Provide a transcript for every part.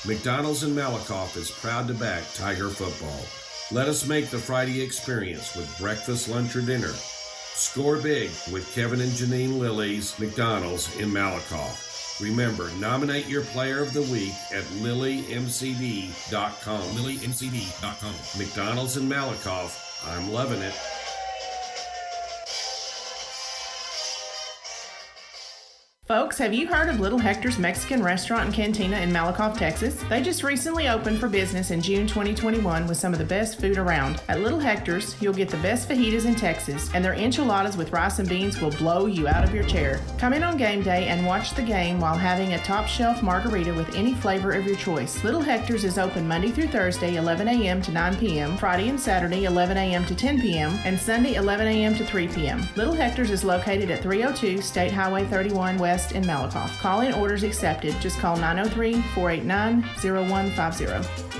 McDonald's in Malakoff is proud to back Tiger football. Let us make the Friday experience with breakfast, lunch, or dinner. Score big with Kevin and Janine Lilly's McDonald's in Malakoff. Remember, nominate your player of the week at lilymcd.com. lilymcd.com. McDonald's in Malakoff. I'm loving it. Folks, have you heard of Little Hector's Mexican Restaurant and Cantina in Malakoff, Texas? They just recently opened for business in June 2021 with some of the best food around. At Little Hector's, you'll get the best fajitas in Texas, and their enchiladas with rice and beans will blow you out of your chair. Come in on game day and watch the game while having a top shelf margarita with any flavor of your choice. Little Hector's is open Monday through Thursday, 11 a.m. to 9 p.m., Friday and Saturday, 11 a.m. to 10 p.m., and Sunday, 11 a.m. to 3 p.m. Little Hector's is located at 302 State Highway 31 West in Malakoff. Call-in orders accepted. Just call 903-489-0150.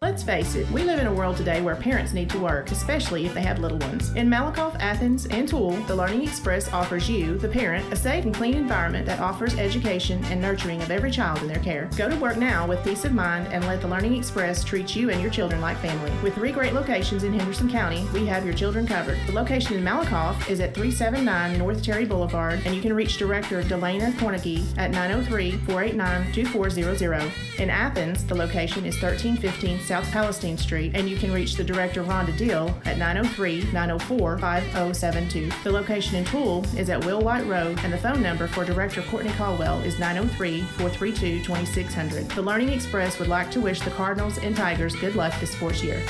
Let's face it, we live in a world today where parents need to work, especially if they have little ones. In Malakoff, Athens, and Toole, the Learning Express offers you, the parent, a safe and clean environment that offers education and nurturing of every child in their care. Go to work now with peace of mind and let the Learning Express treat you and your children like family. With 3 great locations in Henderson County, we have your children covered. The location in Malakoff is at 379 North Terry Boulevard, and you can reach Director Delana Cornegie at 903-489-2400. In Athens, the location is 1315 South Palestine Street, and you can reach the Director Rhonda Dill at 903-904-5072. The location in Toole is at Will White Road, and the phone number for Director Courtney Caldwell is 903-432-2600. The Learning Express would like to wish the Cardinals and Tigers good luck this sports year.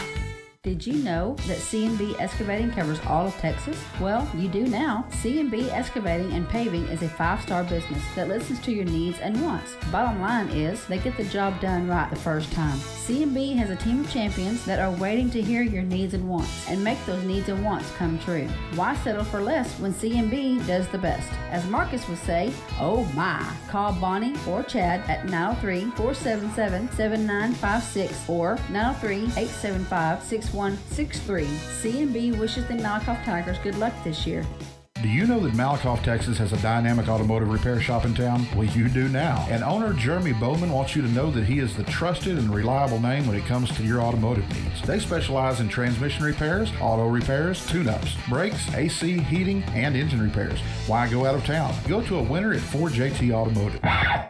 Did you know that C&B Excavating covers all of Texas? Well, you do now. C&B Excavating and Paving is a 5-star business that listens to your needs and wants. Bottom line is, they get the job done right the first time. C&B has a team of champions that are waiting to hear your needs and wants and make those needs and wants come true. Why settle for less when C&B does the best? As Marcus would say, oh my. Call Bonnie or Chad at 903-477-7956 or 903-875-6163. C&B wishes the Malakoff Tigers good luck this year. Do you know that Malakoff, Texas has a dynamic automotive repair shop in town? Well, you do now. And owner Jeremy Bowman wants you to know that he is the trusted and reliable name when it comes to your automotive needs. They specialize in transmission repairs, auto repairs, tune-ups, brakes, AC, heating, and engine repairs. Why go out of town? Go to a winner at 4JT Automotive.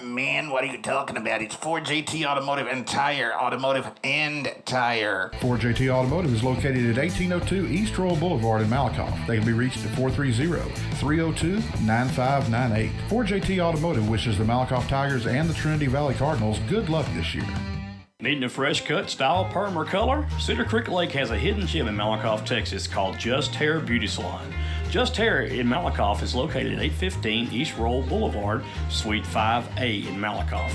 Man, what are you talking about? It's 4JT Automotive and Tire. Automotive and Tire. 4JT Automotive is located at 1802 East Royal Boulevard in Malakoff. They can be reached at 430-302-9598. 4JT Automotive wishes the Malakoff Tigers and the Trinity Valley Cardinals good luck this year. Needing a fresh cut, style, perm, or color? Cedar Creek Lake has a hidden gem in Malakoff, Texas called Just Hair Beauty Salon. Just Hair in Malakoff is located at 815 East Roll Boulevard, Suite 5A in Malakoff.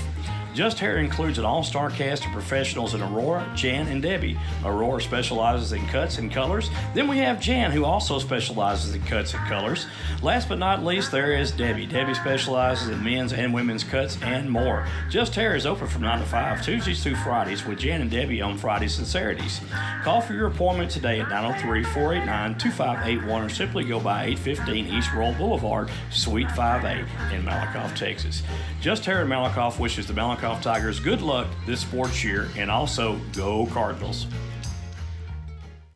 Just Hair includes an all-star cast of professionals in Aurora, Jan, and Debbie. Aurora specializes in cuts and colors. Then we have Jan, who also specializes in cuts and colors. Last but not least, there is Debbie. Debbie specializes in men's and women's cuts and more. Just Hair is open from 9 to 5, Tuesdays through Fridays, with Jan and Debbie on Fridays and Saturdays. Call for your appointment today at 903-489-2581 or simply go by 815 East Roll Boulevard, Suite 5A in Malakoff, Texas. Just Hair in Malakoff wishes the Malakoff Tigers good luck this sports year, and also go Cardinals.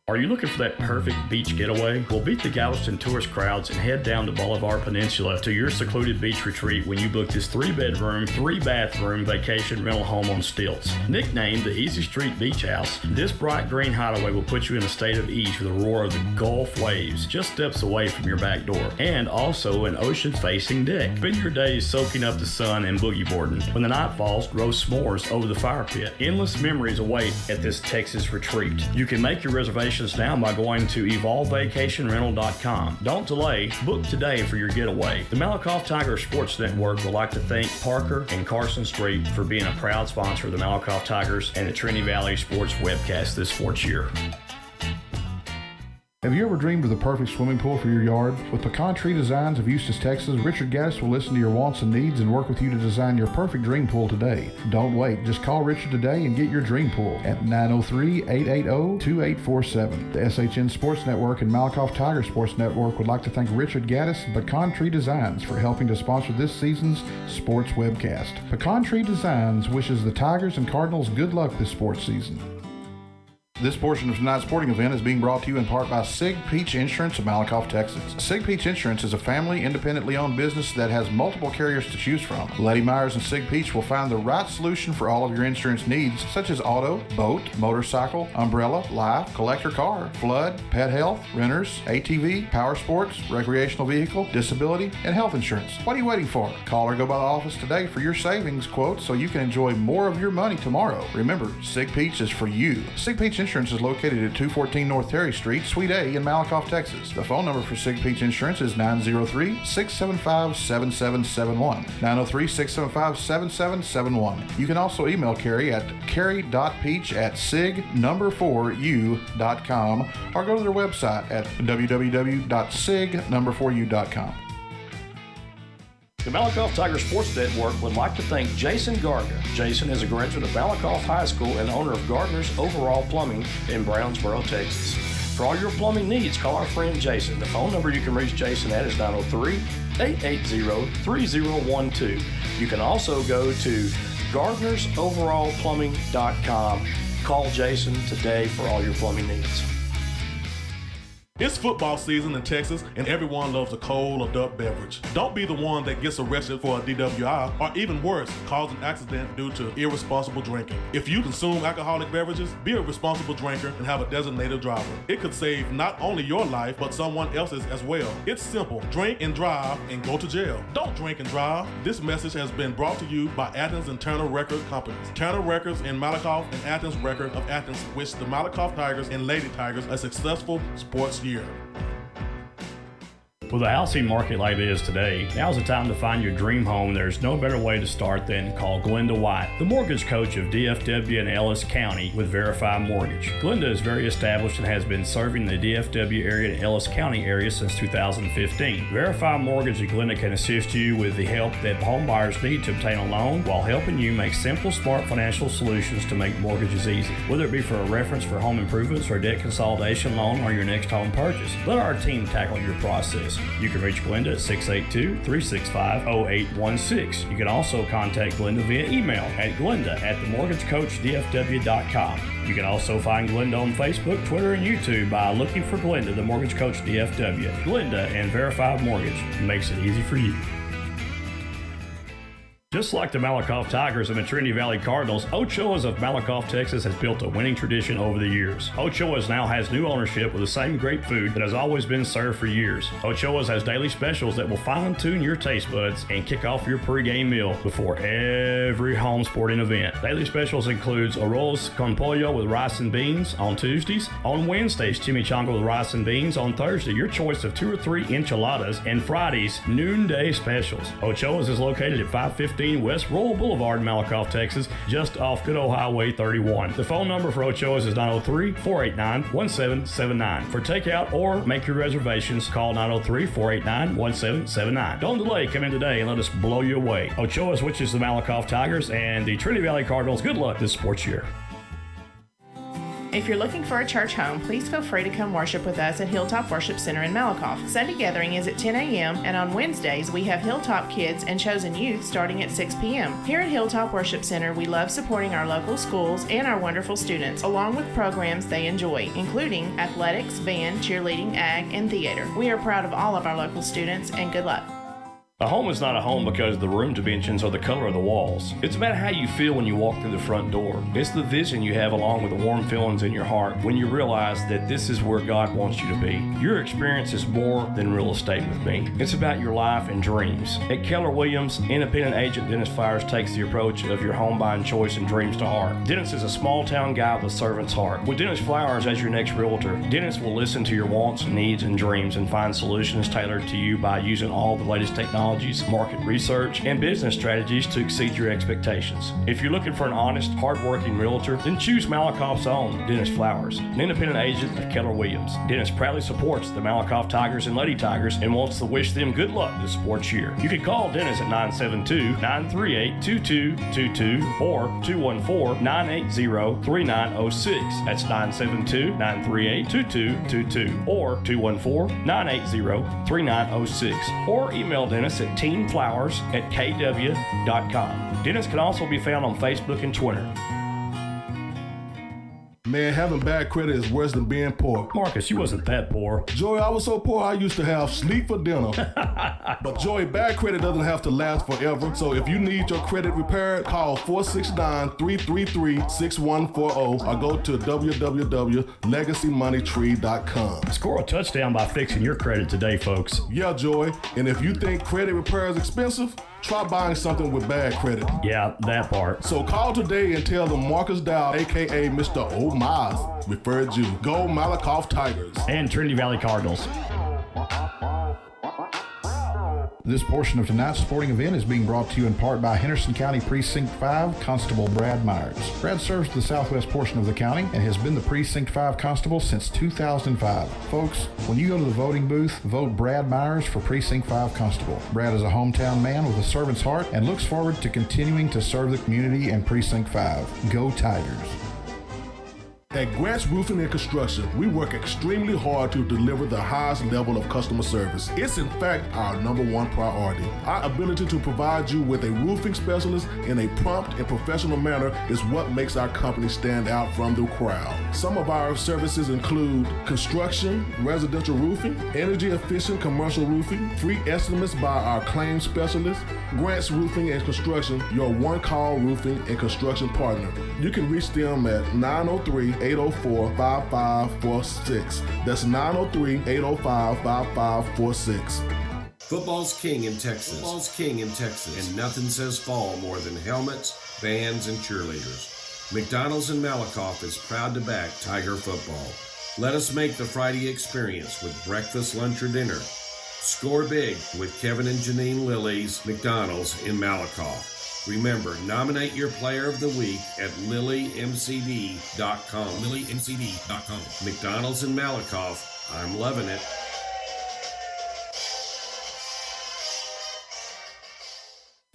Are you looking for that perfect beach getaway? Well, beat the Galveston tourist crowds and head down to Bolivar Peninsula to your secluded beach retreat when you book this 3-bedroom, 3-bathroom vacation rental home on stilts. Nicknamed the Easy Street Beach House, this bright green hideaway will put you in a state of ease with the roar of the Gulf waves just steps away from your back door, and also an ocean-facing deck. Spend your days soaking up the sun and boogie boarding. When the night falls, roast s'mores over the fire pit. Endless memories await at this Texas retreat. You can make your reservation now by going to evolvevacationrental.com. Don't delay. Book today for your getaway. The Malakoff Tiger Sports Network would like to thank Parker and Carson Street for being a proud sponsor of the Malakoff Tigers and the Trinity Valley Sports webcast this sports year. Have you ever dreamed of the perfect swimming pool for your yard? With Pecan Tree Designs of Eustis, Texas, Richard Gaddis will listen to your wants and needs and work with you to design your perfect dream pool today. Don't wait. Just call Richard today and get your dream pool at 903-880-2847. The SHN Sports Network and Malakoff Tiger Sports Network would like to thank Richard Gaddis and Pecan Tree Designs for helping to sponsor this season's sports webcast. Pecan Tree Designs wishes the Tigers and Cardinals good luck this sports season. This portion of tonight's sporting event is being brought to you in part by Sig Peach Insurance of Malakoff, Texas. Sig Peach Insurance is a family, independently owned business that has multiple carriers to choose from. Letty Myers and Sig Peach will find the right solution for all of your insurance needs, such as auto, boat, motorcycle, umbrella, life, collector car, flood, pet health, renters, ATV, power sports, recreational vehicle, disability, and health insurance. What are you waiting for? Call or go by the office today for your savings quote so you can enjoy more of your money tomorrow. Remember, Sig Peach is for you. Sig Peach Insurance is located at 214 North Terry Street, Suite A in Malakoff, Texas. The phone number for Sig Peach Insurance is 903-675-7771. 903-675-7771. You can also email Carrie at carrie.peach@sig4u.com or go to their website at www.sig4u.com. The Malakoff Tiger Sports Network would like to thank Jason Gardner. Jason is a graduate of Malakoff High School and owner of Gardner's Overall Plumbing in Brownsboro, Texas. For all your plumbing needs, call our friend Jason. The phone number you can reach Jason at is 903-880-3012. You can also go to gardnersoverallplumbing.com. Call Jason today for all your plumbing needs. It's football season in Texas, and everyone loves a cold adult beverage. Don't be the one that gets arrested for a DWI, or even worse, cause an accident due to irresponsible drinking. If you consume alcoholic beverages, be a responsible drinker and have a designated driver. It could save not only your life, but someone else's as well. It's simple. Drink and drive and go to jail. Don't drink and drive. This message has been brought to you by Athens and Turner Record Companies. Turner Records in Malakoff and Athens Record of Athens wish the Malakoff Tigers and Lady Tigers a successful sports year. With the housing market like it is today, now's the time to find your dream home. There's no better way to start than call Glenda White, the mortgage coach of DFW and Ellis County with Verify Mortgage. Glenda is very established and has been serving the DFW area and Ellis County area since 2015. Verify Mortgage and Glenda can assist you with the help that home buyers need to obtain a loan while helping you make simple, smart financial solutions to make mortgages easy. Whether it be for a reference for home improvements or debt consolidation loan or your next home purchase, let our team tackle your process. You can reach Glenda at 682-365-0816. You can also contact Glenda via email at glenda@themortgagecoachdfw.com. You can also find Glenda on Facebook, Twitter, and YouTube by looking for Glenda, the Mortgage Coach DFW. Glenda and Verified Mortgage makes it easy for you. Just like the Malakoff Tigers and the Trinity Valley Cardinals, Ochoa's of Malakoff, Texas has built a winning tradition over the years. Ochoa's now has new ownership with the same great food that has always been served for years. Ochoa's has daily specials that will fine-tune your taste buds and kick off your pregame meal before every home sporting event. Daily specials includes arroz con pollo with rice and beans on Tuesdays. On Wednesdays, chimichanga with rice and beans. On Thursday, your choice of 2 or 3 enchiladas. And Fridays, noonday specials. Ochoa's is located at 515 West Royal Boulevard, Malakoff, Texas, just off good old Highway 31. The phone number for Ochoa's is 903-489-1779. For takeout or make your reservations, call 903-489-1779. Don't delay, come in today and let us blow you away. Ochoa's, which is the Malakoff Tigers and the Trinity Valley Cardinals, good luck this sports year. If you're looking for a church home, please feel free to come worship with us at Hilltop Worship Center in Malakoff. Sunday gathering is at 10 a.m. and on Wednesdays we have Hilltop Kids and Chosen Youth starting at 6 p.m. Here at Hilltop Worship Center, we love supporting our local schools and our wonderful students, along with programs they enjoy, including athletics, band, cheerleading, ag, and theater. We are proud of all of our local students, and good luck. A home is not a home because the room dimensions or the color of the walls. It's about how you feel when you walk through the front door. It's the vision you have along with the warm feelings in your heart when you realize that this is where God wants you to be. Your experience is more than real estate with me. It's about your life and dreams. At Keller Williams, independent agent Dennis Flowers takes the approach of your home buying choice and dreams to heart. Dennis is a small town guy with a servant's heart. With Dennis Flowers as your next realtor, Dennis will listen to your wants, needs, and dreams and find solutions tailored to you by using all the latest technology technologies, market research, and business strategies to exceed your expectations. If you're looking for an honest, hardworking realtor, then choose Malakoff's own Dennis Flowers, an independent agent of Keller Williams. Dennis proudly supports the Malakoff Tigers and Lady Tigers and wants to wish them good luck this sports year. You can call Dennis at 972-938-2222 or 214-980-3906. That's 972-938-2222 or 214-980-3906. Or email Dennis at teamflowers@kw.com. Dennis can also be found on Facebook and Twitter. Man, having bad credit is worse than being poor. Marcus, you wasn't that poor. Joey, I was so poor I used to have sleep for dinner. But Joey, bad credit doesn't have to last forever. So if you need your credit repaired, call 469-333-6140 or go to www.legacymoneytree.com. Score a touchdown by fixing your credit today, folks. Yeah, Joey. And if you think credit repair is expensive, try buying something with bad credit. Yeah, that part. So call today and tell them Marcus Dow, aka Mr. O'Miles, referred you. Go Malakoff Tigers. And Trinity Valley Cardinals. This portion of tonight's sporting event is being brought to you in part by Henderson County Precinct 5 Constable Brad Myers. Brad serves the southwest portion of the county and has been the Precinct 5 Constable since 2005. Folks, when you go to the voting booth, vote Brad Myers for Precinct 5 Constable. Brad is a hometown man with a servant's heart and looks forward to continuing to serve the community in Precinct 5. Go Tigers. At Grant's Roofing and Construction, we work extremely hard to deliver the highest level of customer service. It's in fact our #1 priority. Our ability to provide you with a roofing specialist in a prompt and professional manner is what makes our company stand out from the crowd. Some of our services include construction, residential roofing, energy efficient commercial roofing, free estimates by our claims specialist. Grant's Roofing and Construction, your one-call roofing and construction partner. You can reach them at 903-804-5546. That's 903-805-5546. Football's king in Texas. Football's king in Texas. And nothing says fall more than helmets, bands, and cheerleaders. McDonald's in Malakoff is proud to back Tiger football. Let us make the Friday experience with breakfast, lunch, or dinner. Score big with Kevin and Janine Lilly's McDonald's in Malakoff. Remember, nominate your player of the week at lilymcd.com. lilymcd.com. McDonald's in Malakoff. I'm loving it.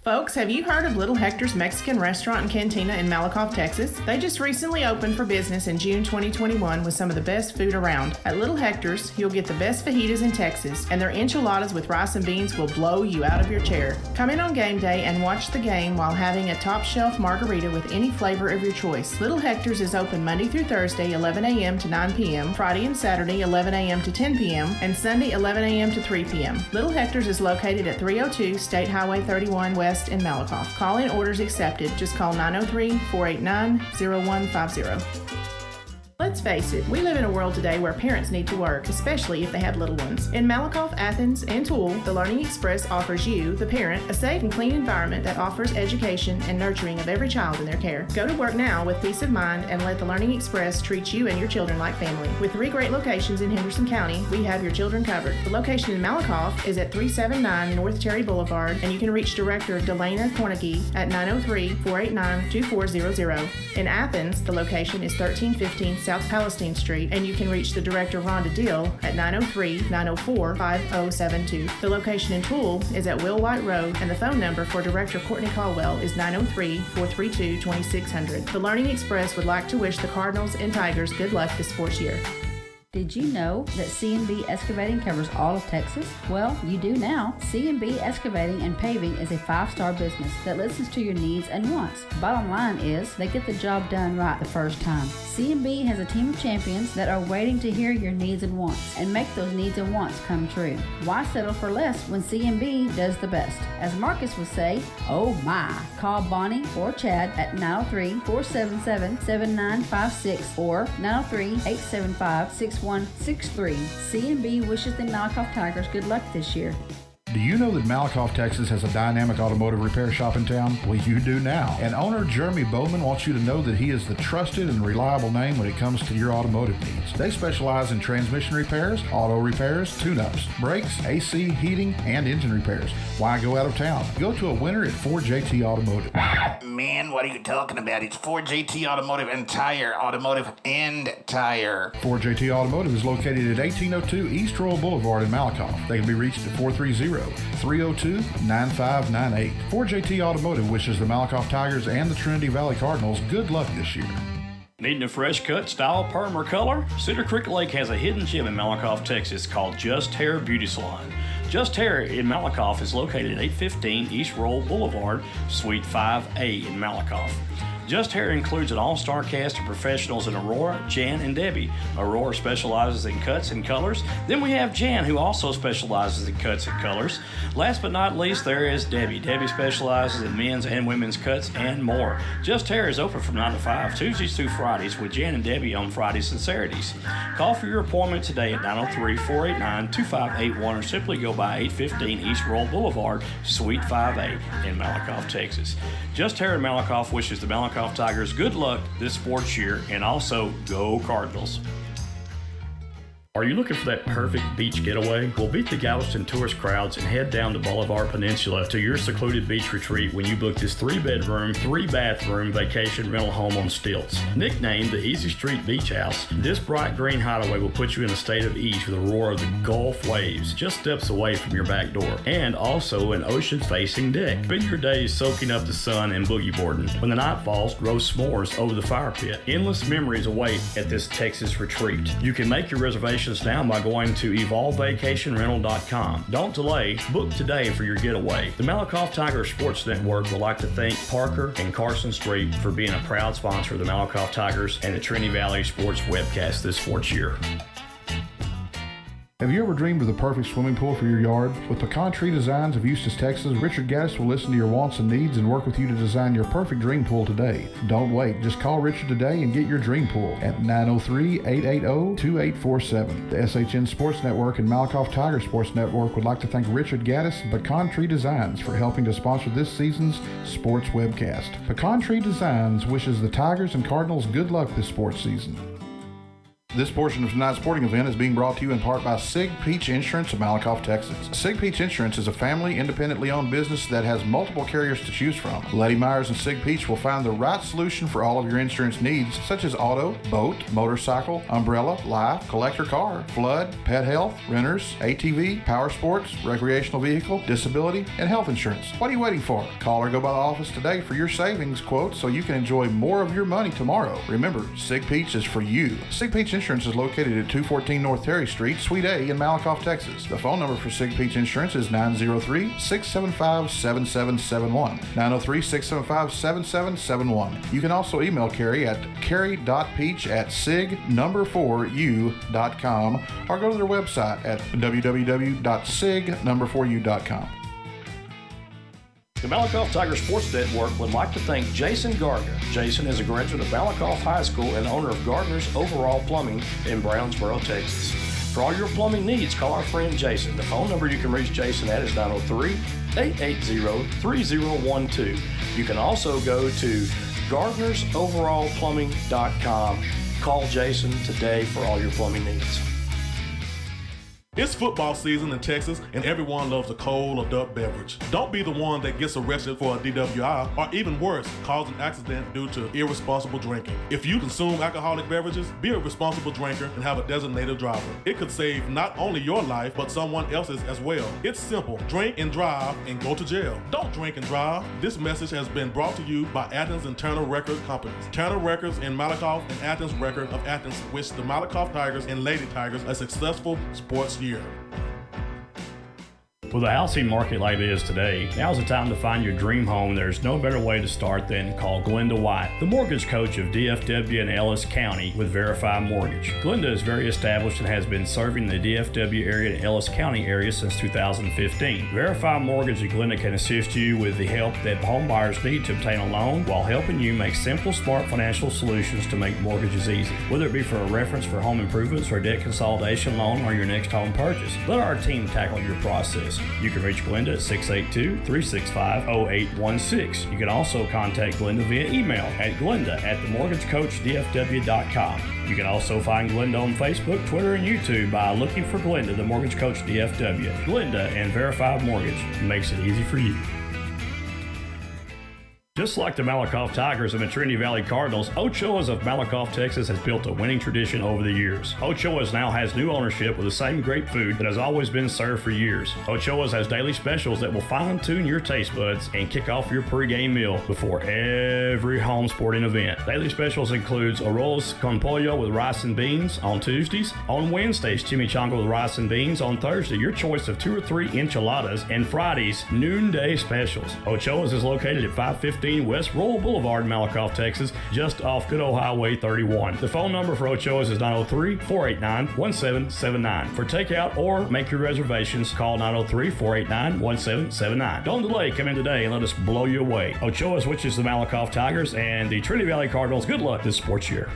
Folks, have you heard of Little Hector's Mexican Restaurant and Cantina in Malakoff, Texas? They just recently opened for business in June 2021 with some of the best food around. At Little Hector's, you'll get the best fajitas in Texas, and their enchiladas with rice and beans will blow you out of your chair. Come in on game day and watch the game while having a top shelf margarita with any flavor of your choice. Little Hector's is open Monday through Thursday, 11 a.m. to 9 p.m., Friday and Saturday, 11 a.m. to 10 p.m., and Sunday, 11 a.m. to 3 p.m. Little Hector's is located at 302 State Highway 31 West in Malakoff. Call-in orders accepted. Just call 903-489-0150. Let's face it, we live in a world today where parents need to work, especially if they have little ones. In Malakoff, Athens, and Toole, the Learning Express offers you, the parent, a safe and clean environment that offers education and nurturing of every child in their care. Go to work now with peace of mind and let the Learning Express treat you and your children like family. With 3 great locations in Henderson County, we have your children covered. The location in Malakoff is at 379 North Terry Boulevard, and you can reach Director Delana Cornegie at 903-489-2400. In Athens, the location is 1315 South Palestine Street, and you can reach the Director Rhonda Dill at 903-904-5072. The location in Toole is at Will White Road, and the phone number for Director Courtney Caldwell is 903-432-2600. The Learning Express would like to wish the Cardinals and Tigers good luck this sports year. Did you know that C&B Excavating covers all of Texas? Well, you do now. C&B Excavating and Paving is a 5-star business that listens to your needs and wants. Bottom line is, they get the job done right the first time. C&B has a team of champions that are waiting to hear your needs and wants and make those needs and wants come true. Why settle for less when C&B does the best? As Marcus would say, oh my. Call Bonnie or Chad at 903-477-7956 or 903-875-6163. C&B wishes the Malakoff Tigers good luck this year. Do you know that Malakoff, Texas has a dynamic automotive repair shop in town? Well, you do now. And owner Jeremy Bowman wants you to know that he is the trusted and reliable name when it comes to your automotive needs. They specialize in transmission repairs, auto repairs, tune-ups, brakes, AC, heating, and engine repairs. Why go out of town? Go to a winner at 4JT Automotive. Man, what are you talking about? It's 4JT Automotive and Tire. Automotive and Tire. 4JT Automotive is located at 1802 East Royal Boulevard in Malakoff. They can be reached at 430-302-9598. 4JT Automotive wishes the Malakoff Tigers and the Trinity Valley Cardinals good luck this year. Needing a fresh cut, style, perm, or color? Cedar Creek Lake has a hidden gem in Malakoff, Texas called Just Hair Beauty Salon. Just Hair in Malakoff is located at 815 East Roll Boulevard, Suite 5A in Malakoff. Just Hair includes an all-star cast of professionals in Aurora, Jan, and Debbie. Aurora specializes in cuts and colors. Then we have Jan, who also specializes in cuts and colors. Last but not least, there is Debbie. Debbie specializes in men's and women's cuts and more. Just Hair is open from 9 to 5, Tuesdays through Fridays, with Jan and Debbie on Fridays and Saturdays. Call for your appointment today at 903-489-2581 or simply go by 815 East Roll Boulevard, Suite 5A in Malakoff, Texas. Just Hair in Malakoff wishes the Malakoff Tigers good luck this sports year, and also go Cardinals. Are you looking for that perfect beach getaway? Well, beat the Galveston tourist crowds and head down to Bolivar Peninsula to your secluded beach retreat when you book this 3-bedroom, 3-bathroom vacation rental home on stilts. Nicknamed the Easy Street Beach House, this bright green hideaway will put you in a state of ease with the roar of the Gulf waves just steps away from your back door, and also an ocean-facing deck. Spend your days soaking up the sun and boogie boarding. When the night falls, roast s'mores over the fire pit. Endless memories await at this Texas retreat. You can make your reservation now by going to evolvevacationrental.com. Don't delay. Book today for your getaway. The Malakoff Tiger Sports Network would like to thank Parker and Carson Street for being a proud sponsor of the Malakoff Tigers and the Trinity Valley Sports webcast this sports year. Have you ever dreamed of the perfect swimming pool for your yard? With Pecan Tree Designs of Eustis, Texas, Richard Gaddis will listen to your wants and needs and work with you to design your perfect dream pool today. Don't wait. Just call Richard today and get your dream pool at 903-880-2847. The SHN Sports Network and Malakoff Tiger Sports Network would like to thank Richard Gaddis and Pecan Tree Designs for helping to sponsor this season's sports webcast. Pecan Tree Designs wishes the Tigers and Cardinals good luck this sports season. This portion of tonight's sporting event is being brought to you in part by Sig Peach Insurance of Malakoff, Texas. Sig Peach Insurance is a family, independently owned business that has multiple carriers to choose from. Lady Myers and Sig Peach will find the right solution for all of your insurance needs, such as auto, boat, motorcycle, umbrella, life, collector car, flood, pet health, renters, ATV, power sports, recreational vehicle, disability, and health insurance. What are you waiting for? Call or go by the office today for your savings quote so you can enjoy more of your money tomorrow. Remember, Sig Peach is for you. Sig Peach Insurance is located at 214 North Terry Street, Suite A in Malakoff, Texas. The phone number for Sig Peach Insurance is 903-675-7771. 903-675-7771. You can also email Carrie at carrie.peach@sig4u.com or go to their website at www.sig4u.com. The Malakoff Tiger Sports Network would like to thank Jason Gardner. Jason is a graduate of Malakoff High School and owner of Gardner's Overall Plumbing in Brownsboro, Texas. For all your plumbing needs, call our friend Jason. The phone number you can reach Jason at is 903-880-3012. You can also go to gardnersoverallplumbing.com. Call Jason today for all your plumbing needs. It's football season in Texas, and everyone loves a cold adult beverage. Don't be the one that gets arrested for a DWI, or even worse, cause an accident due to irresponsible drinking. If you consume alcoholic beverages, be a responsible drinker and have a designated driver. It could save not only your life, but someone else's as well. It's simple. Drink and drive and go to jail. Don't drink and drive. This message has been brought to you by Athens and Turner Record Companies. Turner Records in Malakoff and Athens Record of Athens wish the Malakoff Tigers and Lady Tigers a successful sports year. With a housing market like it is today, now's the time to find your dream home. There's no better way to start than call Glenda White, the mortgage coach of DFW and Ellis County with Verify Mortgage. Glenda is very established and has been serving the DFW area and Ellis County area since 2015. Verify Mortgage and Glenda can assist you with the help that home buyers need to obtain a loan while helping you make simple, smart financial solutions to make mortgages easy. Whether it be for a reference for home improvements or debt consolidation loan or your next home purchase, let our team tackle your process. You can reach Glenda at 682-365-0816. You can also contact Glenda via email at glenda@themortgagecoachdfw.com. You can also find Glenda on Facebook, Twitter, and YouTube by looking for Glenda, the Mortgage Coach DFW. Glenda and Verified Mortgage makes it easy for you. Just like the Malakoff Tigers and the Trinity Valley Cardinals, Ochoa's of Malakoff, Texas has built a winning tradition over the years. Ochoa's now has new ownership with the same great food that has always been served for years. Ochoa's has daily specials that will fine-tune your taste buds and kick off your pregame meal before every home sporting event. Daily specials includes arroz con pollo with rice and beans on Tuesdays. On Wednesdays, chimichanga with rice and beans. On Thursday, your choice of 2 or 3 enchiladas. And Fridays, noonday specials. Ochoa's is located at 515 West Royal Boulevard in Malakoff, Texas, just off good old Highway 31. The phone number for Ochoa's is 903-489-1779. For takeout or make your reservations, call 903-489-1779. Don't delay, come in today and let us blow you away. Ochoa's, which is the Malakoff Tigers, and the Trinity Valley Cardinals. Good luck this sports year.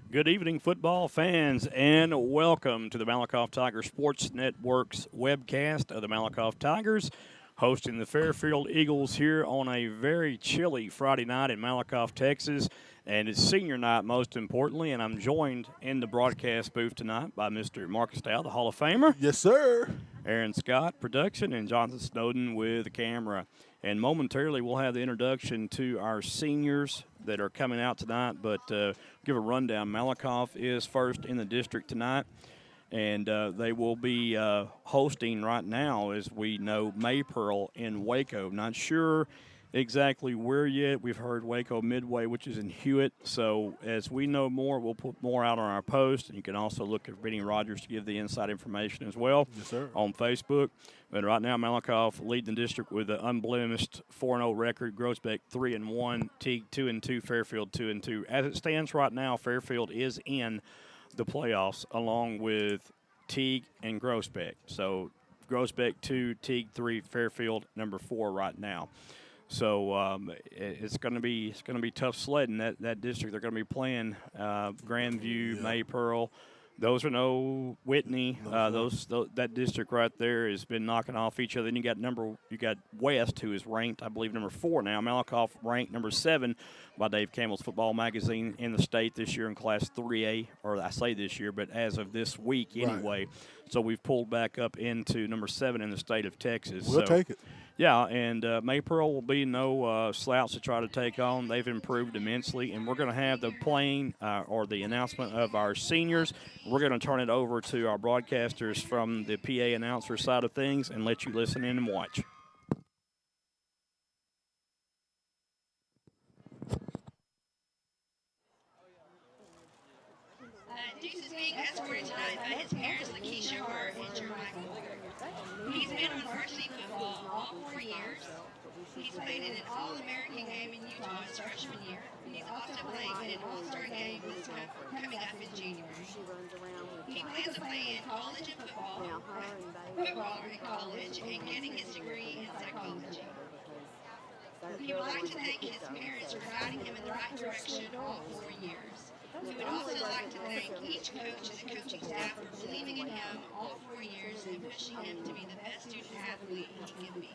Good evening, football fans, and welcome to the Malakoff Tiger Sports Network's webcast of the Malakoff Tigers, hosting the Fairfield Eagles here on a very chilly Friday night in Malakoff, Texas. And it's senior night, most importantly, and I'm joined in the broadcast booth tonight by Mr. Marcus Dow, the Hall of Famer. Yes, sir. Aaron Scott, production, and Jonathan Snowden with the camera. And momentarily, we'll have the introduction to our seniors that are coming out tonight, but give a rundown. Malakoff is first in the district tonight. And they will be hosting right now, as we know, Maypearl in Waco. Not sure exactly where yet. We've heard Waco Midway, which is in Hewitt. So as we know more, we'll put more out on our post. And you can also look at Benny Rogers to give the inside information as well. Yes, sir. On Facebook. But right now, Malakoff leading the district with an unblemished 4-0 record. Groesbeck 3-1, Teague 2-2, Fairfield 2-2. As it stands right now, Fairfield is in the playoffs along with Teague and Groesbeck. So Groesbeck 2, Teague 3, Fairfield number 4 right now. So it's going to be tough sledding that district. They're going to be playing Grandview, Maypearl. Those are no Whitney. That district right there has been knocking off each other. Then you got West, who is ranked, I believe, number 4 now. Malakoff ranked number 7 by Dave Campbell's Football Magazine in the state this year in Class 3A, or I say this year, but as of this week anyway. Right. So we've pulled back up into number 7 in the state of Texas. We'll take it. Yeah, and Maypearl will be no slouch to try to take on. They've improved immensely, and we're going to have the playing or the announcement of our seniors. We're going to turn it over to our broadcasters from the PA announcer side of things and let you listen in and watch. Deuce is being escorted tonight by his parents, Lakeisha Hart and Jeremiah Collier. He's been on varsity football all 4 years. He's played in an All-American game in Utah his freshman year. He's also playing in an All-Star game coming up in January. He plans to play in college and football in college and getting his degree in psychology. He would like to thank his parents for guiding him in the right direction all 4 years. We would also like to thank each coach and the coaching staff for believing in him all 4 years and pushing him to be the best student athlete he can be.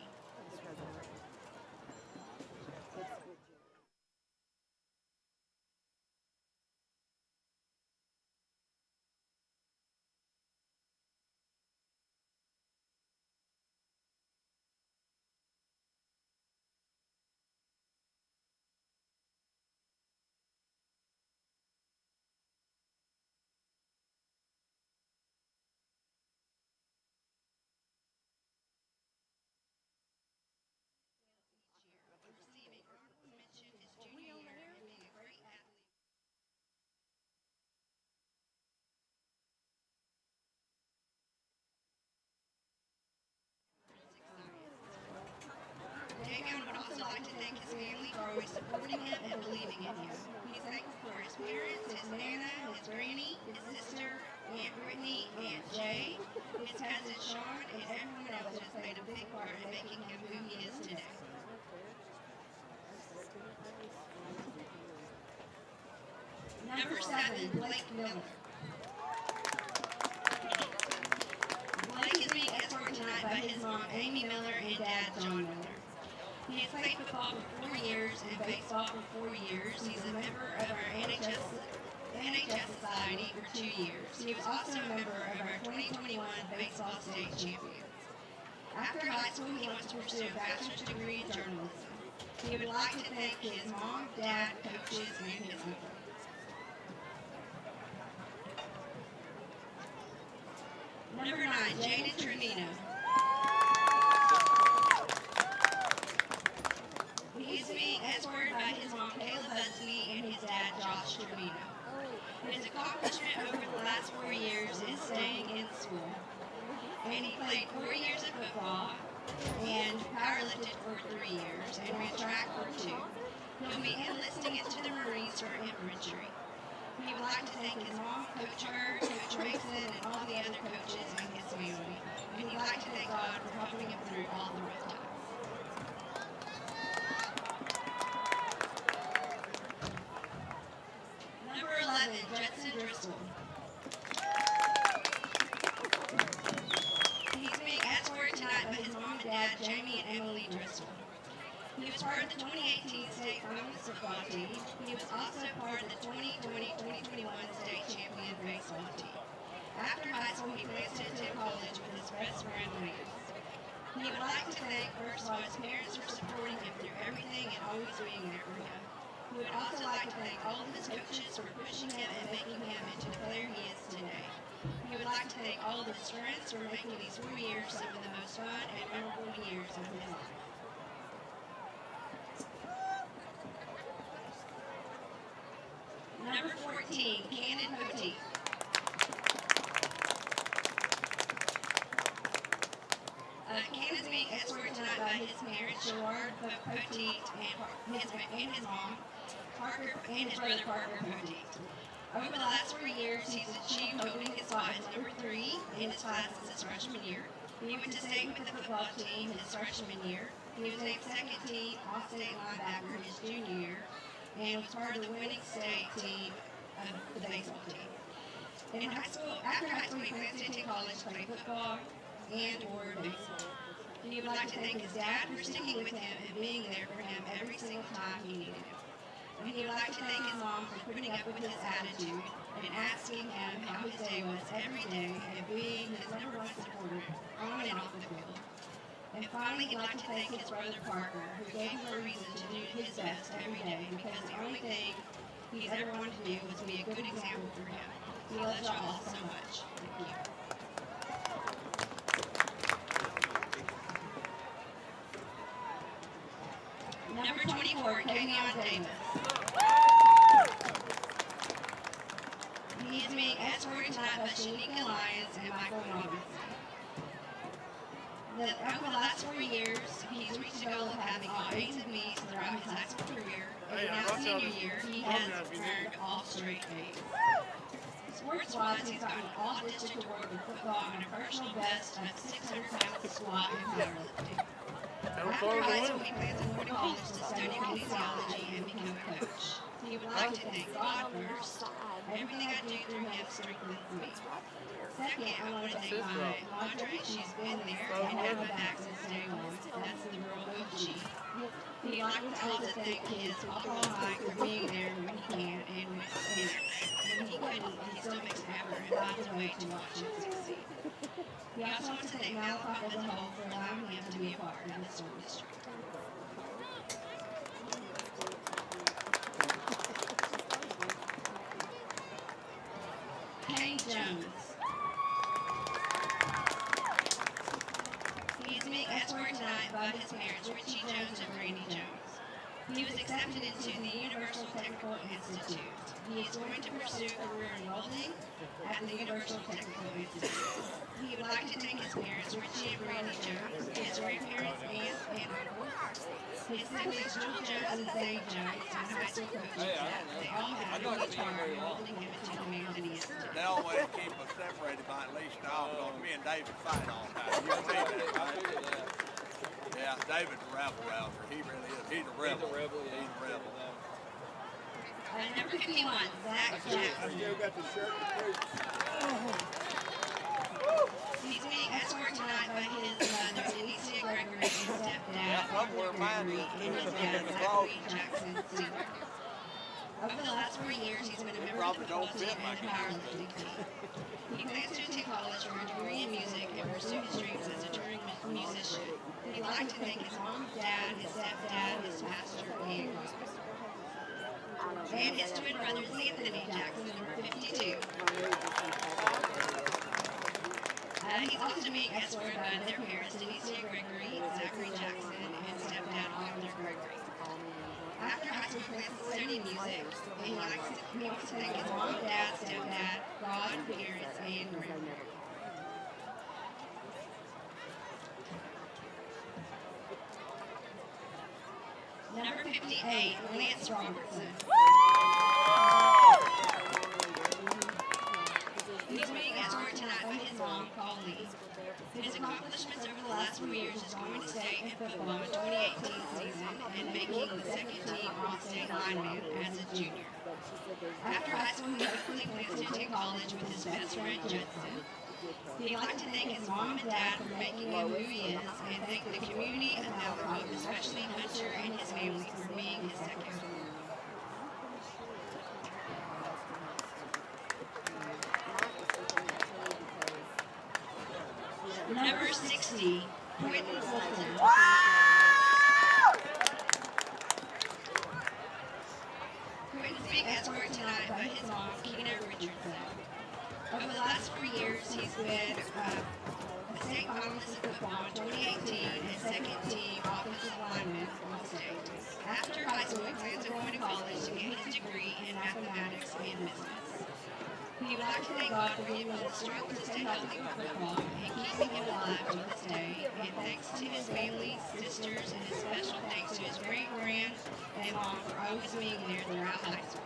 Supporting him and believing in him. He's thankful for his parents, his Nana, his granny, his sister, Aunt Brittany, Aunt Jay, his cousin Sean, and everyone else who has played a big part in making him who he is today. Number 7, Blake Miller. Blake is being escorted tonight by his mom, Amy Miller, and dad, John Miller. He has played football for 4 years and baseball for 4 years. He's a member of our NHS Society for 2 years. He was also a member of our 2021 baseball state champions. After high school, he wants to pursue a bachelor's degree in journalism. He would like to thank his mom, dad, coaches, and his uncle. Number 9, Jaden Trevino. He is being escorted by his mom, Kayla Busby, and his dad, Josh Trevino. His accomplishment over the last 4 years is staying in school. And he played 4 years of football and powerlifted for 3 years and ran track for 2. He'll be enlisting into the Marines for infantry. He would like to thank his mom, Coach Hurd, Coach Mason, and all the other coaches and his family. And he'd like to thank God for helping him through all the rough times. Number 11, Judson Driscoll. He's being escorted tonight by his mom and dad, Jamie and Emily Driscoll. He was part of the 2018 state finalist football team. He was also part of the 2020-2021 state champion baseball team. After high school, he plans to attend college with his best friend, Lance. He would like to thank, first of all, his parents for supporting him through everything and always being there for him. He would also like to thank all of his coaches for pushing him and making him into the player he is today. He would like to thank all of his friends for making these 4 years some of the most fun and memorable years of his life. Number 14, Cannon Poteet. Cannon's being escorted tonight by his parents, Gerard Poteet, and his mom, Parker, and his brother Parker Poteet. Over the last 4 years, he's achieved holding his spot as number 3 in his class as his freshman year. He went to state with the football team his freshman year. He was named second team All-State linebacker his junior year, and was part of the winning state team of the baseball team. After high school, he plans to attend college to play football and/or baseball. He would like to thank his dad for sticking with him and being there for him every single time he needed him. And he would like to thank his mom for putting up with his attitude and asking him how his day was every day and being his number 1 supporter on and off the field. And finally, he'd like to thank his brother Parker, who gave him a reason to do his best every day, because the only thing he's ever wanted to do was be a good example for him. He loves y'all so much. Thank you. Number 24, Kavion Davis. He is being escorted tonight by Shanika Lyons and Michael Robinson. Over the last 4 years, he's reached the goal of having all A's and B's throughout his high school career. And now senior year, he has earned all straight A's. Sports-wise, he's gotten all district award in football and a personal best of 600-pound squat and powerlifting. After high school, he plans on going to college to study kinesiology and become a coach. He would like to thank God first. Everything I do through him strengthens me. Second, I want to thank my Madre. She's been there and had my back since day one. That's the real OG. He'd like to also thank his Papa Mike for being there when he can and when he couldn't, he still makes an effort and finds a way to watch him succeed. We also want to thank Malakoff as a whole for allowing him to be a part of the school district. Kane Jones. He is being escorted tonight by his parents, Richie Jones and Brandy Jones. He was accepted into the Universal Technical Institute. He is going to pursue a career in welding at the Universal Technical Institute. He would like to thank his parents, Richie and Brandy Jones, his grandparents, aunts, and uncles, his siblings, Joel Jones and Zane Jones, and high school coaches. They all had a huge part in molding him into the man that he is today. They always keep us separated by at least an hour, because me and David fight all the time. You see that, right? Yeah, David's a rebel rouser. He really is. He's a rebel. He's a rebel. Number 51, Zach Jackson. I still got the shirt to prove. He's being escorted tonight by his mother, Denise Gregory, and stepdad, somewhere mine Gregory, is. and his dad, Zachary Jackson Sr. Over the last 4 years, he's been a member of the football team and the powerlifting team. He plans to attend college for a degree in music and pursue his dreams as a touring musician. He'd like to thank his mom, dad, his stepdad, his pastor, and his twin brothers, Anthony Jackson, number 52. He's also being escorted by their parents, Denise Gregory, Zachary Jackson, and stepdad, Arthur Gregory. After high school, he plans to study music, and he wants to thank his mom, dad, stepdad, God, parents, and grandparents. Number 58, Lance Robertson. He's being escorted tonight by his mom, Colleen. His accomplishments over the last 4 years is going to state in football in 2018 season and making the second team all-state lineman as a junior. After high school, he hopefully plans to attend college with his best friend, Judson. He'd like to thank his mom and dad for making him who he is, and thank the community of Malakoff, especially Hunter and his family, for being his second home. Number 60, Quentin Fulton. Quentin's being escorted tonight by his mom, Keena Richardson. Over the last 4 years, he's been a state finalist in football in 2018 and second team offensive lineman all state. After high school, he plans on going to college to get his degree in mathematics and business. He would like to thank God for giving him the strength to stay healthy for football and keeping him alive to this day. And thanks to his family, sisters, and a special thanks to his great-grand and mom for always being there throughout high school.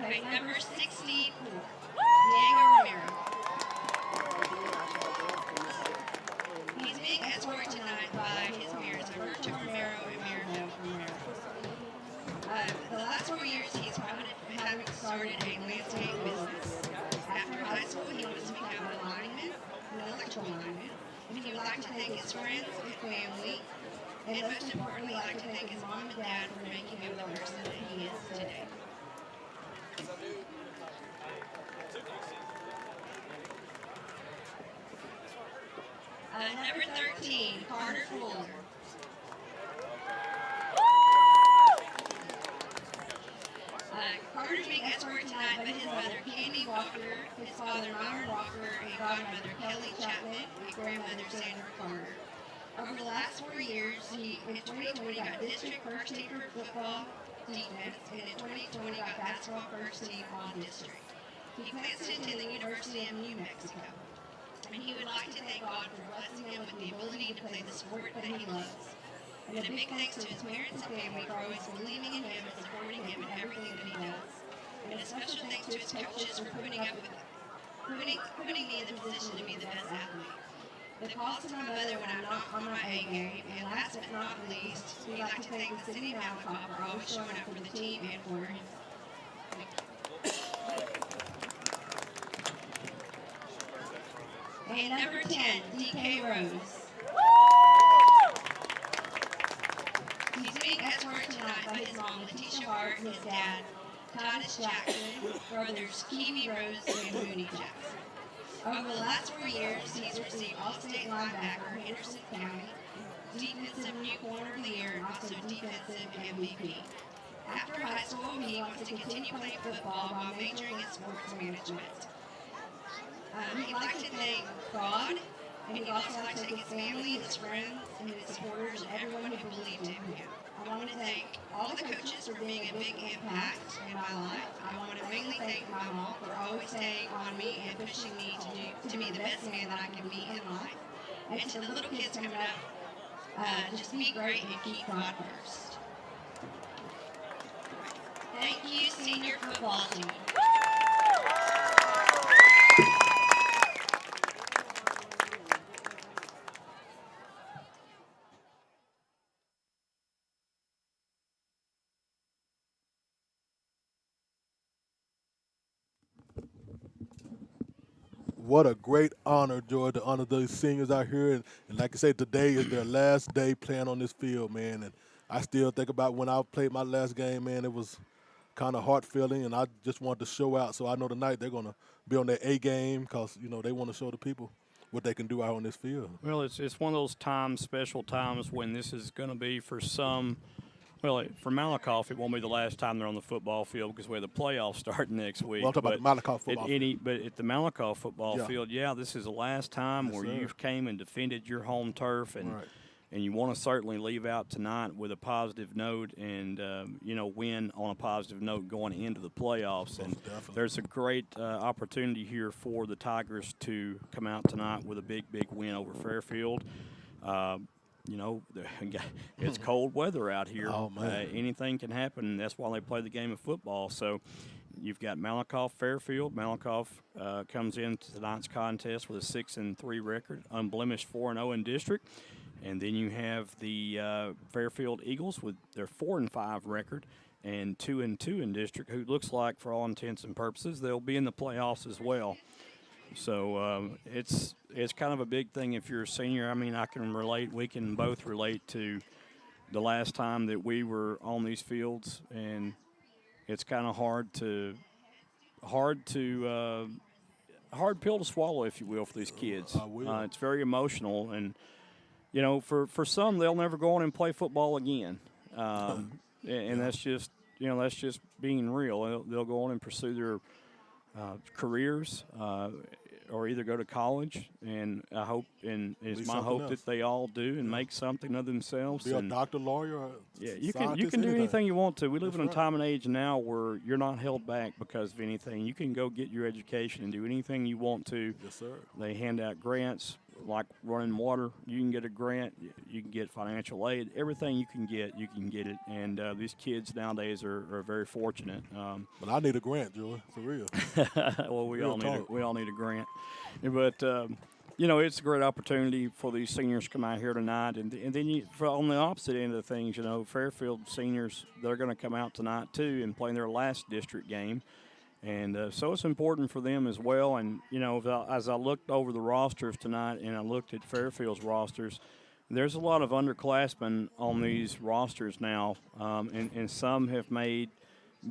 Okay, number 64, Diego Romero. He's being escorted tonight by his parents, Roberto Romero and Maribel Romero. The last 4 years, he's having started a landscape business. After high school, he wants to become a lineman, an electrical lineman, and he would like to thank his friends and family, and most importantly, like to thank his mom and dad for making him the person that he is today. Number 13, Carter Fuller. Carter's being escorted tonight by his mother, Candy Walker, his father, Myron Walker, and godmother, Kelly Chapman, and grandmother, Sandra Carter. Over the last 4 years, he, in 2020, got district first team for football defense, and in 2020, got basketball first team all district. He plans to attend the University of New Mexico. And he would like to thank God for blessing him with the ability to play the sport that he loves. And a big thanks to his parents and family for always believing in him and supporting him in everything that he does. And a special thanks to his coaches for putting me in the position to be the best athlete. The calls to my mother when I'm not on my A game, and last but not least, we'd like to thank the city of Malakoff for always showing up for the team and for him. And number 10, DK Rose. He's being escorted tonight by his mom, Letitia Hart, and his dad, Titus Jackson, brothers Kiwi Rose and Mooney Jackson. Over the last 4 years, he's received All-State Linebacker, Henderson County, Defensive New Corner of the Year, and also Defensive MVP. After high school, he wants to continue playing football while majoring in sports management. He'd like to thank God, and he'd also like to thank his family, his friends, and his supporters, and everyone who believed in him. I want to thank all the coaches for being a big impact in my life. I want to mainly thank my mom for always staying on me and pushing me to be the best man that I can be in life. And to the little kids coming up, just be great and keep God first. Thank you, senior football team. what a great honor, George, to honor those seniors out here. And like I said, today is their last day playing on this field, man. And I still think about when I played my last game, man, it was kind of heart feeling, and I just wanted to show out. So I know tonight they're going to be on their A game because, they want to show the people what they can do out on this field. Well, it's one of those times, special times, when this is going to be for some. Well, for Malakoff, it won't be the last time they're on the football field because we have the playoffs starting next week. Well, I'm talking about the Malakoff football field. But at the Malakoff football field, this is the last time where you've came and defended your home turf, and you want to certainly leave out tonight with a positive note and, win on a positive note going into the playoffs. And there's a great opportunity here for the Tigers to come out tonight with a big, big win over Fairfield. It's cold weather out here. Oh, man. Anything can happen. That's why they play the game of football. So you've got Malakoff, Fairfield. Malakoff comes into tonight's contest with a 6-3 record, unblemished 4-0 in district. And then you have the Fairfield Eagles with their 4-5 record and 2-2 in district, who looks like, for all intents and purposes, they'll be in the playoffs as well. So it's kind of a big thing if you're a senior. I mean, I can relate. We can both relate to the last time that we were on these fields, and it's kind of hard pill to swallow, if you will, for these kids. It's very emotional, and for some, they'll never go on and play football again, and that's just being real. They'll go on and pursue their careers, or either go to college, and I hope, and it's my hope that they all do and make something of themselves. Be a doctor, lawyer, or you can do anything you want to. We live in a time and age now where you're not held back because of anything. You can go get your education and do anything you want to. Yes, sir. They hand out grants like running water. You can get a grant. You can get financial aid. Everything you can get it. And these kids nowadays are very fortunate. But I need a grant, Joey, for real. Well, we all need a grant. But it's a great opportunity for these seniors to come out here tonight. And then on the opposite end of things, Fairfield seniors, they're going to come out tonight too and play their last district game. And so it's important for them as well. And, as I looked over the rosters tonight and I looked at Fairfield's rosters, there's a lot of underclassmen on these rosters now, and some have made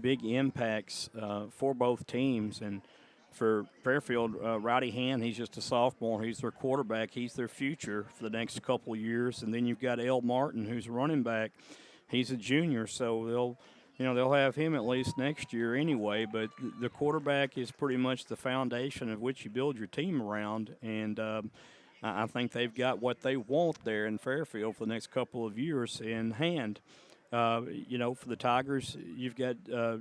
big impacts for both teams. And for Fairfield, Rowdy Hand, he's just a sophomore. He's their quarterback. He's their future for the next couple of years. And then you've got El Martin, who's a running back. He's a junior, so they'll have him at least next year anyway. But the quarterback is pretty much the foundation of which you build your team around. And I think they've got what they want there in Fairfield for the next couple of years in hand. For the Tigers, you've got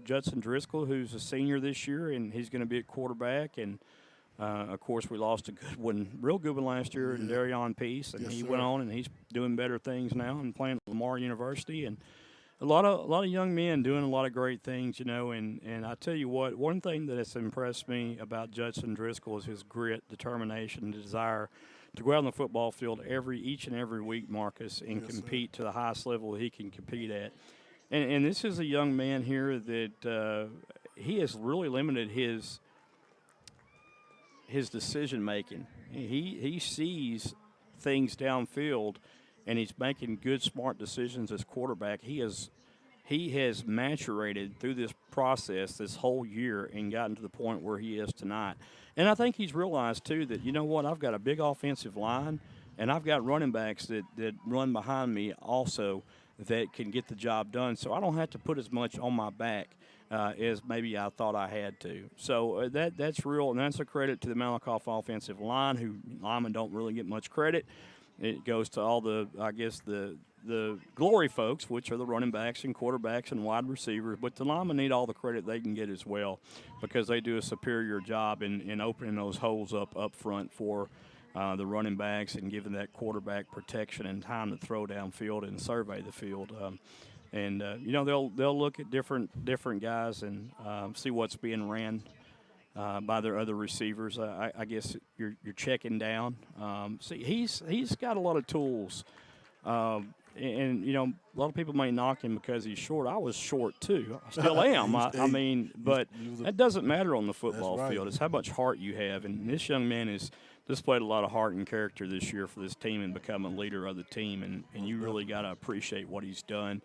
Judson Driscoll, who's a senior this year, and he's going to be at quarterback. And, of course, we lost a real good one last year in Darion Peace. And he went on, and he's doing better things now and playing at Lamar University. And a lot of young men doing a lot of great things, and I tell you what, one thing that has impressed me about Judson Driscoll is his grit, determination, desire to go out on the football field each and every week, Marcus, and compete to the highest level he can compete at. And this is a young man here that he has really limited his decision making. He sees things downfield, and he's making good, smart decisions as quarterback. He has maturated through this process this whole year and gotten to the point where he is tonight. And I think he's realized, too, that, I've got a big offensive line, and I've got running backs that run behind me also that can get the job done. So I don't have to put as much on my back as maybe I thought I had to. So that's real, and that's a credit to the Malakoff offensive line, who linemen don't really get much credit. It goes to all the glory folks, which are the running backs and quarterbacks and wide receivers. But the linemen need all the credit they can get as well, because they do a superior job in opening those holes up front for the running backs and giving that quarterback protection and time to throw downfield and survey the field. They'll look at different guys and see what's being ran by their other receivers. I guess you're checking down. See, he's got a lot of tools. and you know, a lot of people may knock him because he's short. I was short too. I still am. I mean, but that doesn't matter on the football field. It's how much heart you have. And this young man has displayed a lot of heart and character this year for this team and become a leader of the team. And you really got to appreciate what he's done.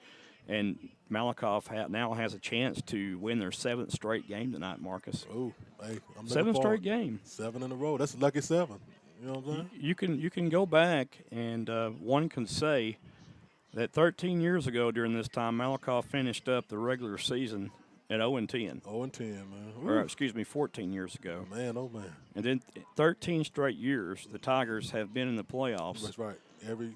And Malakoff now has a chance to win their 7th straight game tonight, Marcus. Oh, hey, I'm 7th straight game. 7 in a row. That's a lucky 7. You know what I'm saying? You can go back, and one can say that 13 years ago during this time, Malakoff finished up the regular season at 0-10. 0-10, man. Ooh. Or, excuse me, 14 years ago. Man, oh, man. And then 13 straight years, the Tigers have been in the playoffs. That's right. Every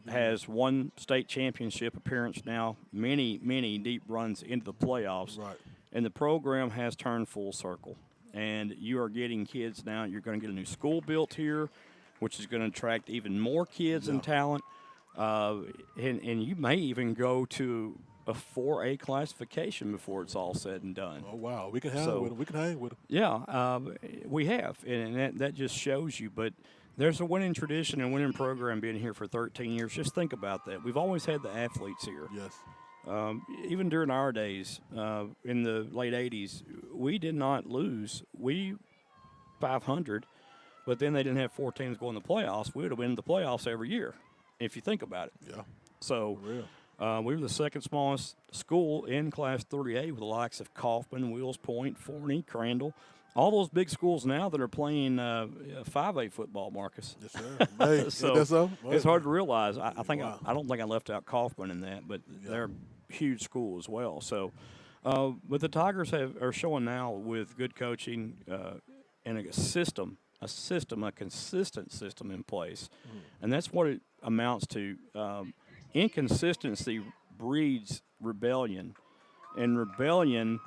has one state championship appearance now, many deep runs into the playoffs. Right. And the program has turned full circle. And you are getting kids now. You're going to get a new school built here, which is going to attract even more kids and talent. And you may even go to a 4A classification before it's all said and done. Oh, wow. We can hang with them. We can hang with them. Yeah, we have. And that just shows you. But there's a winning tradition and winning program being here for 13 years. Just think about that. We've always had the athletes here. Yes. Even during our days in the late 80s, we did not lose. We 500, but then they didn't have 4 teams going to the playoffs. We would have been in the playoffs every year, if you think about it. Yeah. So we were the second smallest school in Class 3A with the likes of Kaufman, Wills Point, Forney, Crandall. All those big schools now that are playing 5A football, Marcus. Yes, sir. Hey, so it's hard to realize. I don't think I left out Kaufman in that, but they're a huge school as well. So, but the Tigers are showing now with good coaching and a consistent system in place, and that's what it amounts to. Inconsistency breeds rebellion, and rebellion.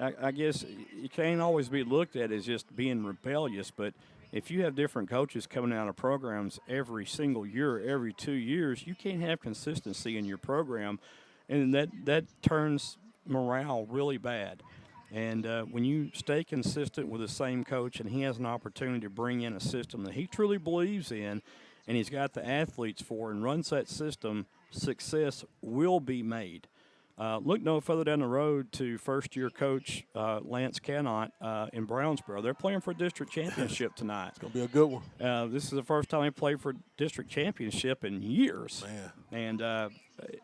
I guess you can't always be looked at as just being rebellious, but if you have different coaches coming out of programs every single year, every 2 years, you can't have consistency in your program, and that turns morale really bad. And when you stay consistent with the same coach and he has an opportunity to bring in a system that he truly believes in and he's got the athletes for and runs that system, success will be made. Look no further down the road to first-year coach Lance Cannot in Brownsboro. They're playing for a district championship tonight. It's going to be a good one. This is the first time they played for a district championship in years. Man.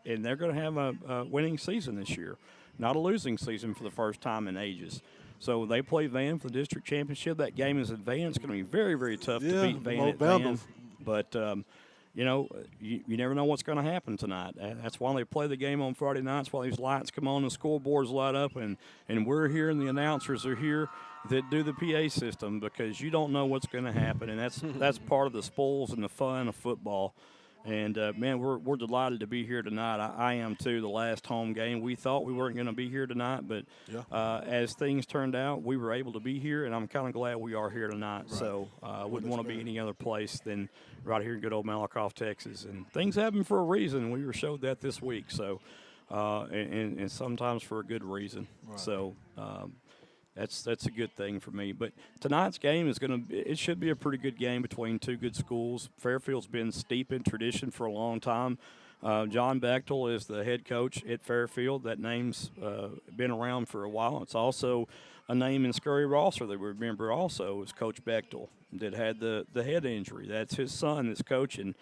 And they're going to have a winning season this year, not a losing season for the first time in ages. So they play Van for the district championship. That game is advanced. It's going to be very, very tough to beat Van at Van. But you know, you never know what's going to happen tonight. That's why they play the game on Friday nights, while these lights come on, the scoreboards light up, and we're here and the announcers are here that do the PA system, because you don't know what's going to happen, and that's part of the spoils and the fun of football. And, man, we're delighted to be here tonight. I am, too, the last home game. We thought we weren't going to be here tonight, but as things turned out, we were able to be here, and I'm kind of glad we are here tonight. Right. So I wouldn't want to be any other place than right here in good old Malakoff, Texas. And things happen for a reason. We were showed that this week, so and sometimes for a good reason. Right. So that's a good thing for me. But tonight's game it should be a pretty good game between two good schools. Fairfield's been steep in tradition for a long time. John Bechtel is the head coach at Fairfield. That name's been around for a while. It's also a name in Scurry Rosser that we remember also is Coach Bechtel that had the head injury. That's his son that's coaching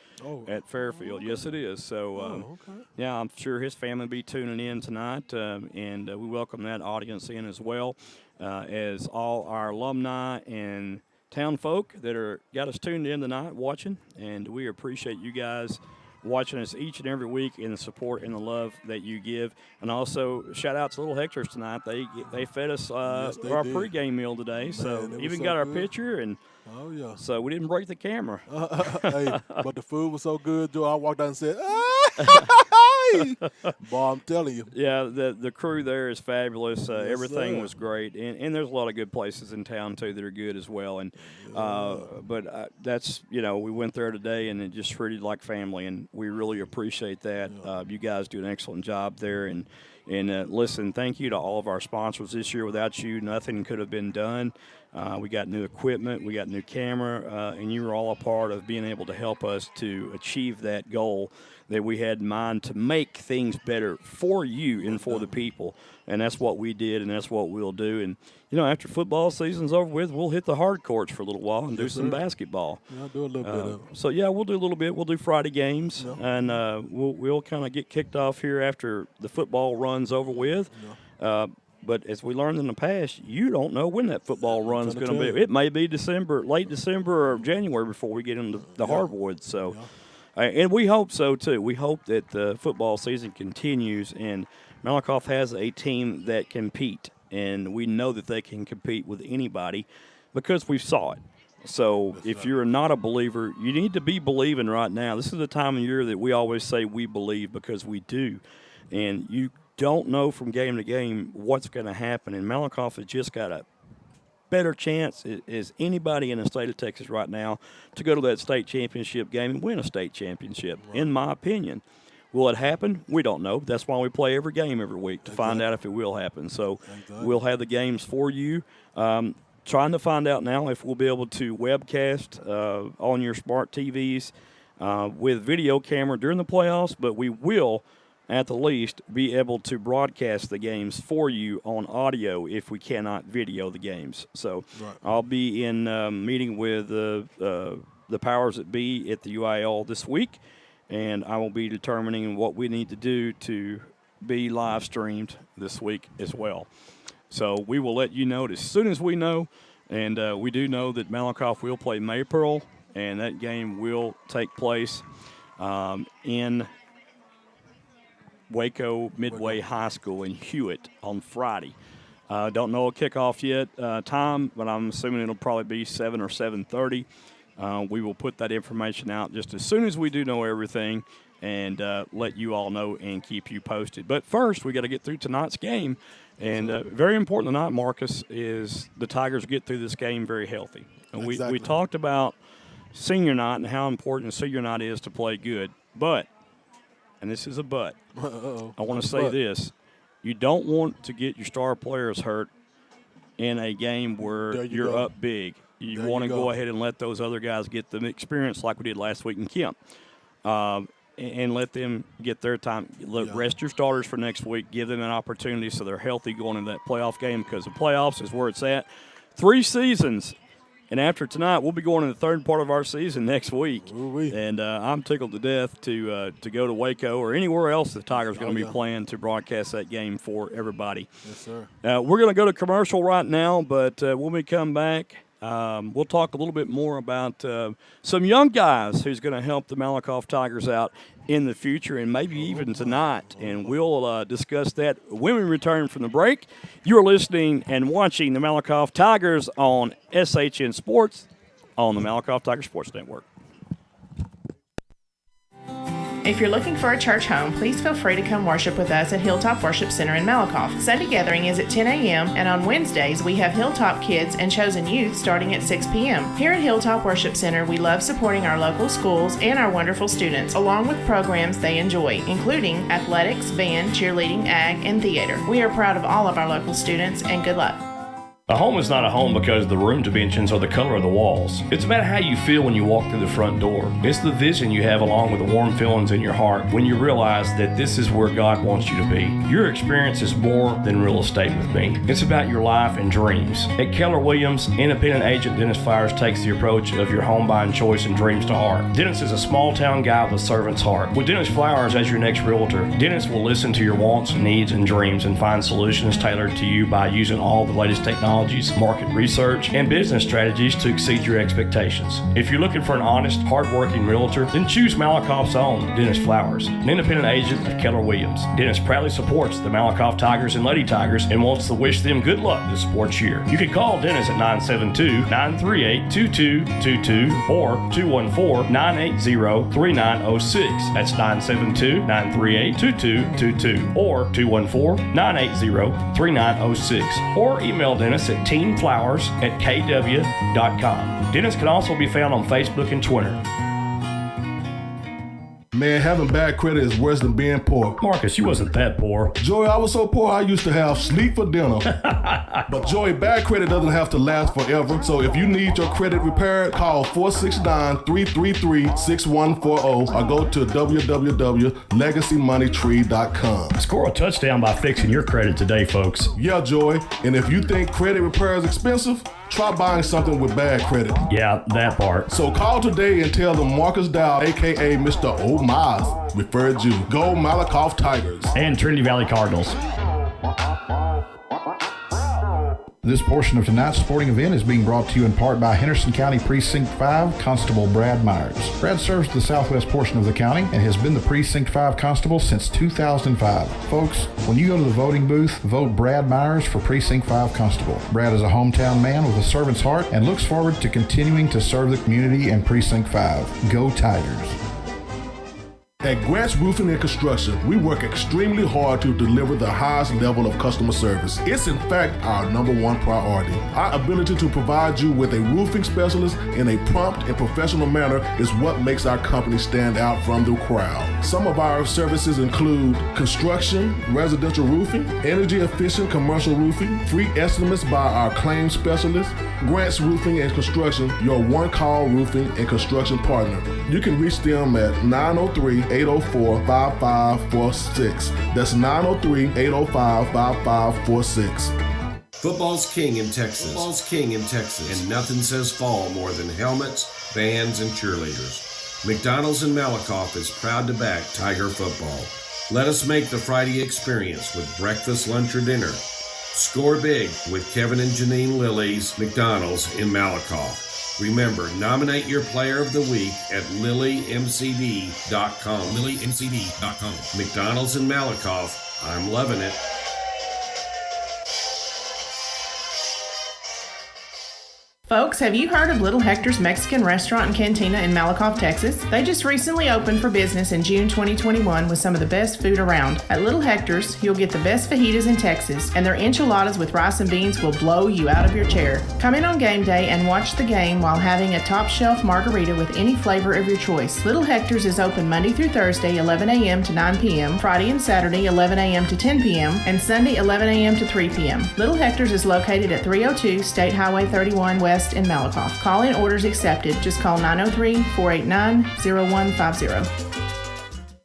at Fairfield. Yes, it is. So, yeah, I'm sure his family will be tuning in tonight, and we welcome that audience in as well. As all our alumni and town folk that got us tuned in tonight watching, and we appreciate you guys watching us each and every week and the support and the love that you give. And also shout out to Little Hector's tonight. They fed us our pregame meal today, man, so even got our picture, and so we didn't break the camera. Hey, but the food was so good, Joe. I walked out and said, boy, I'm telling you. Yeah, the crew there is fabulous. Everything was great, and there's a lot of good places in town too that are good as well. And but that's we went there today, and it just treated like family, and we really appreciate that. You guys do an excellent job there, and And listen, thank you to all of our sponsors this year. Without you, nothing could have been done. We got new equipment, we got new camera, and you were all a part of being able to help us to achieve that goal that we had in mind to make things better for you and for the people. And that's what we did, and that's what we'll do. And, after football season's over with, we'll hit the hard courts for a little while and do some basketball. Yeah, I'll do a little bit of it. So, we'll do a little bit. We'll do Friday games, and we'll kind of get kicked off here after the football run's over with. But as we learned in the past, you don't know when that football run's going to be. It may be December, late December or January before we get into the hardwood. So, and we hope so, too. We hope that the football season continues, and Malakoff has a team that can compete, and we know that they can compete with anybody because we saw it. So if you're not a believer, you need to be believing right now. This is the time of year that we always say we believe, because we do. And you don't know from game to game what's going to happen, and Malakoff has just got a better chance as anybody in the state of Texas right now to go to that state championship game and win a state championship, in my opinion. Will it happen? We don't know. That's why we play every game every week to find out if it will happen. So we'll have the games for you. Trying to find out now if we'll be able to webcast on your smart TVs with video camera during the playoffs, but we will at the least be able to broadcast the games for you on audio if we cannot video the games. So I'll be in meeting with the powers that be at the UIL this week, and I will be determining what we need to do to be live streamed this week as well. So we will let you know as soon as we know, and we do know that Malakoff will play Maypearl, and that game will take place in Waco Midway High School in Hewitt on Friday. Don't know a kickoff yet time, but I'm assuming it'll probably be 7 or 7:30. We will put that information out just as soon as we do know everything, and let you all know and keep you posted. But first, we got to get through tonight's game, and very important tonight, Marcus, is the Tigers get through this game very healthy. And we talked about senior night and how important senior night is to play good, but, and this is a but, I want to say this, you don't want to get your star players hurt in a game where you're up big. You want to go ahead and let those other guys get the experience like we did last week in Kemp, and let them get their time. Look, rest your starters for next week. Give them an opportunity so they're healthy going into that playoff game, because the playoffs is where it's at. 3 seasons. And after tonight, we'll be going in the third part of our season next week. And I'm tickled to death to go to Waco or anywhere else the Tigers are going to be playing to broadcast that game for everybody. Yes, sir. We're going to go to commercial right now, but when we come back, we'll talk a little bit more about some young guys who's going to help the Malakoff Tigers out in the future and maybe even tonight. And we'll discuss that when we return from the break. You're listening and watching the Malakoff Tigers on SHN Sports on the Malakoff Tiger Sports Network. If you're looking for a church home, please feel free to come worship with us at Hilltop Worship Center in Malakoff. Sunday gathering is at 10 a.m., and on Wednesdays we have Hilltop Kids and Chosen Youth starting at 6 p.m. Here at Hilltop Worship Center, we love supporting our local schools and our wonderful students, along with programs they enjoy, including athletics, band, cheerleading, ag, and theater. We are proud of all of our local students, and good luck. A home is not a home because the room dimensions or the color of the walls. It's about how you feel when you walk through the front door. It's the vision you have along with the warm feelings in your heart when you realize that this is where God wants you to be. Your experience is more than real estate with me. It's about your life and dreams. At Keller Williams, independent agent Dennis Flowers takes the approach of your home buying choice and dreams to heart. Dennis is a small town guy with a servant's heart. With Dennis Flowers as your next realtor, Dennis will listen to your wants, needs, and dreams and find solutions tailored to you by using all the latest technology, market research, and business strategies to exceed your expectations. If you're looking for an honest, hard-working realtor, then choose Malakoff's own Dennis Flowers, an independent agent of Keller Williams. Dennis proudly supports the Malakoff Tigers and Lady Tigers and wants to wish them good luck this sports year. You can call Dennis at 972-938-2222 or 214-980-3906. That's 972-938-2222 or 214-980-3906. Or email Dennis at teamflowers@kw.com. Dennis can also be found on Facebook and Twitter. Man, having bad credit is worse than being poor. Marcus, you wasn't that poor. Joey, I was so poor I used to have sleep for dinner. But Joey, bad credit doesn't have to last forever. So if you need your credit repaired, call 469-333-6140 or go to www.legacymoneytree.com. Score a touchdown by fixing your credit today, folks. Yeah, Joey. And if you think credit repair is expensive, try buying something with bad credit. Yeah, that part. So call today and tell them Marcus Dow, aka Mr. Omize, referred you. Go Malakoff Tigers. And Trinity Valley Cardinals. This portion of tonight's sporting event is being brought to you in part by Henderson County Precinct 5 Constable Brad Myers. Brad serves the southwest portion of the county and has been the Precinct 5 Constable since 2005. Folks, when you go to the voting booth, vote Brad Myers for Precinct 5 Constable. Brad is a hometown man with a servant's heart and looks forward to continuing to serve the community in Precinct 5. Go Tigers. At Grant's Roofing and Construction, we work extremely hard to deliver the highest level of customer service. It's in fact our #1 priority. Our ability to provide you with a roofing specialist in a prompt and professional manner is what makes our company stand out from the crowd. Some of our services include construction, residential roofing, energy efficient commercial roofing, free estimates by our claims specialist. Grant's Roofing and Construction, your one-call roofing and construction partner. You can reach them at 903-804-5546. That's 903-805-5546. Football's king in Texas. Football's king in Texas. And nothing says fall more than helmets, bands, and cheerleaders. McDonald's in Malakoff is proud to back Tiger football. Let us make the Friday experience with breakfast, lunch, or dinner. Score big with Kevin and Janine Lilly's McDonald's in Malakoff. Remember, nominate your player of the week at lilymcd.com. lilymcd.com. McDonald's in Malakoff. I'm loving it. Folks, have you heard of Little Hector's Mexican Restaurant and Cantina in Malakoff, Texas? They just recently opened for business in June 2021 with some of the best food around. At Little Hector's, you'll get the best fajitas in Texas, and their enchiladas with rice and beans will blow you out of your chair. Come in on game day and watch the game while having a top shelf margarita with any flavor of your choice. Little Hector's is open Monday through Thursday, 11 a.m. to 9 p.m., Friday and Saturday, 11 a.m. to 10 p.m., and Sunday, 11 a.m. to 3 p.m. Little Hector's is located at 302 State Highway 31 West in Malakoff. Call-in orders accepted. Just call 903-489-0150.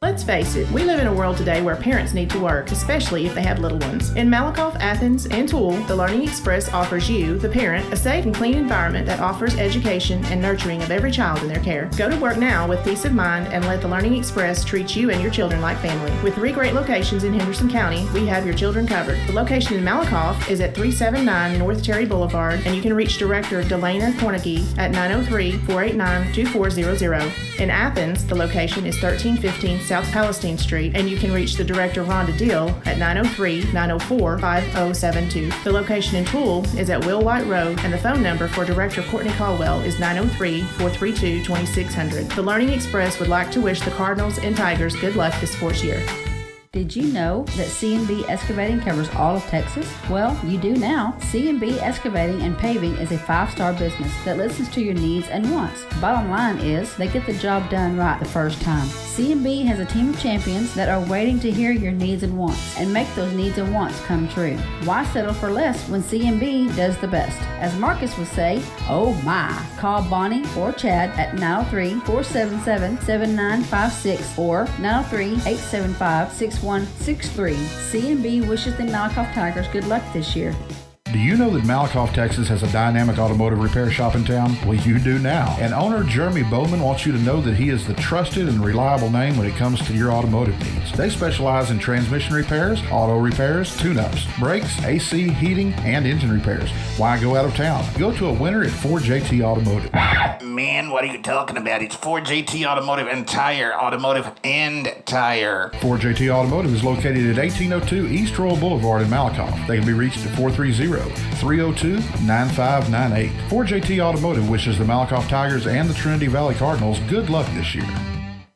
Let's face it, we live in a world today where parents need to work, especially if they have little ones. In Malakoff, Athens, and Toole, the Learning Express offers you, the parent, a safe and clean environment that offers education and nurturing of every child in their care. Go to work now with peace of mind and let the Learning Express treat you and your children like family. With 3 great locations in Henderson County, we have your children covered. The location in Malakoff is at 379 North Cherry Boulevard, and you can reach Director Delana Cornegie at 903-489-2400. In Athens, the location is 1315 South Palestine Street, and you can reach the Director Rhonda Deal at 903-904-5072. The location in Toole is at Will White Road, and the phone number for Director Courtney Caldwell is 903-432-2600. The Learning Express would like to wish the Cardinals and Tigers good luck this sports year. Did you know that C&B Excavating covers all of Texas? Well, you do now. C&B Excavating and Paving is a 5-star business that listens to your needs and wants. Bottom line is, they get the job done right the first time. C&B has a team of champions that are waiting to hear your needs and wants and make those needs and wants come true. Why settle for less when C&B does the best? As Marcus would say, oh my. Call Bonnie or Chad at 903-477-7956 or 903-875-6163. C&B wishes the Malakoff Tigers good luck this year. Do you know that Malakoff, Texas has a dynamic automotive repair shop in town? Well, you do now. And owner Jeremy Bowman wants you to know that he is the trusted and reliable name when it comes to your automotive needs. They specialize in transmission repairs, auto repairs, tune-ups, brakes, AC, heating, and engine repairs. Why go out of town? Go to a winner at 4JT Automotive. Man, what are you talking about? It's 4JT Automotive and Tire. Automotive and Tire. 4JT Automotive is located at 1802 East Royal Boulevard in Malakoff. They can be reached at 430-302-9598. 4JT Automotive wishes the Malakoff Tigers and the Trinity Valley Cardinals good luck this year.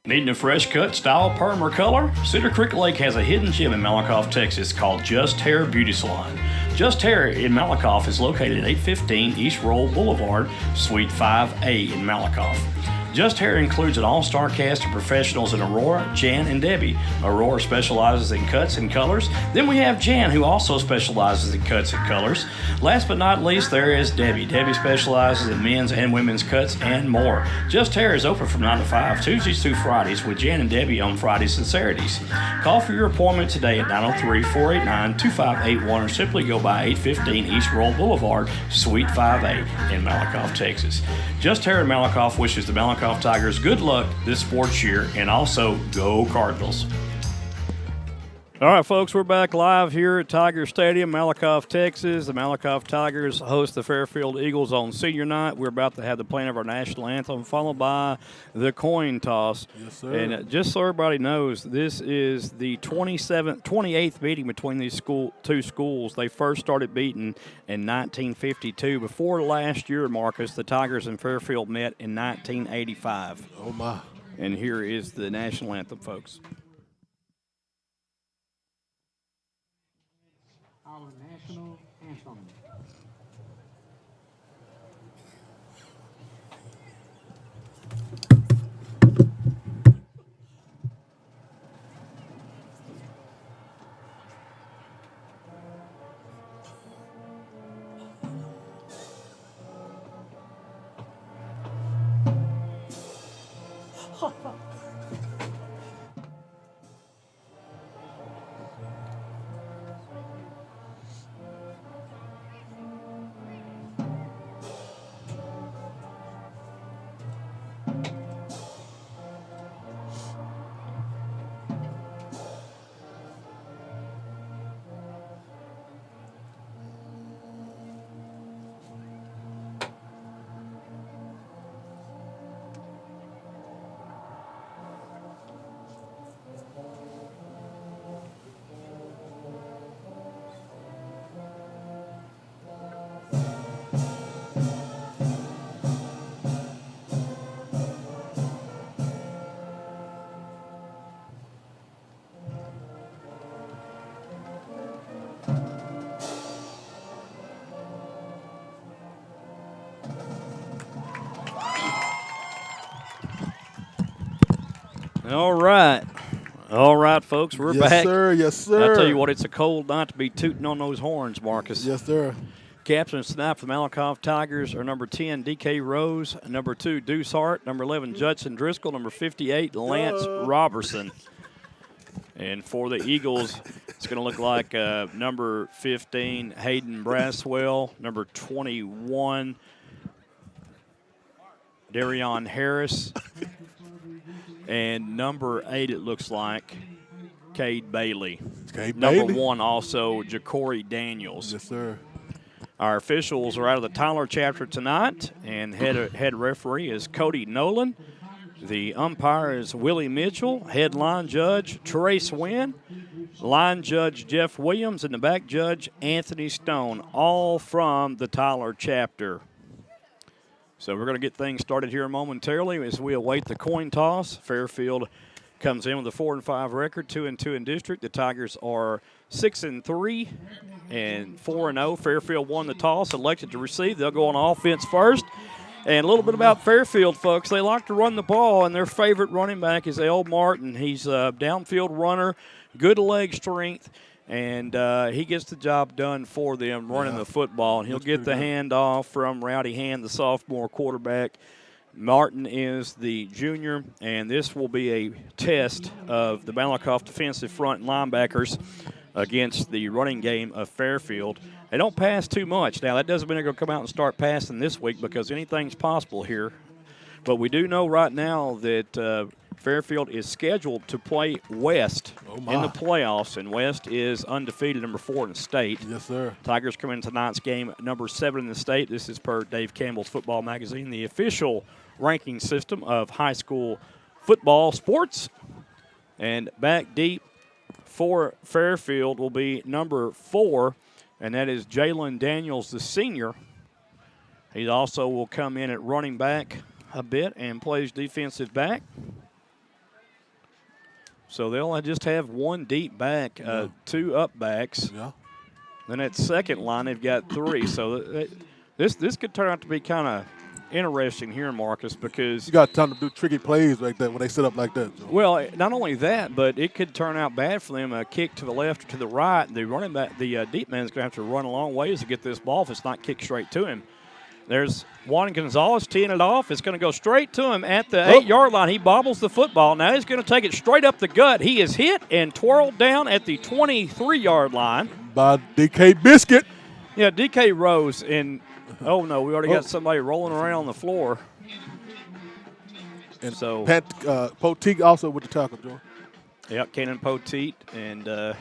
Needing a fresh cut, style, perm, or color? Cedar Creek Lake has a hidden gem in Malakoff, Texas called Just Hair Beauty Salon. Just Hair in Malakoff is located at 815 East Roll Boulevard, Suite 5A in Malakoff. Just Hair includes an all-star cast of professionals in Aurora, Jan, and Debbie. Aurora specializes in cuts and colors. Then we have Jan, who also specializes in cuts and colors. Last but not least, there is Debbie. Debbie specializes in men's and women's cuts and more. Just Hair is open from 9 to 5, Tuesdays through Fridays, with Jan and Debbie on Fridays and Saturdays. Call for your appointment today at 903-489-2581 or simply go by 815 East Roll Boulevard, Suite 5A in Malakoff, Texas. Just Hair and Malakoff wishes the Malakoff Tigers good luck this sports year, and also go Cardinals. All right, folks, we're back live here at Tiger Stadium, Malakoff, Texas. The Malakoff Tigers host the Fairfield Eagles on senior night. We're about to have the playing of our national anthem, followed by the coin toss. Yes, sir. And just so everybody knows, this is the 28th meeting between these two schools. They first started beating in 1952. Before last year, Marcus, the Tigers and Fairfield met in 1985. Oh, my. And here is the national anthem, folks. Our national anthem. All right, folks, we're back. Yes, sir. Yes, sir. I tell you what, it's a cold night to be tooting on those horns, Marcus. Yes, sir. Captain Snipe for the Malakoff Tigers are number 10, D.K. Rose, number 2, Deuce Hart, number 11, Judson Driscoll, number 58, Lance Robertson. And for the Eagles, it's going to look like number 15, Hayden Braswell, number 21, Darion Harris, and number 8, it looks like, Cade Bailey. Number 1 also, Ja'Cory Daniels. Yes, sir. Our officials are out of the Tyler chapter tonight, and head referee is Cody Nolan. The umpire is Willie Mitchell. Head line judge, Trace Wynn. Line judge, Jeff Williams. And the back judge, Anthony Stone, all from the Tyler chapter. So we're going to get things started here momentarily as we await the coin toss. Fairfield comes in with a 4-5 record, 2-2 in district. The Tigers are 6-3 and 4-0. Fairfield won the toss, elected to receive. They'll go on offense first. And a little bit about Fairfield, folks. They like to run the ball, and their favorite running back is L. Martin. He's a downfield runner, good leg strength, and he gets the job done for them running the football. And he'll get the handoff from Rowdy Hand, the sophomore quarterback. Martin is the junior, and this will be a test of the Malakoff defensive front linebackers against the running game of Fairfield. They don't pass too much. Now, that doesn't mean they're going to come out and start passing this week because anything's possible here. But we do know right now that Fairfield is scheduled to play West in the playoffs, and West is undefeated, number 4 in the state. Yes, sir. Tigers come in tonight's game, number 7 in the state. This is per Dave Campbell's Football Magazine, the official ranking system of high school football sports. And back deep for Fairfield will be number 4, and that is Jalen Daniels, the senior. He also will come in at running back a bit and plays defensive back. So they'll just have one deep back, 2 up backs. Yeah. Then at second line, they've got 3. So this could turn out to be kind of interesting here, Marcus, because You got time to do tricky plays like that when they sit up like that, Joe. well, not only that, but it could turn out bad for them. A kick to the left or to the right. The running back, the deep man's going to have to run a long ways to get this ball if it's not kicked straight to him. There's Juan Gonzalez teeing it off. It's going to go straight to him at the 8-yard line. He bobbles the football. Now he's going to take it straight up the gut. He is hit and twirled down at the 23-yard line. By DK Biscuit. Yeah, DK Rose. And, oh, no, we already got somebody rolling around on the floor. And so Pat Poteet also with the tackle, Joe. Yep, Cannon Poteet. And not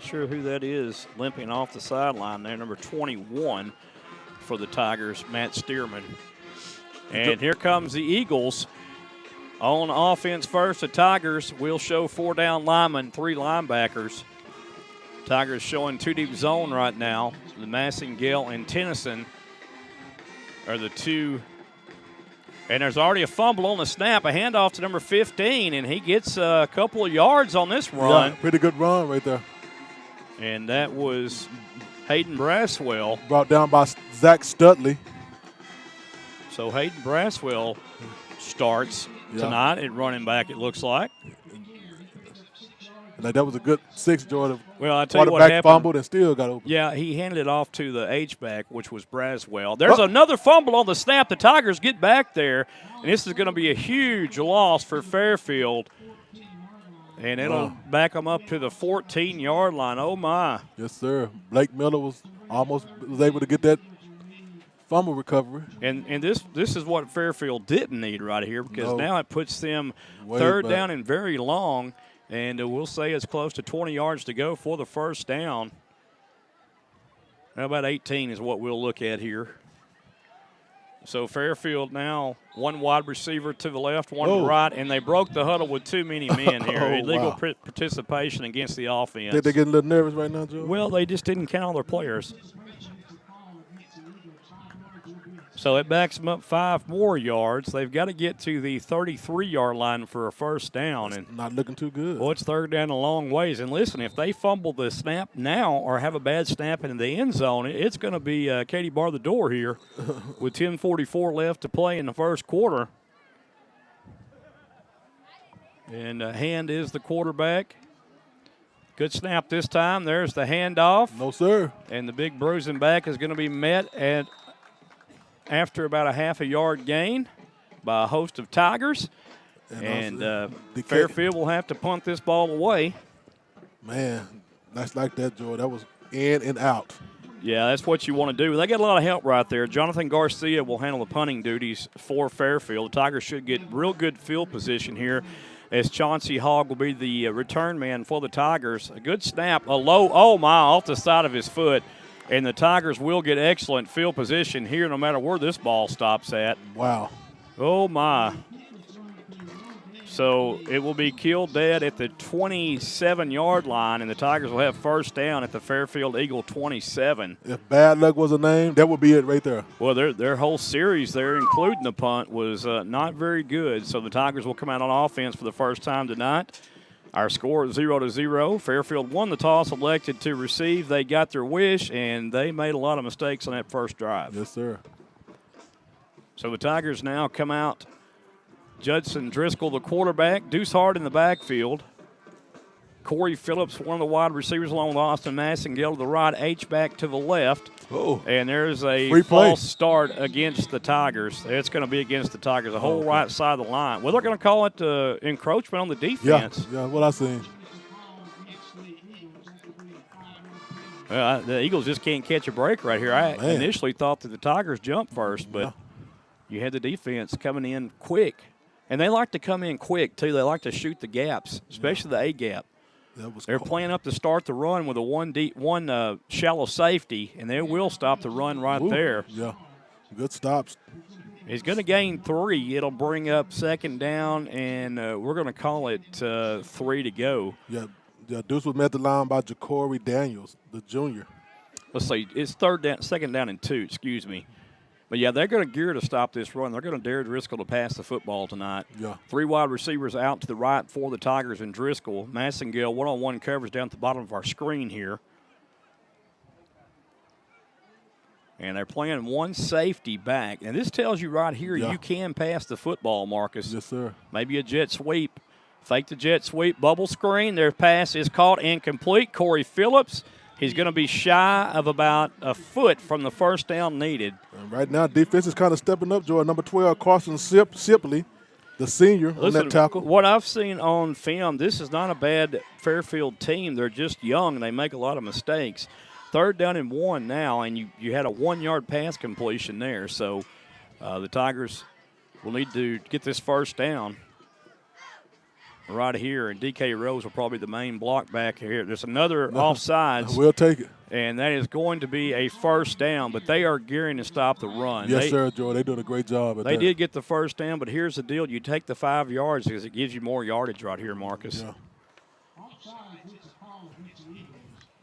sure who that is limping off the sideline there, number 21. For the Tigers, Matt Stearman. And here comes the Eagles. On offense first, the Tigers will show 4 down linemen, 3 linebackers. Tigers showing 2 deep zone right now. The Massingale and Tennyson are the 2. And there's already a fumble on the snap, a handoff to number 15, and he gets a couple of yards on this run. Yeah, pretty good run right there. And that was Hayden Braswell. Brought down by Zach Studley. So Hayden Braswell starts tonight at running back, it looks like. And that was a good 6, Jordan. Well, I tell you what happened. Fumbled and still got open. Yeah, he handed it off to the H-back, which was Braswell. There's another fumble on the snap. The Tigers get back there, and this is going to be a huge loss for Fairfield. And it'll back them up to the 14-yard line. Oh, my. Yes, sir. Blake Miller was able to get that fumble recovery. And this is what Fairfield didn't need right here, because now it puts them third down and very long. And we'll say it's close to 20 yards to go for the first down. How about 18 is what we'll look at here. So Fairfield now 1 wide receiver to the left, 1 to the right, and they broke the huddle with too many men here. Illegal participation against the offense. Think they're getting a little nervous right now, Joe? Well, they just didn't count all their players. So it backs them up 5 more yards. They've got to get to the 33-yard line for a first down. And not looking too good. Well, it's third down a long ways. And listen, if they fumble the snap now or have a bad snap in the end zone, it's going to be Katie bar the door here with 10:44 left to play in the first quarter. And Hand is the quarterback. Good snap this time. There's the handoff. No, sir. And the big bruising back is going to be met after about a half a yard gain by a host of Tigers. And Fairfield will have to punt this ball away. Man, that's like that, Joe. That was in and out. Yeah, that's what you want to do. They got a lot of help right there. Jonathan Garcia will handle the punting duties for Fairfield. The Tigers should get real good field position here, as Chauncey Hogg will be the return man for the Tigers. A good snap, a low, off the side of his foot. And the Tigers will get excellent field position here no matter where this ball stops at. Wow. Oh, my. So it will be killed dead at the 27-yard line, and the Tigers will have first down at the Fairfield Eagle 27. If bad luck was a name, that would be it right there. Well, their whole series there, including the punt, was not very good. So the Tigers will come out on offense for the first time tonight. Our score is 0-0. Fairfield won the toss, elected to receive. They got their wish, and they made a lot of mistakes on that first drive. Yes, sir. So the Tigers now come out. Judson Driscoll, the quarterback. Deuce Hart in the backfield. Corey Phillips, one of the wide receivers, along with Austin Massingale to the right, H-back to the left. Oh. And there's a false start against the Tigers. It's going to be against the Tigers, the whole right side of the line. Well, they're going to call it encroachment on the defense. Yeah, what I seen. Well, the Eagles just can't catch a break right here. I initially thought that the Tigers jumped first, but you had the defense coming in quick. And they like to come in quick, too. They like to shoot the gaps, especially the A-gap. They're playing up to start the run with a one shallow safety, and they will stop the run right there. Yeah, good stops. He's going to gain 3. It'll bring up second down, and we're going to call it 3 to go. Yeah, Deuce was met at the line by Ja'Cory Daniels, the junior. Let's see, it's second down and 2, excuse me. But, yeah, they're going to gear to stop this run. They're going to dare Driscoll to pass the football tonight. Yeah. 3 wide receivers out to the right for the Tigers and Driscoll. Massingale, one-on-one coverage down at the bottom of our screen here. And they're playing one safety back. And this tells you right here Yeah. you can pass the football, Marcus. Yes, sir. Maybe a jet sweep. Fake the jet sweep, bubble screen. Their pass is caught incomplete. Corey Phillips, he's going to be shy of about a foot from the first down needed. And right now, defense is kind of stepping up, Jordan. Number 12, Carson Sipley, the senior on that tackle. What I've seen on film, this is not a bad Fairfield team. They're just young, and they make a lot of mistakes. 3rd down and 1 now, and you had a 1-yard pass completion there. So the Tigers will need to get this first down right here, and DK Rose will probably be the main block back here. There's another offsides. We'll take it. And that is going to be a first down, but they are gearing to stop the run. Yes, sir, Joe. They're doing a great job at that. They did get the first down, but here's the deal. You take the 5 yards because it gives you more yardage right here, Marcus. Yeah.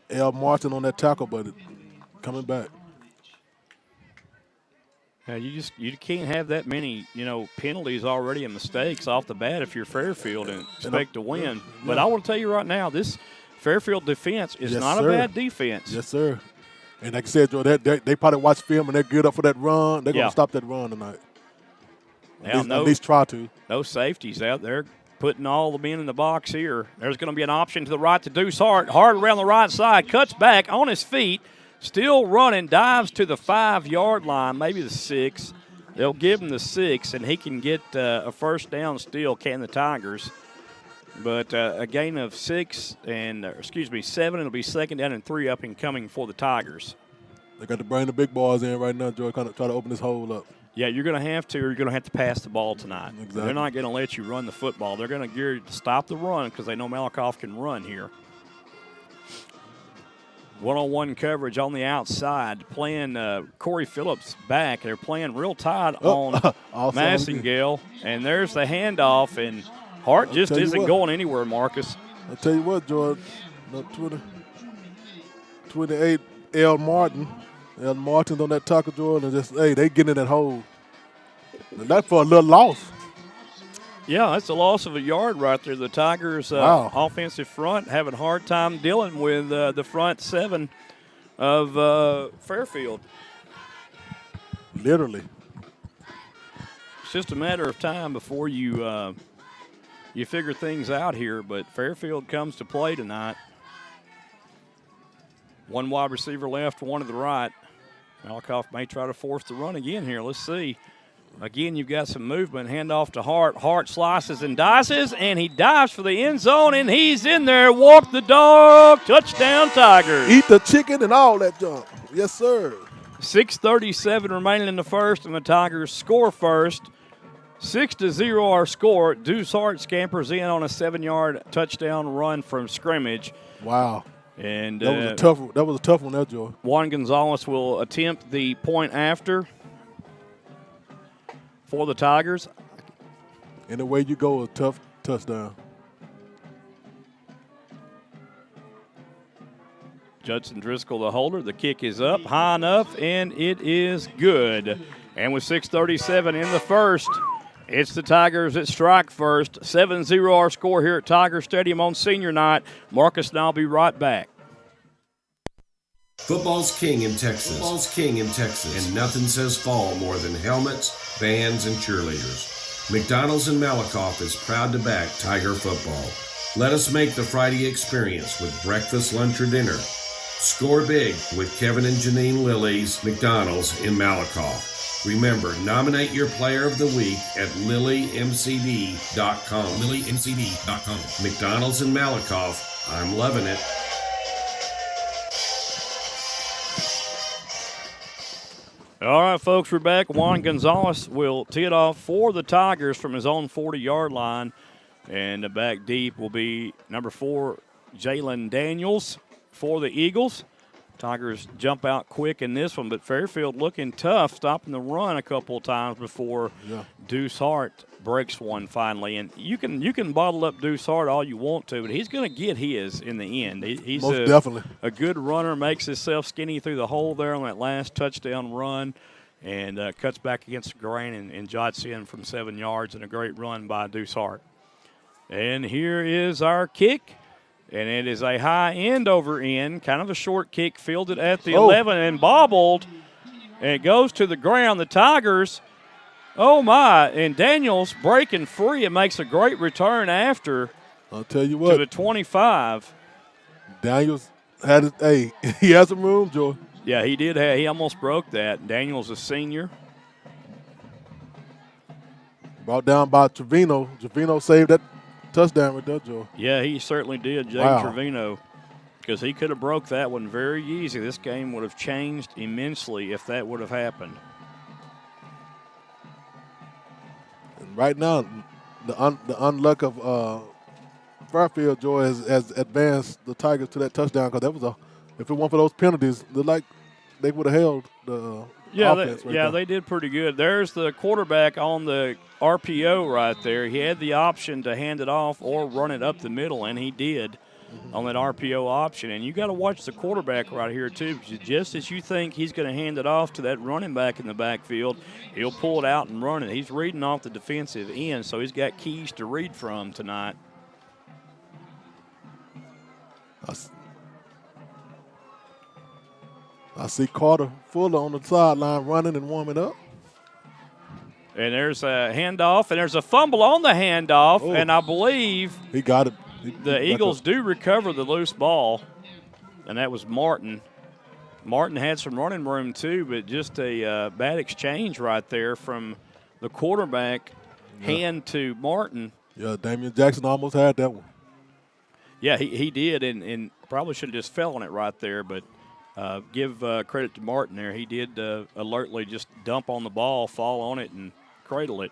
L. Martin on that tackle, but coming back. Yeah, you can't have that many, penalties already and mistakes off the bat if you're Fairfield and expect to win. But I want to tell you right now, this Fairfield defense is not a bad defense. Yes, sir. And like I said, Joe, they probably watch film and they're geared up for that run. They're going to stop that run tonight. At least try to. No safeties out there putting all the men in the box here. There's going to be an option to the right to Deuce Hart. Hart around the right side, cuts back on his feet. Still running, dives to the 5-yard line, maybe the 6. They'll give him the 6, and he can get a first down still, can the Tigers. But a gain of 7. It'll be 2nd down and 3 up and coming for the Tigers. They got to bring the big boys in right now, Joe, kind of try to open this hole up. Yeah, you're going to have to, or you're going to have to pass the ball tonight. Exactly. They're not going to let you run the football. They're going to gear you to stop the run because they know Malakoff can run here. One-on-one coverage on the outside, playing Corey Phillips back. They're playing real tight on Massengale, and there's the handoff, and Hart just isn't going anywhere, Marcus. I'll tell you what, George, 28, L. Martin. L. Martin's on that tackle, George, and they get in that hole. And that's for a little loss. Yeah, that's a loss of a yard right there. The Tigers' offensive front having a hard time dealing with the front 7 of Fairfield. Literally. It's just a matter of time before you figure things out here, but Fairfield comes to play tonight. 1 wide receiver left, 1 to the right. Malakoff may try to force the run again here. Let's see. Again, you've got some movement. Handoff to Hart. Hart slices and dices, and he dives for the end zone, and he's in there. Walk the dog. Touchdown, Tigers. Eat the chicken and all that junk. Yes, sir. 6:37 remaining in the first, and the Tigers score first. 6-0 our score. Deuce Hart scampers in on a 7-yard touchdown run from scrimmage. Wow. And that was a tough one there, Joe. Juan Gonzalez will attempt the point after for the Tigers. And the way you go, a tough touchdown. Judson Driscoll, the holder. The kick is up high enough, and it is good. And with 6:37 in the first, it's the Tigers that strike first. 7-0 our score here at Tiger Stadium on senior night. Marcus and I'll be right back. Football's king in Texas. Football's king in Texas. And nothing says fall more than helmets, bands, and cheerleaders. McDonald's in Malakoff is proud to back Tiger football. Let us make the Friday experience with breakfast, lunch, or dinner. Score big with Kevin and Janine Lilly's McDonald's in Malakoff. Remember, nominate your player of the week at lilymcd.com. lilymcd.com. McDonald's in Malakoff. I'm loving it. All right, folks, we're back. Juan Gonzalez will tee it off for the Tigers from his own 40-yard line. And back deep will be number 4, Jalen Daniels for the Eagles. Tigers jump out quick in this one, but Fairfield looking tough, stopping the run a couple of times before Deuce Hart breaks one finally. And you can bottle up Deuce Hart all you want to, but he's going to get his in the end. He's definitely a good runner, makes himself skinny through the hole there on that last touchdown run, and cuts back against the grain and jots in from 7 yards, and a great run by Deuce Hart. And here is our kick. And it is a high end over end, kind of a short kick, fielded at the 11 and bobbled. And it goes to the ground. The Tigers, oh my, and Daniels breaking free and makes a great return after. I'll tell you what. To the 25. Daniels had it. Hey, he has some room, Joy. Yeah, he did. He almost broke that. Daniels a senior. Brought down by Trevino. Trevino saved that touchdown with that, Joy. Yeah, he certainly did, James Trevino, because he could have broke that one very easy. This game would have changed immensely if that would have happened. And right now, the unluck of Fairfield, Joy, has advanced the Tigers to that touchdown, because that was if it weren't for those penalties, they would have held the offense. They did pretty good. There's the quarterback on the RPO right there. He had the option to hand it off or run it up the middle, and he did on that RPO option. And you got to watch the quarterback right here, too, because just as you think he's going to hand it off to that running back in the backfield, he'll pull it out and run it. He's reading off the defensive end, so he's got keys to read from tonight. I see Carter Fuller on the sideline running and warming up. And there's a handoff, and there's a fumble on the handoff, and I believe he got it. The Eagles do recover the loose ball, and that was Martin. Martin had some running room too, but just a bad exchange right there from the quarterback hand to Martin. Yeah, Damian Jackson almost had that one. Yeah, he did, and probably should have just fell on it right there, but give credit to Martin there. He did alertly just dump on the ball, fall on it, and cradle it.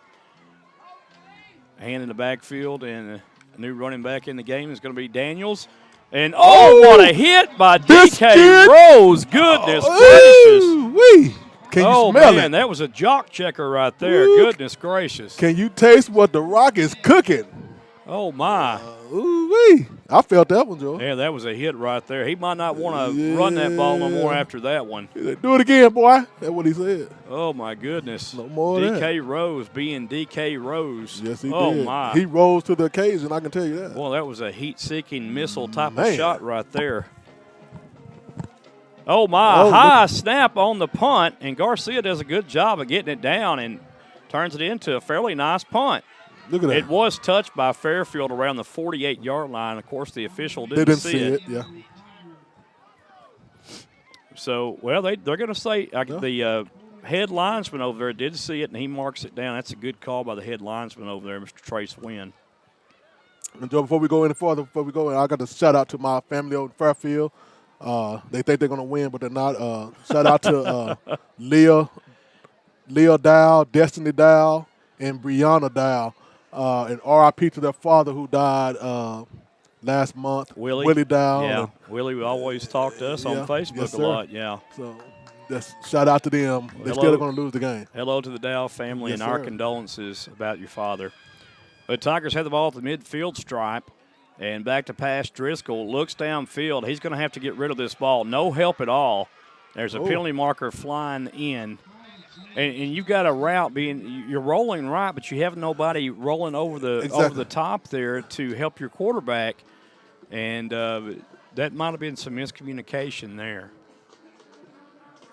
Hand in the backfield, and a new running back in the game is going to be Daniels. And, what a hit by DK Rose. Goodness gracious. Can you smell it? That was a jock checker right there. Goodness gracious. Can you taste what the Rock is cooking? Oh, my. I felt that one, Joe. Yeah, that was a hit right there. He might not want to run that ball no more after that one. Do it again, boy. That's what he said. Oh, my goodness. No more DK Rose being DK Rose. Yes, he did. Oh, my. He rose to the occasion, I can tell you that. Well, that was a heat-seeking missile type of shot right there. Oh, my. High snap on the punt, and Garcia does a good job of getting it down and turns it into a fairly nice punt. Look at that. It was touched by Fairfield around the 48-yard line. Of course, the official didn't see it. Yeah. So, well, they're going to say the head linesman over there did see it, and he marks it down. That's a good call by the head linesman over there, Mr. Trace Wynn. And Joe, before we go any further, I got to shout out to my family over in Fairfield. They think they're going to win, but they're not. Shout out to Leah Dow, Destiny Dow, and Brianna Dow. And R.I.P. to their father who died last month, Willie Dow. Yeah, Willie always talk to us on Facebook a lot, yeah. So just shout out to them. They're still going to lose the game. Hello to the Dow family and our condolences about your father. But Tigers have the ball at the midfield stripe, and back to pass Driscoll. Looks downfield. He's going to have to get rid of this ball. No help at all. There's a penalty marker flying in. And you've got a route you're rolling right, but you have nobody rolling over the top there to help your quarterback. And that might have been some miscommunication there.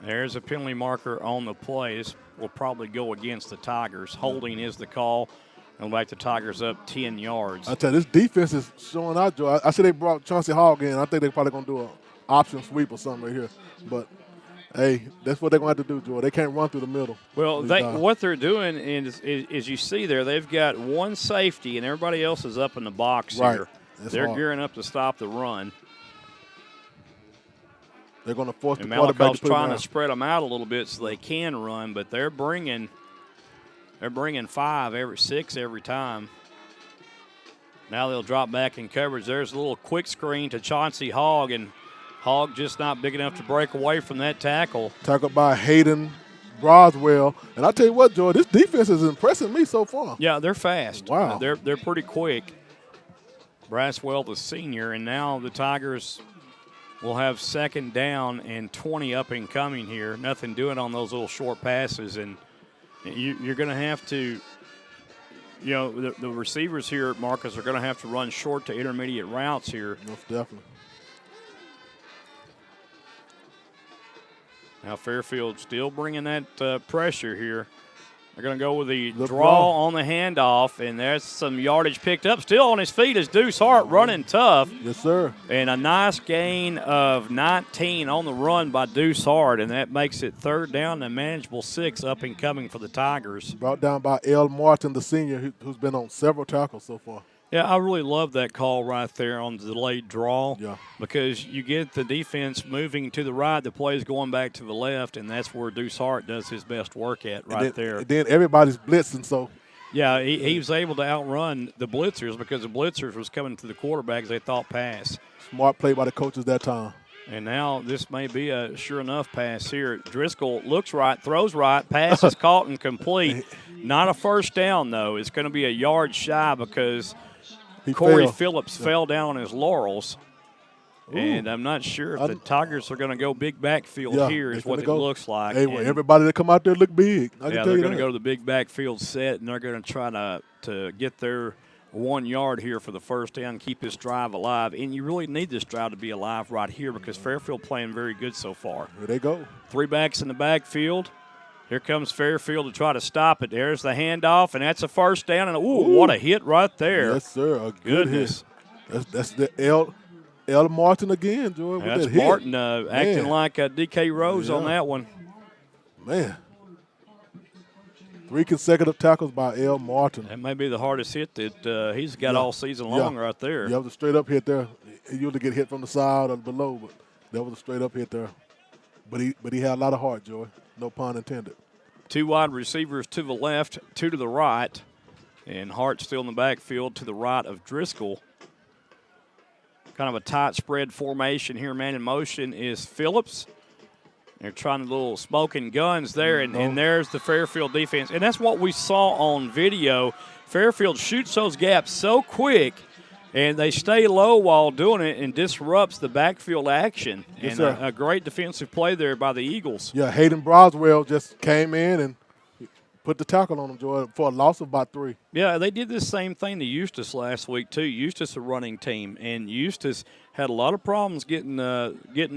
There's a penalty marker on the play. This will probably go against the Tigers. Holding is the call. And back the Tigers up 10 yards. I tell you, this defense is showing out, Joe. I see they brought Chauncey Hogg in. I think they're probably going to do an option sweep or something right here. But hey, that's what they're going to have to do, Joe. They can't run through the middle. Well, what they're doing is you see there, they've got one safety and everybody else is up in the box here. They're gearing up to stop the run. They're going to force the quarterback to put Malakoff's trying to spread them out a little bit so they can run, but they're bringing 6 every time. Now they'll drop back in coverage. There's a little quick screen to Chauncey Hogg, and Hogg just not big enough to break away from that tackle. Tackled by Hayden Broswell. And I tell you what, Joy, this defense is impressing me so far. Yeah, they're fast. Wow. They're pretty quick. Braswell, the senior, and now the Tigers will have 2nd down and 20 up and coming here. Nothing doing on those little short passes, and you're going to have to, the receivers here at Marcus are going to have to run short to intermediate routes here. Most definitely. Now Fairfield still bringing that pressure here. They're going to go with the draw on the handoff, and there's some yardage picked up. Still on his feet is Deuce Hart running tough. Yes, sir. And a nice gain of 19 on the run by Deuce Hart, and that makes it 3rd down and manageable 6 up and coming for the Tigers. Brought down by L. Martin, the senior, who's been on several tackles so far. Yeah, I really love that call right there on the delayed draw. Yeah. Because you get the defense moving to the right, the play's going back to the left, and that's where Deuce Hart does his best work at there. And then everybody's blitzing, so. Yeah, he was able to outrun the blitzers because the blitzers was coming to the quarterback as they thought pass. Smart play by the coaches that time. And now this may be a sure enough pass here. Driscoll looks right, throws right, pass is caught and complete. Not a first down, though. It's going to be a yard shy because Corey Phillips fell down on his laurels. Ooh. And I'm not sure if the Tigers are going to go big backfield here is what it looks like. Hey, well, everybody that come out there look big. They're going to go to the big backfield set, and they're going to try to get their 1 yard here for the first down, keep this drive alive. And you really need this drive to be alive right here because Fairfield playing very good so far. Here they go. 3 backs in the backfield. Here comes Fairfield to try to stop it. There's the handoff, and that's a first down. And, ooh, what a hit right there. Yes, sir. A good hit. That's the L. Martin again, Joy. That's Martin acting like D.K. Rose on that one. Man. 3 consecutive tackles by L. Martin. That may be the hardest hit that he's got all season long right there. Yeah, it was a straight-up hit there. He usually get hit from the side or below, but that was a straight-up hit there. But he had a lot of heart, Joy. No pun intended. 2 wide receivers to the left, 2 to the right. And Hart still in the backfield to the right of Driscoll. Kind of a tight spread formation here. Man in motion is Phillips. They're trying a little smoking guns there, and there's the Fairfield defense. And that's what we saw on video. Fairfield shoots those gaps so quick, and they stay low while doing it and disrupts the backfield action. Yes, and a great defensive play there by the Eagles. Yeah, Hayden Broswell just came in and put the tackle on him, Joy, for a loss of about 3. Yeah, they did the same thing to Eustis last week, too. Eustis, a running team, and Eustis had a lot of problems getting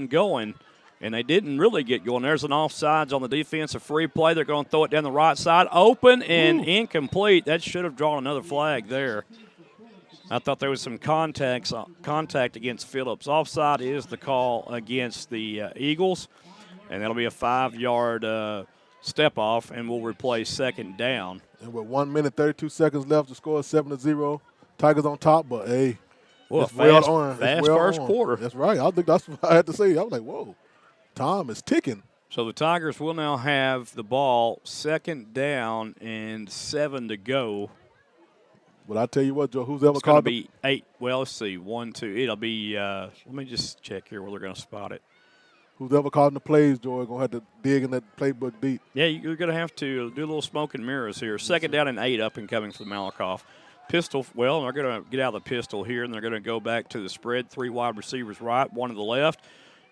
going, and they didn't really get going. There's an offsides on the defense, a free play. They're going to throw it down the right side, open and incomplete. That should have drawn another flag there. I thought there was some contact against Phillips. Offside is the call against the Eagles, and that'll be a 5-yard step off, and we'll replay 2nd down. And with 1 minute, 32 seconds left to score 7-0. Tigers on top, but hey, well, fast first quarter. That's right. I think that's what I had to say. I was like, whoa, time is ticking. So the Tigers will now have the ball 2nd down and 7 to go. But I tell you what, Joe, who's ever it's called going to be 8. Well, let's see. 1, 2. It'll be let me just check here where they're going to spot it. Who's ever calling the plays, Joy, going to have to dig in that playbook deep. Yeah, you're going to have to do a little smoke and mirrors here. 2nd down and 8 up and coming for the Malakoff. Pistol, well, they're going to get out of the pistol here, and they're going to go back to the spread. 3 wide receivers right, 1 to the left.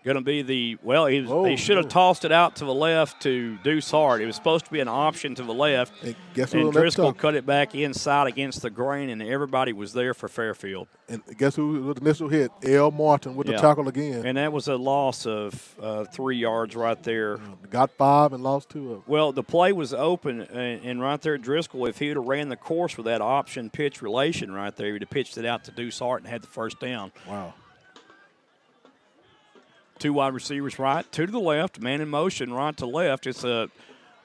Going to be he should have tossed it out to the left to Deuce Hart. It was supposed to be an option to the left. And Driscoll cut it back inside against the grain, and everybody was there for Fairfield. And guess who was the initial hit? L. Martin with the tackle again. And that was a loss of 3 yards right there. Got 5 and lost 2 of them. Well, the play was open, and right there at Driscoll, if he would have ran the course with that option pitch relation right there, he would have pitched it out to Deuce Hart and had the first down. Wow. 2 wide receivers right, 2 to the left, man in motion right to left. It's a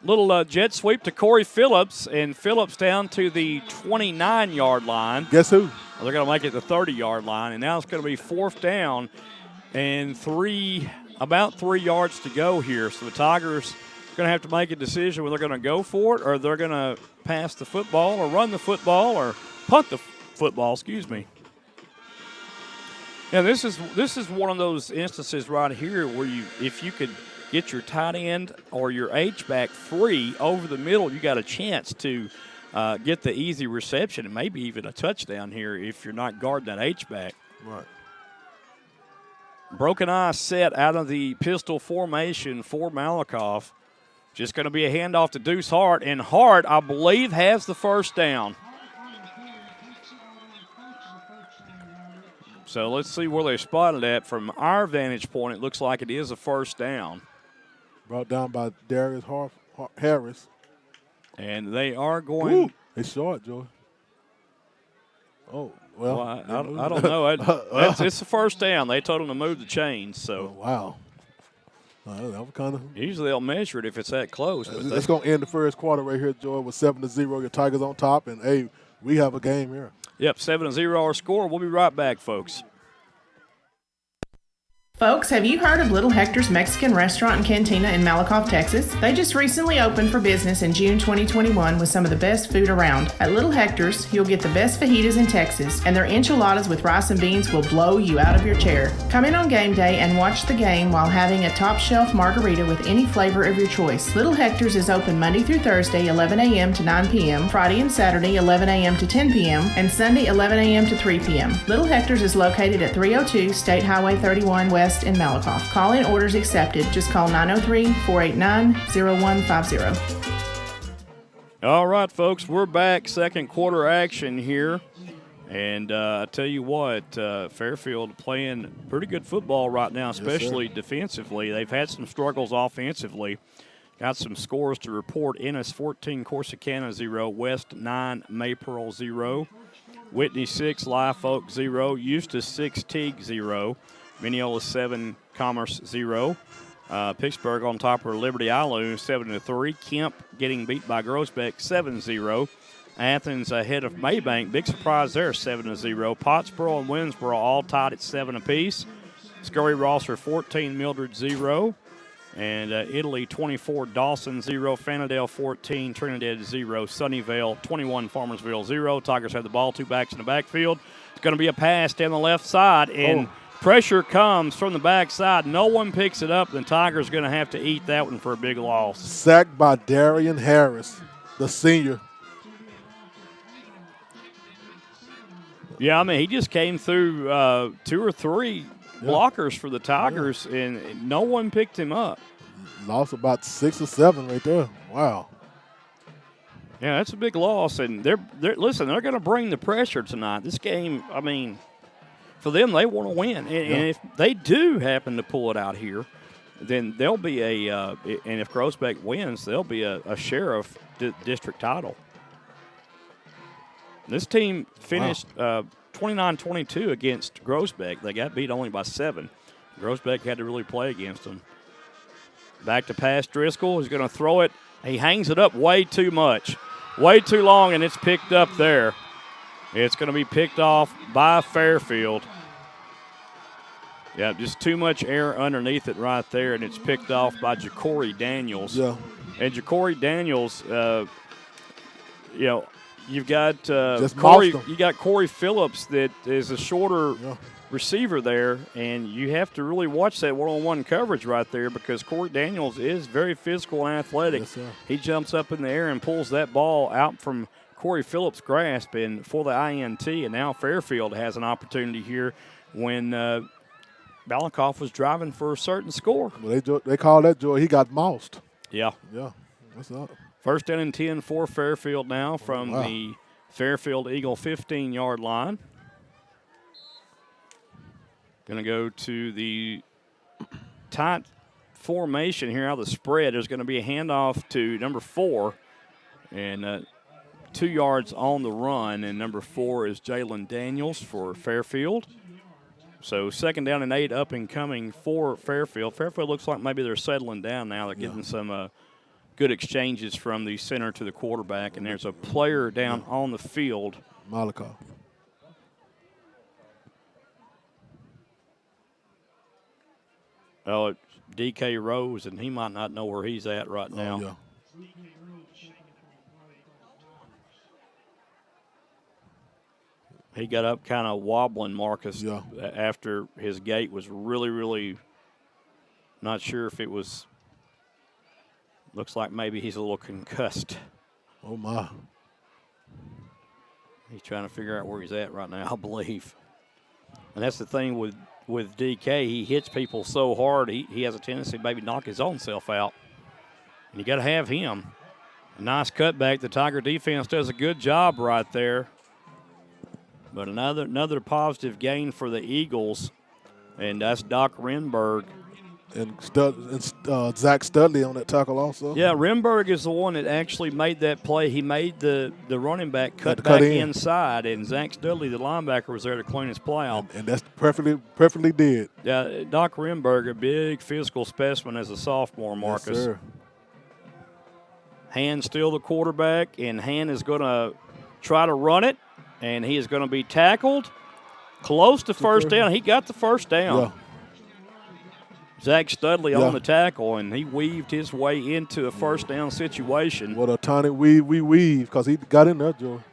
little jet sweep to Corey Phillips, and Phillips down to the 29-yard line. Guess who? They're going to make it the 30-yard line, and now it's going to be 4th down and about 3 yards to go here. So the Tigers are going to have to make a decision whether they're going to go for it or they're going to pass the football or run the football or punt the football, Yeah, this is one of those instances right here where if you could get your tight end or your H-back free over the middle, you got a chance to get the easy reception and maybe even a touchdown here if you're not guarding that H-back. Right. Broken eye set out of the pistol formation for Malakoff. Just going to be a handoff to Deuce Hart, and Hart, I believe, has the first down. So let's see where they spotted at. From our vantage point, it looks like it is a first down. Brought down by Darius Harris. And they are going. Woo! It's short, Joey. Oh, well. I don't know. It's the first down. They told them to move the chains. So. Oh, wow. That was kind of. Usually they'll measure it if it's that close. But it's going to end the first quarter right here, Joy, with 7-0. Your Tigers on top, and hey, we have a game here. Yep, 7-0 our score. We'll be right back, folks. Folks, have you heard of Little Hector's Mexican Restaurant and Cantina in Malakoff, Texas? They just recently opened for business in June 2021 with some of the best food around. At Little Hector's, you'll get the best fajitas in Texas, and their enchiladas with rice and beans will blow you out of your chair. Come in on game day and watch the game while having a top shelf margarita with any flavor of your choice. Little Hector's is open Monday through Thursday, 11 a.m. to 9 p.m., Friday and Saturday, 11 a.m. to 10 p.m., and Sunday, 11 a.m. to 3 p.m. Little Hector's is located at 302 State Highway 31 West in Malakoff. Call-in orders accepted. Just call 903-489-0150. All right, folks, we're back. Second quarter action here. And I tell you what, Fairfield playing pretty good football right now, especially defensively. They've had some struggles offensively. Got some scores to report. Ennis 14, Corsicana 0, West 9, Maypearl 0, Whitney 6, Live Oak 0, Eustis 6, Teague 0, Mineola 7, Commerce 0. Pittsburgh on top of Liberty Island 7-3. Kemp getting beat by Groesbeck 7-0. Athens ahead of Maybank. Big surprise there, 7-0. Pottsboro and Winsboro all tied at 7 apiece. Scurry Rosser 14, Mildred 0. And Italy 24, Dawson 0. Fannadale 14, Trinidad 0. Sunnyvale 21, Farmersville 0. Tigers have the ball, 2 backs in the backfield. It's going to be a pass down the left side, and pressure comes from the backside. No one picks it up. The Tigers going to have to eat that one for a big loss. Sacked by Darian Harris, the senior. Yeah, I mean, he just came through 2 or 3 blockers for the Tigers, and no one picked him up. Lost about 6 or 7 right there. Wow. Yeah, that's a big loss, and they're going to bring the pressure tonight. This game, I mean, for them, they want to win. And if they do happen to pull it out here, then there'll be and if Groesbeck wins, there'll be a sheriff district title. This team finished 29-22 against Groesbeck. They got beat only by 7. Groesbeck had to really play against them. Back to pass Driscoll. He's going to throw it. He hangs it up way too much. Way too long, and it's picked up there. It's going to be picked off by Fairfield. Yeah, just too much air underneath it right there, and it's picked off by Ja'Cory Daniels. Yeah. And Ja'Cory Daniels, you've got Corey Phillips that is a shorter receiver there, and you have to really watch that one-on-one coverage right there because Corey Daniels is very physical and athletic. Yes, sir. He jumps up in the air and pulls that ball out from Corey Phillips' grasp and for the INT, and now Fairfield has an opportunity here when Malakoff was driving for a certain score. Well, they call that Joy. He got moused. Yeah. Yeah. What's up? First down and 10 for Fairfield now from the Fairfield Eagle 15-yard line. Going to go to the tight formation here out of the spread. There's going to be a handoff to number 4 and 2 yards on the run, and number 4 is Jalen Daniels for Fairfield. So second down and 8 up and coming for Fairfield. Fairfield looks like maybe they're settling down now. They're getting some good exchanges from the center to the quarterback, and there's a player down on the field. Malakoff. Oh, DK Rose, and he might not know where he's at right now. Yeah. He got up kind of wobbling, Marcus, after his gait was really, really not sure if it was – looks like maybe he's a little concussed. Oh, my. He's trying to figure out where he's at right now, I believe. And that's the thing with DK. He hits people so hard, he has a tendency to maybe knock his own self out. And you got to have him. A nice cutback. The Tiger defense does a good job right there. But another positive gain for the Eagles, and that's Doc Renberg And Zach Studley on that tackle also. Yeah, Rimberg is the one that actually made that play. He made the running back cut back inside, and Zach Studley, the linebacker, was there to clean his play out. And that's perfectly did. Yeah, Doc Rimberg, a big physical specimen as a sophomore, Marcus. Yes, sir. Hand still the quarterback, and Hand is going to try to run it, and he is going to be tackled close to first down. He got the first down. Yeah. Zach Studley on the tackle, and he weaved his way into a first down situation. What a tiny weave because he got in there, Joe.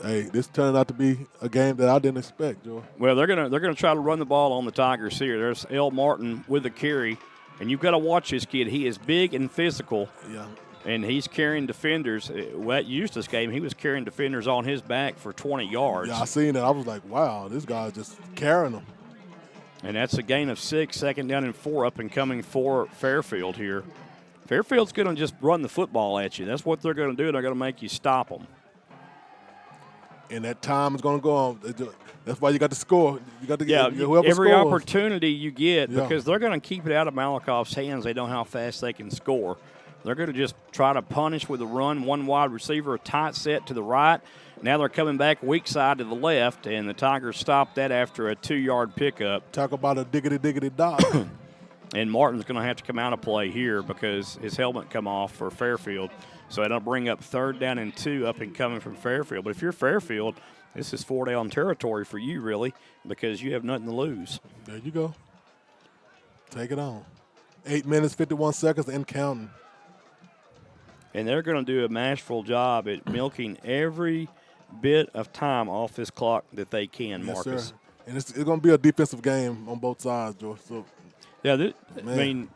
Hey, this turned out to be a game that I didn't expect, Joe. Well, they're gonna try to run the ball on the Tigers here. There's L. Martin with the carry, and you've got to watch this kid. He is big and physical. Yeah. And he's carrying defenders. Well, at Eustis game, he was carrying defenders on his back for 20 yards. Yeah, I seen that. I was like, wow, this guy's just carrying them. And that's a gain of 6, 2nd down and 4 up and coming for Fairfield here. Fairfield's going to just run the football at you. That's what they're going to do. They're going to make you stop them. And that time is going to go on. That's why you got to score. You got to get whoever every scores. opportunity you get because they're going to keep it out of Malakoff's hands. They know how fast they can score. They're going to just try to punish with a run, one wide receiver, a tight set to the right. Now they're coming back weak side to the left, and the Tigers stopped that after a 2-yard pickup. Talk about a diggity dot. And Martin's going to have to come out of play here because his helmet come off for Fairfield. So it'll bring up 3rd down and 2 up and coming from Fairfield. But if you're Fairfield, this is 4-down territory for you, really, because you have nothing to lose. There you go. Take it on. 8 minutes, 51 seconds, and counting. And they're going to do a masterful job at milking every bit of time off this clock that they can, Marcus. Yes, sir. And it's going to be a defensive game on both sides, George. So, yeah, I mean,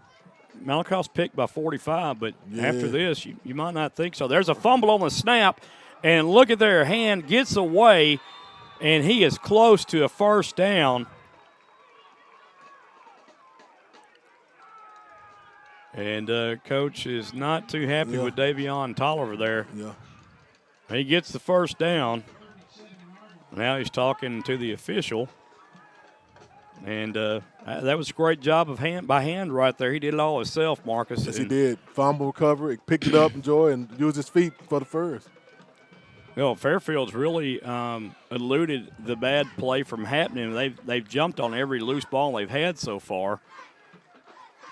Malakoff's picked by 45, but after this, you might not think so. There's a fumble on the snap, and look at their Hand gets away, and he is close to a first down. And Coach is not too happy with Davion Tolliver there. Yeah. He gets the first down. Now he's talking to the official. And that was a great job of by hand right there. He did it all himself, Marcus. Yes, he did. Fumble recovery, picked it up, and used his feet for the first. Well, Fairfield's really eluded the bad play from happening. They've jumped on every loose ball they've had so far.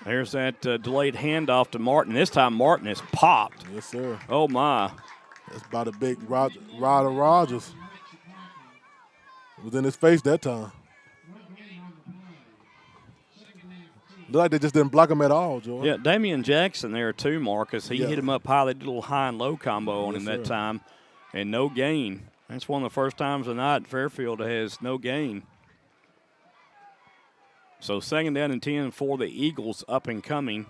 There's that delayed handoff to Martin. This time Martin has popped. Yes, sir. Oh, my. That's about a big Ryder Rogers. It was in his face that time. Looked like they just didn't block him at all, Joe. Yeah, Damian Jackson there too, Marcus. He hit him up high. They did a little high and low combo on him that time, and no gain. That's one of the first times tonight Fairfield has no gain. So 2nd down and 10 for the Eagles up and coming.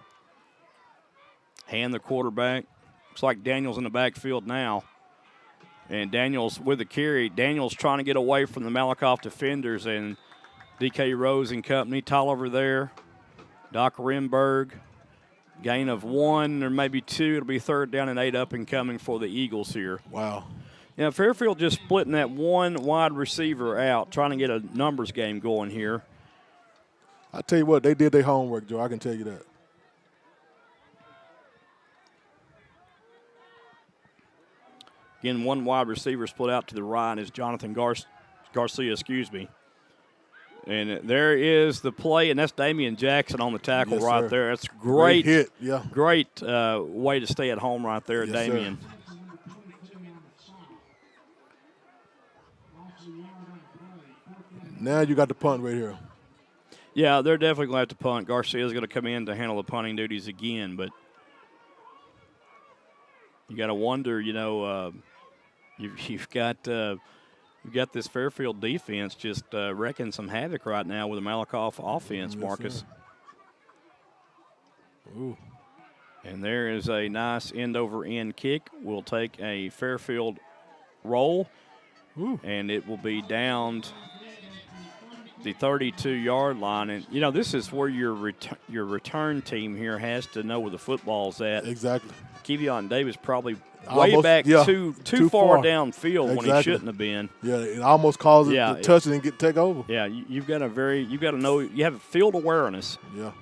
Hand the quarterback. Looks like Daniels in the backfield now. And Daniels with the carry. Daniels trying to get away from the Malakoff defenders, and DK Rose and company. Tolliver there. Doc Rimberg. Gain of 1 or maybe 2. It'll be 3rd down and 8 up and coming for the Eagles here. Wow. Now, Fairfield just splitting that one wide receiver out, trying to get a numbers game going here. I tell you what, they did their homework, Joe. I can tell you that. Again, one wide receiver split out to the right is Jonathan Garcia, And there is the play, and that's Damian Jackson on the tackle right there. That's great hit, yeah. Great way to stay at home right there, Damian. Now you got the punt right here. Yeah, they're definitely going to have to punt. Garcia's going to come in to handle the punting duties again, but you got to wonder, you've got this Fairfield defense just wrecking some havoc right now with the Malakoff offense, Marcus. Ooh. And there is a nice end-over-end kick. We'll take a Fairfield roll, and it will be downed the 32-yard line. And, you know, this is where your return team here has to know where the football's at. Exactly. Kevion Davis probably way Almost, back yeah, too too far far. downfield when he Exactly. shouldn't have been. Yeah, it almost caused it to touch it and take over. Yeah, you've got to know, you have field awareness. Yeah.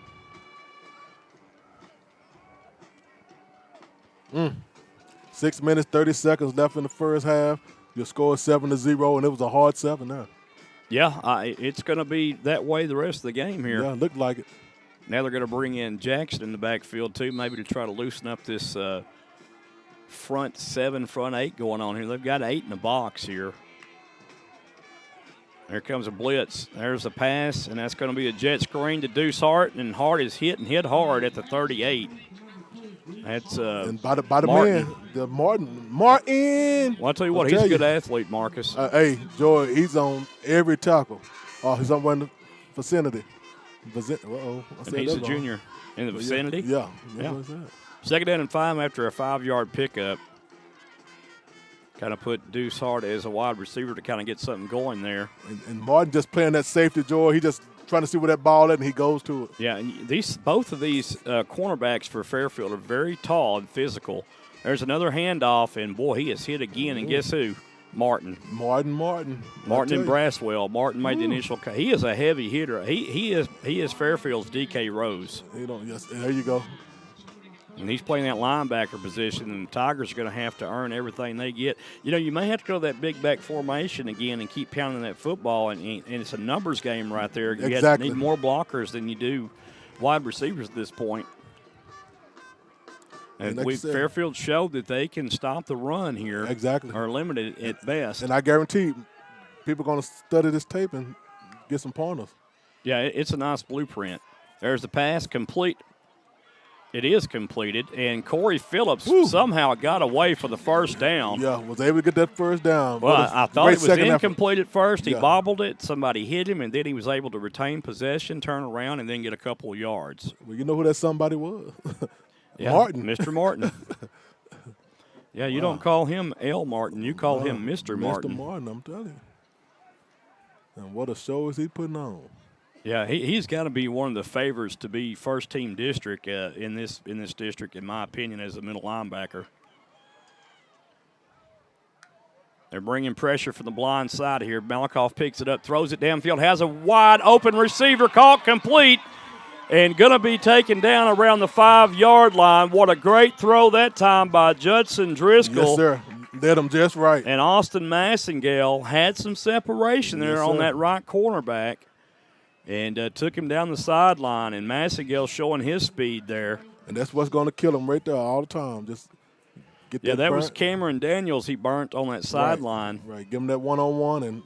6 minutes, 30 seconds left in the first half. Your score is 7-0, and it was a hard 7 there. Yeah, it's going to be that way the rest of the game here. Yeah, looked like it. Now they're going to bring in Jackson in the backfield too, maybe to try to loosen up this front 7, front 8 going on here. They've got 8 in the box here. There comes a blitz. There's a pass, and that's going to be a jet screen to Deuce Hart, and Hart is hit hard at the 38. That's and by the Martin. man, the Martin. Well, I'll tell you what, he's a good athlete, Marcus. Hey, Joy, he's on every tackle. He's somewhere in the vicinity. And he's a junior in the vicinity. Yeah. Second down and 5 after a 5-yard pickup. Kind of put Deuce Hart as a wide receiver to kind of get something going there. And Martin just playing that safety, Joy. He just trying to see where that ball is, and he goes to it. Yeah, and both of these cornerbacks for Fairfield are very tall and physical. There's another handoff, and boy, he is hit again. And guess who? Martin and Braswell. Martin made the initial. He is a heavy hitter. He is Fairfield's DK Rose. There you go. And he's playing that linebacker position, and the Tigers are going to have to earn everything they get. You know, you may have to go to that big back formation again and keep pounding that football, and it's a numbers game right there. You Exactly. need more blockers than you do wide receivers at this point. And like Fairfield showed that they can stop the run here. Exactly. Or limit it at best. And I guarantee people are going to study this tape and get some pointers. Yeah, it's a nice blueprint. There's the pass complete. It is completed, and Corey Phillips somehow got away for the first down. Yeah, was able to get that first down. Well, I thought it was incomplete effort. at first. He bobbled it. Somebody hit him, and then he was able to retain possession, turn around, and then get a couple of yards. Well, you know who that somebody was? Yeah, Martin. Mr. Martin. Yeah, you don't call him L. Martin. You call him Mr. Martin. Mr. Martin, I'm telling you. And what a show is he putting on. Yeah, he's got to be one of the favorites to be first-team district in this district, in my opinion, as a middle linebacker. They're bringing pressure from the blind side here. Malakoff picks it up, throws it downfield, has a wide-open receiver caught complete, and going to be taken down around the 5-yard line. What a great throw that time by Judson Driscoll. Yes, sir. Led him just right. And Austin Massengale had some separation there on that right cornerback. And took him down the sideline, and Massengale showing his speed there. And that's what's going to kill him right there all the time. Just get that. Yeah, that was Cameron Daniels he burnt on that sideline. Right. Give him that one-on-one and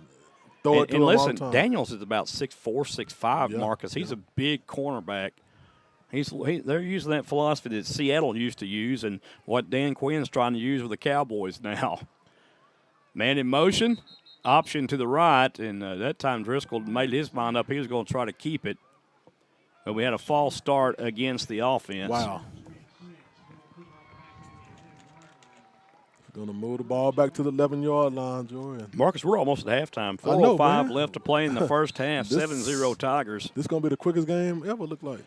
throw it to him listen, all the time. Daniels is about 6'4", 6'5", Marcus. He's a big cornerback. They're using that philosophy that Seattle used to use and what Dan Quinn's trying to use with the Cowboys now. Man in motion. Option to the right, and that time Driscoll made his mind up. He was going to try to keep it. But we had a false start against the offense. Wow. Going to move the ball back to the 11-yard line, Jordan. Marcus, we're almost at halftime. 4:05 left to play in the first half. 7-0 Tigers. This is going to be the quickest game ever, look like.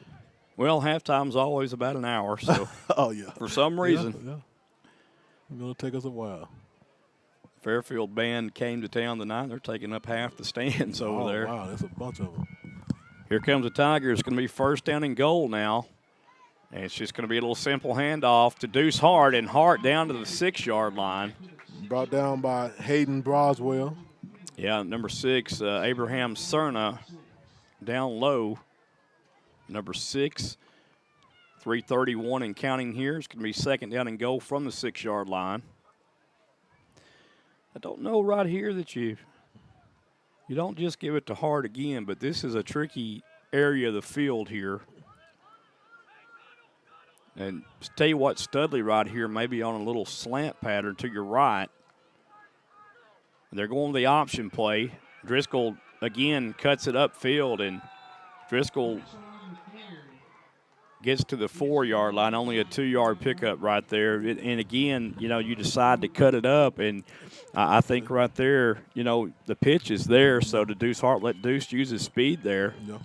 Well, halftime's always about an hour, so for some reason. Yeah. It's going to take us a while. Fairfield band came to town tonight. They're taking up half the stands over there. Wow, that's a bunch of them. Here comes the Tigers. It's going to be first down and goal now. And it's just going to be a little simple handoff to Deuce Hart, and Hart down to the 6-yard line. Brought down by Hayden Broswell. Yeah, number 6, Abraham Cerna down low. Number 6, 3:31 and counting here. It's going to be second down and goal from the 6-yard line. I don't know right here that you don't just give it to Hart again, but this is a tricky area of the field here. And tell you what, Studley right here may be on a little slant pattern to your right. They're going to the option play. Driscoll, again, cuts it upfield, and Driscoll gets to the 4-yard line, only a 2-yard pickup right there. And again, you decide to cut it up, and I think right there, the pitch is there. So to Deuce Hart, let Deuce use his speed there. Yeah.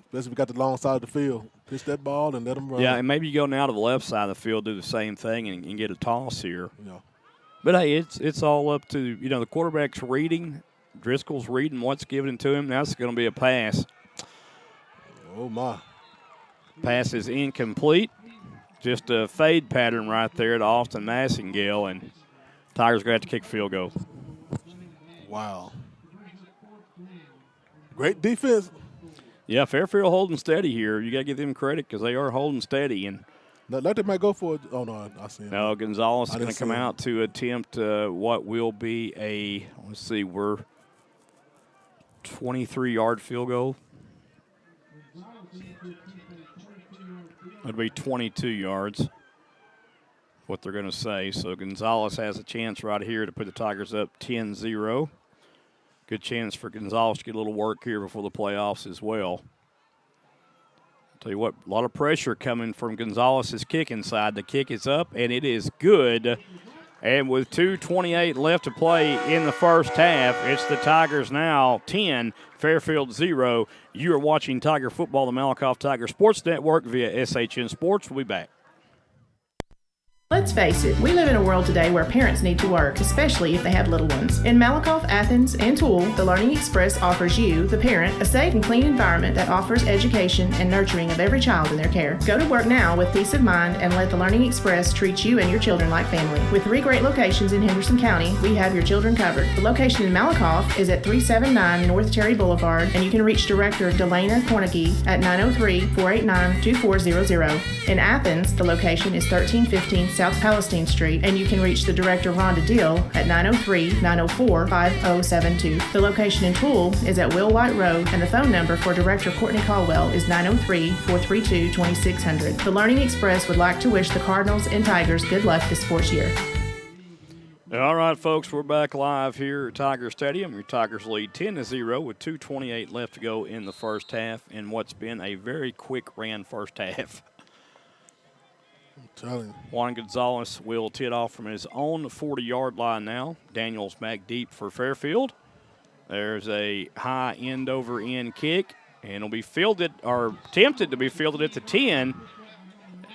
Especially if we got the long side of the field. Pitch that ball and let them run. Yeah, and maybe you go now to the left side of the field, do the same thing, and get a toss here. Yeah. But, hey, it's all up to, the quarterback's reading. Driscoll's reading what's given to him. Now it's going to be a pass. Oh, my. Pass is incomplete. Just a fade pattern right there to Austin Massingale, and Tigers going to have to kick a field goal. Wow. Great defense. Yeah, Fairfield holding steady here. You got to give them credit because they are holding steady. And like they might go for it. Oh, no, I see him. No, Gonzalez is going to come out to attempt what will be a, let's see, we're 23-yard field goal. It'll be 22 yards, what they're going to say. So Gonzalez has a chance right here to put the Tigers up 10-0. Good chance for Gonzalez to get a little work here before the playoffs as well. Tell you what, a lot of pressure coming from Gonzalez's kicking side. The kick is up, and it is good. And with 2:28 left to play in the first half, it's the Tigers now 10, Fairfield 0. You are watching Tiger Football, the Malakoff Tiger Sports Network via SHN Sports. We'll be back. Let's face it, we live in a world today where parents need to work, especially if they have little ones. In Malakoff, Athens, and Toole, the Learning Express offers you, the parent, a safe and clean environment that offers education and nurturing of every child in their care. Go to work now with peace of mind and let the Learning Express treat you and your children like family. With 3 great locations in Henderson County, we have your children covered. The location in Malakoff is at 379 North Cherry Boulevard, and you can reach Director Delana Cornegie at 903-489-2400. In Athens, the location is 1315 South Palestine Street, and you can reach the Director Rhonda Dill at 903-904-5072. The location in Toole is at Will White Road, and the phone number for Director Courtney Caldwell is 903-432-2600. The Learning Express would like to wish the Cardinals and Tigers good luck this sports year. All right, folks, we're back live here at Tiger Stadium. Your Tigers lead 10-0 with 2:28 left to go in the first half in what's been a very quick ran first half. Juan Gonzalez will tee it off from his own 40-yard line now. Daniels back deep for Fairfield. There's a high end-over-end kick, and it'll be fielded or attempted to be fielded at the 10.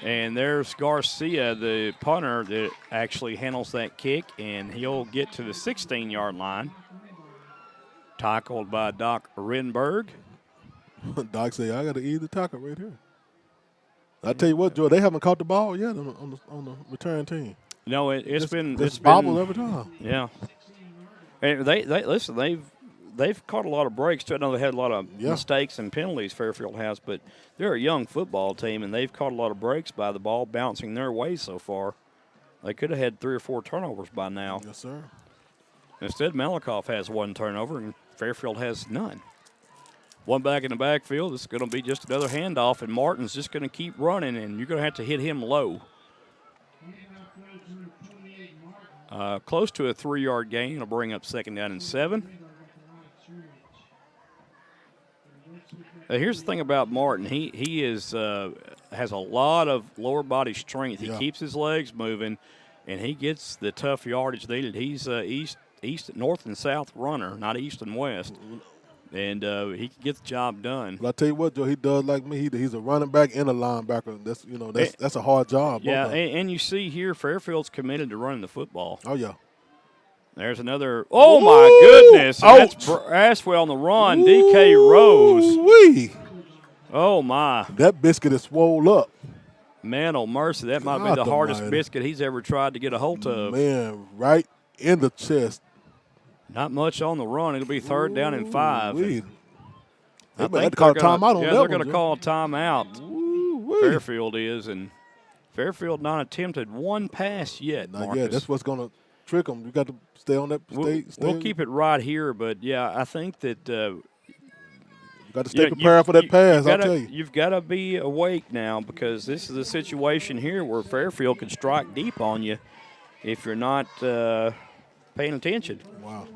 And there's Garcia, the punter, that actually handles that kick, and he'll get to the 16-yard line. Tackled by Doc Renberg. Doc say, I got to eat the tackle right here. I tell you what, Joe, they haven't caught the ball yet on the return team. No, it's been bobbled every time. Yeah, and they've caught a lot of breaks too. I know they had a lot of mistakes and penalties. Fairfield has, but they're a young football team, and they've caught a lot of breaks by the ball bouncing their way so far. They could have had 3 or 4 turnovers by now. Yes, sir. Instead, Malakoff has 1 turnover, and Fairfield has none. One back in the backfield. This is going to be just another handoff, and Martin's just going to keep running, and you're going to have to hit him low. Close to a 3-yard gain. It'll bring up 2nd down and 7. Here's the thing about Martin. He is has a lot of lower body strength. He keeps his legs moving, and he gets the tough yardage needed. He's north and south runner, not east and west. And he can get the job done. But I tell you what, Joe, he does like me. He's a running back and a linebacker. That's a hard job. Yeah, and you see here, Fairfield's committed to running the football. Oh yeah. There's another. Oh my goodness! That's Braswell on the run. DK Rose. Wee. Oh my! That biscuit is swole up. Man, oh mercy! That might be the hardest biscuit he's ever tried to get a hold of. Man, right in the chest. Not much on the run. It'll be 3rd down and 5. They might call a timeout on that. They're going to call a timeout. Fairfield is, and Fairfield not attempted 1 pass yet. Not yet. That's what's going to trick them. You got to stay on that. We'll keep it right here, but yeah, I think that you got to stay prepared for that pass. I'll tell you, you've got to be awake now because this is a situation here where Fairfield can strike deep on you if you're not paying attention. Wow.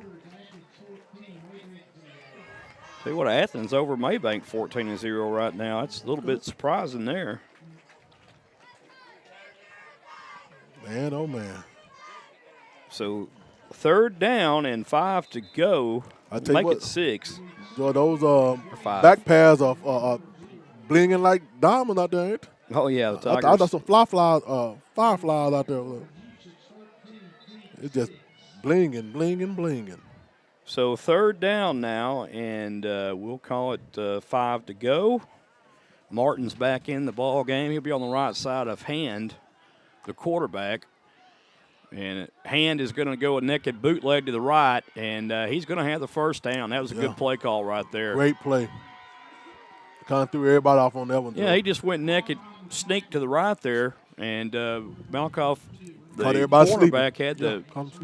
Tell you what, Athens over Maybank 14-0 right now. That's a little bit surprising there. Man, oh, man. So 3rd down and 5 to go. I tell Make you what, it 6. Those five. back pads are blinging like diamonds out there, ain't they? Oh, yeah, the Tigers. I got some fireflies out there. It's just blinging, blinging, blinging. So 3rd down now, and we'll call it 5 to go. Martin's back in the ball game. He'll be on the right side of Hand, the quarterback. And Hand is going to go a naked bootleg to the right, and he's going to have the 1st down. That was a good play call right there. Great play. Kind of threw everybody off on that one. Yeah, he just went naked, sneaked to the right there, and Malakoff, the quarterback, had to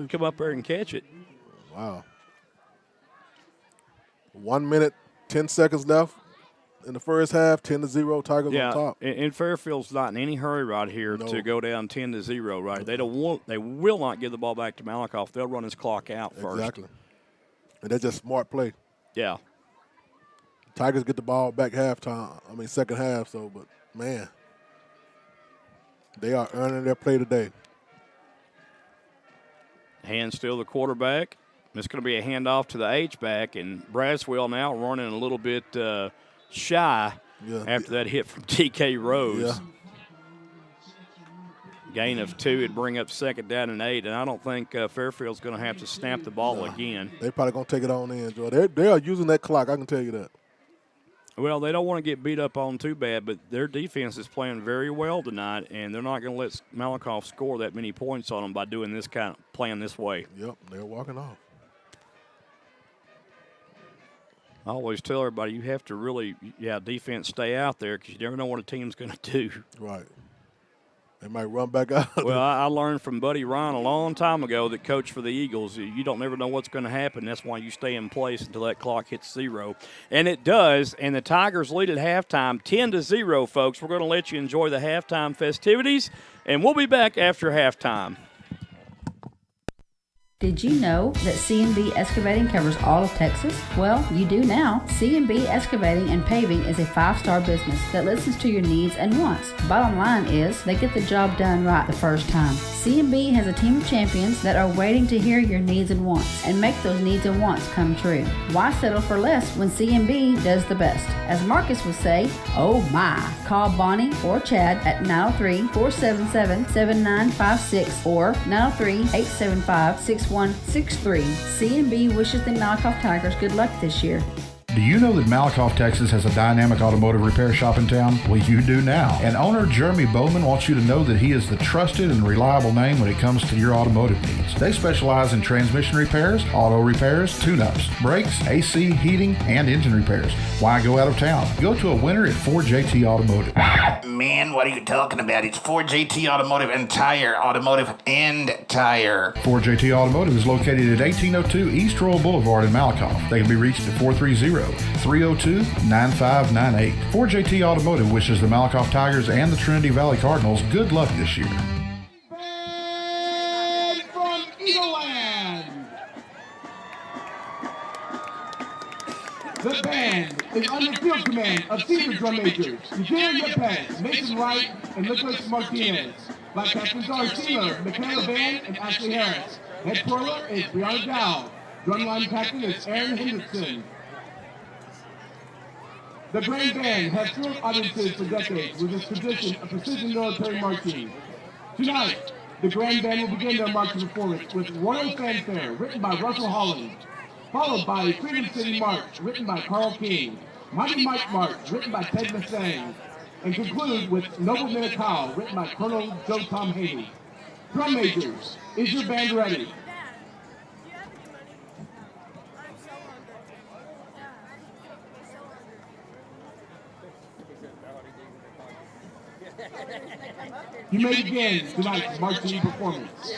come up there and catch it. Wow. 1 minute, 10 seconds left in the first half, 10-0, Tigers on top. And Fairfield's not in any hurry right here to go down 10-0. Right, they will not give the ball back to Malakoff. They'll run his clock out first. Exactly, and that's just smart play. Yeah. Tigers get the ball back second half. So, but man, they are earning their play today. Hand still the quarterback. It's going to be a handoff to the H-back, and Braswell now running a little bit shy after that hit from TK Rose. Yeah. Gain of 2 would bring up 2nd down and 8, and I don't think Fairfield's going to have to snap the ball again. They're probably going to take it on in, Joe. They are using that clock, I can tell you that. Well, they don't want to get beat up on too bad, but their defense is playing very well tonight, and they're not going to let Malakoff score that many points on them by doing this kind of playing this way. Yep, they're walking off. I always tell everybody you have to really, defense stay out there because you never know what a team's going to do. Right. They might run back out. Well, I learned from Buddy Ryan a long time ago that coached for the Eagles. You don't never know what's going to happen. That's why you stay in place until that clock hits 0. And it does, and the Tigers lead at halftime 10-0, folks. We're going to let you enjoy the halftime festivities, and we'll be back after halftime. Did you know that C&B Excavating covers all of Texas? Well, you do now. C&B Excavating and Paving is a 5-star business that listens to your needs and wants. Bottom line is, they get the job done right the first time. C&B has a team of champions that are waiting to hear your needs and wants and make those needs and wants come true. Why settle for less when C&B does the best? As Marcus would say, oh my. Call Bonnie or Chad at 903-477-7956 or 903-875-6163. C&B wishes the Malakoff Tigers good luck this year. Do you know that Malakoff, Texas has a dynamic automotive repair shop in town? Well, you do now. And owner Jeremy Bowman wants you to know that he is the trusted and reliable name when it comes to your automotive needs. They specialize in transmission repairs, auto repairs, tune-ups, brakes, AC, heating, and engine repairs. Why go out of town? Go to a winner at 4JT Automotive. Man, what are you talking about? It's 4JT Automotive and Tire. Automotive and Tire. 4JT Automotive is located at 1802 East Royal Boulevard in Malakoff. They can be reached at 430-302-9598. 4JT Automotive wishes the Malakoff Tigers and the Trinity Valley Cardinals good luck this year. Band from Eagleland. The band is under field command of senior drum majors Eugene Yepes, Mason Wright, and Nicholas Martinez. Black captains are Sealer, Michaela Van, and Ashley Harris. Head twirler is Brianna Dow. Drumline captain is Aaron Hendrickson. The Grand Band has thrilled audiences for decades with its tradition of precision military marching. Tonight, the Grand Band will begin their marching performance with Royal Fanfare, written by Russell Holland, followed by Freedom City March, written by Carl King, Mighty Mike March, written by Ted Massang, and conclude with Noble Minnecow, written by Colonel Joe Tom Haney. Drum majors, is your band ready? You may begin tonight's marching performance.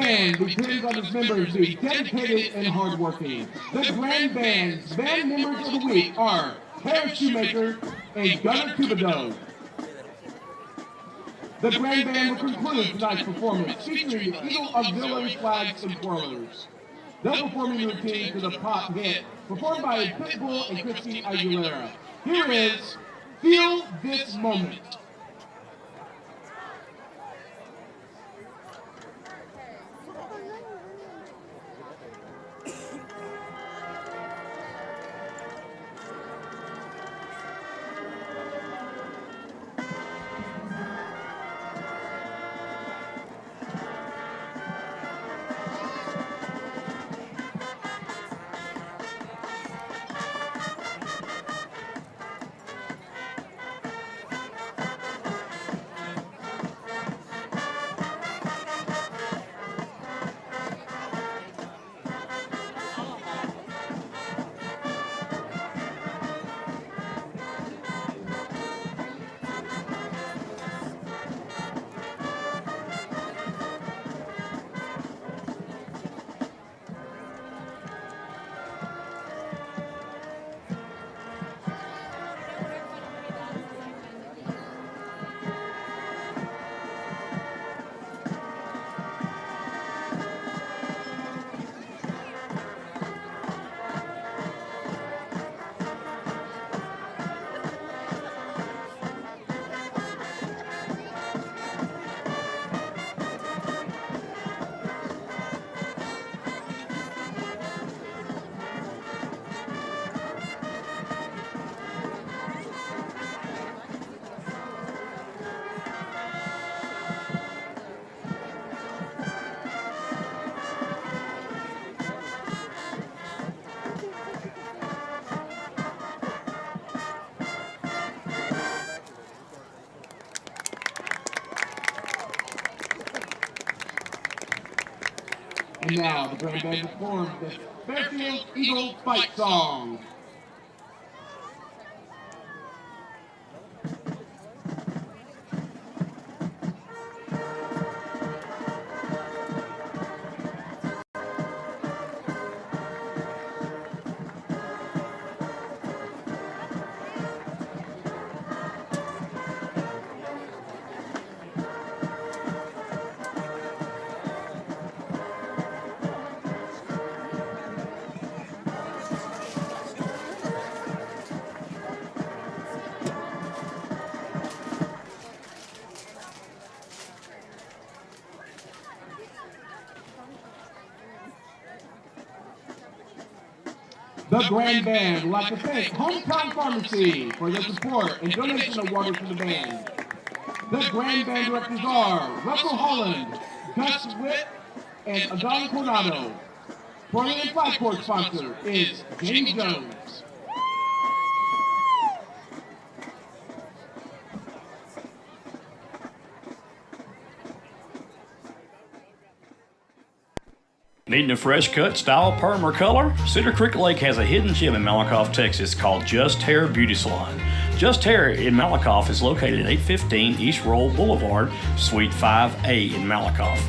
band depends on its members being dedicated and hardworking. The Grand Band's band members of the week are Harry Shoemaker and Gunnar Thibodeau. The Grand Band will conclude tonight's performance featuring the Eagle Auxiliary Flags and Twirlers. They'll perform in routine to the pop hit, performed by Pitbull and Christina Aguilera. Here is Feel This Moment. And now the Grand Band performs the Fairfield Eagle Fight Song. The Grand Band would like to thank Hometown Pharmacy for their support and donation awarded to the band. The Grand Band directors are Russell Holland, Gus Witt, and Adon Coronado. Twirling and Flag Court sponsor is James Jones. Needing a fresh cut, style, perm, or color? Cedar Creek Lake has a hidden gem in Malakoff, Texas called Just Hair Beauty Salon. Just Hair in Malakoff is located at 815 East Roll Boulevard, Suite 5A in Malakoff.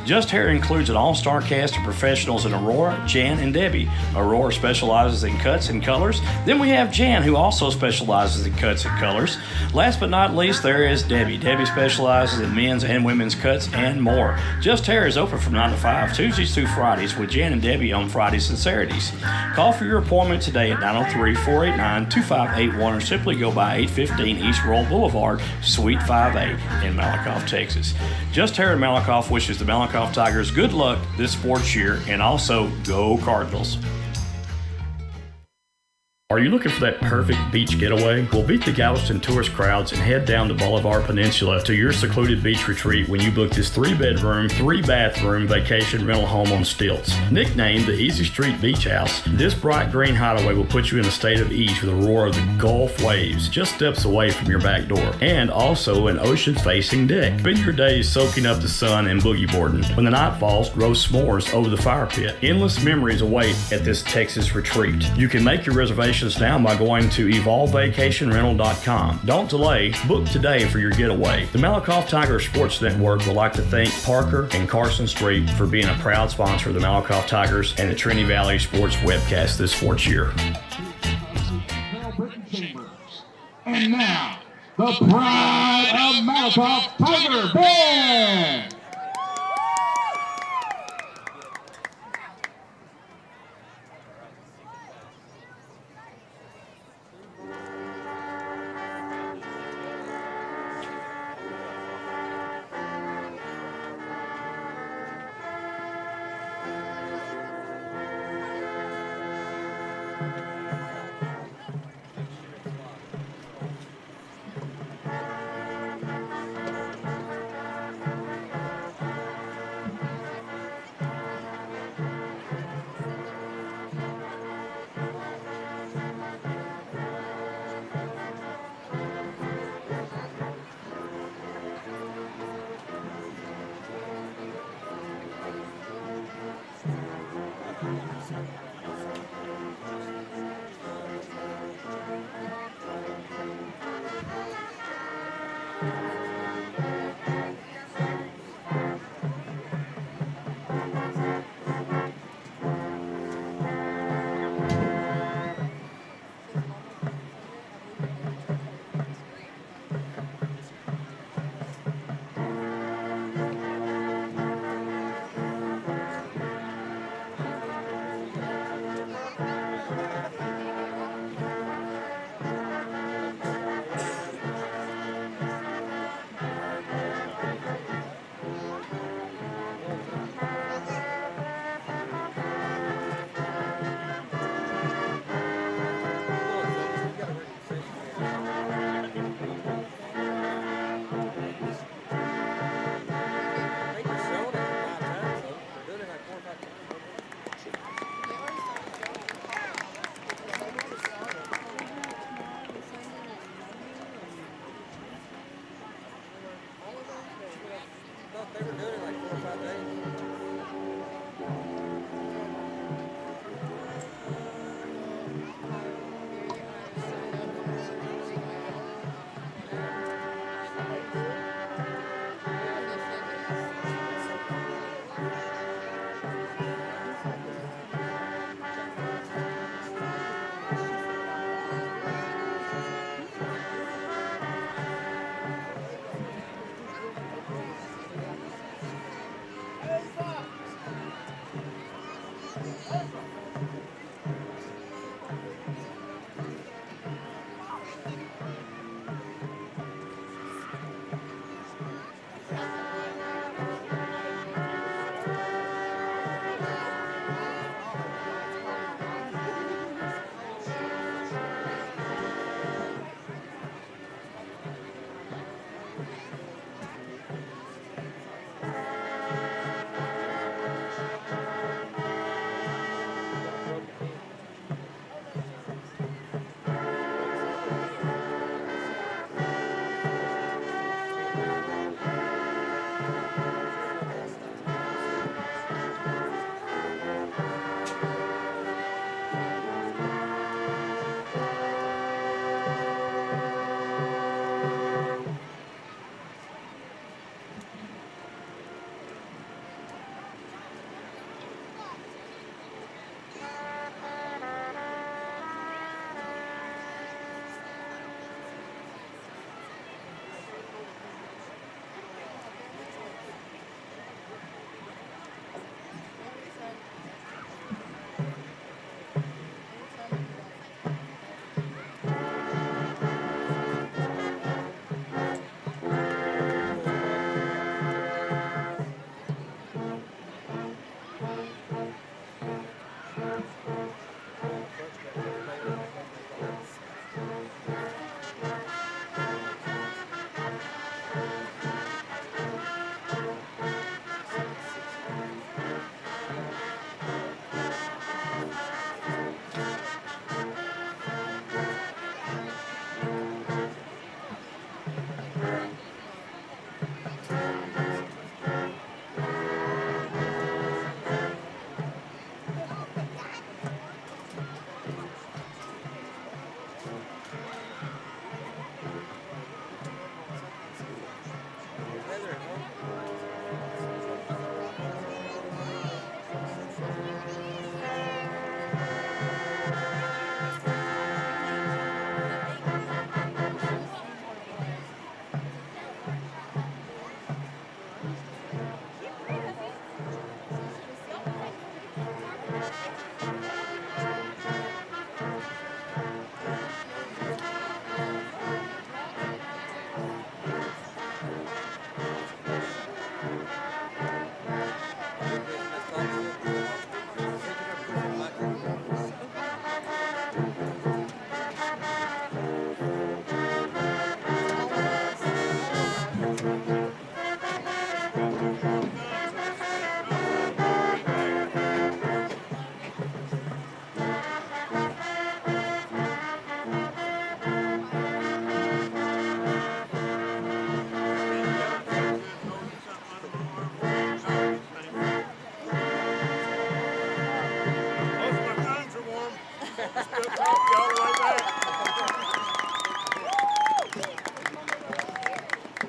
Just Hair includes an all-star cast of professionals in Aurora, Jan, and Debbie. Aurora specializes in cuts and colors. Then we have Jan, who also specializes in cuts and colors. Last but not least, there is Debbie. Debbie specializes in men's and women's cuts and more. Just Hair is open from 9 to 5, Tuesdays through Fridays, with Jan and Debbie on Fridays and Saturdays. Call for your appointment today at 903-489-2581 or simply go by 815 East Roll Boulevard, Suite 5A in Malakoff, Texas. Just Hair in Malakoff wishes the Malakoff Tigers good luck this sports year, and also go Cardinals. Are you looking for that perfect beach getaway? Well, beat the Galveston tourist crowds and head down to Bolivar Peninsula to your secluded beach retreat when you book this 3-bedroom, 3-bathroom vacation rental home on stilts. Nicknamed the Easy Street Beach House, this bright green hideaway will put you in a state of ease with the roar of the Gulf waves just steps away from your back door, and also an ocean-facing deck. Spend your days soaking up the sun and boogie boarding. When the night falls, roast s'mores over the fire pit. Endless memories await at this Texas retreat. You can make your reservation reservations now by going to evolvevacationrental.com. Don't delay. Book today for your getaway. The Malakoff Tiger Sports Network would like to thank Parker and Carson Street for being a proud sponsor of the Malakoff Tigers and the Trinity Valley Sports webcast this sports year. And now, the pride of Malakoff Tiger Band!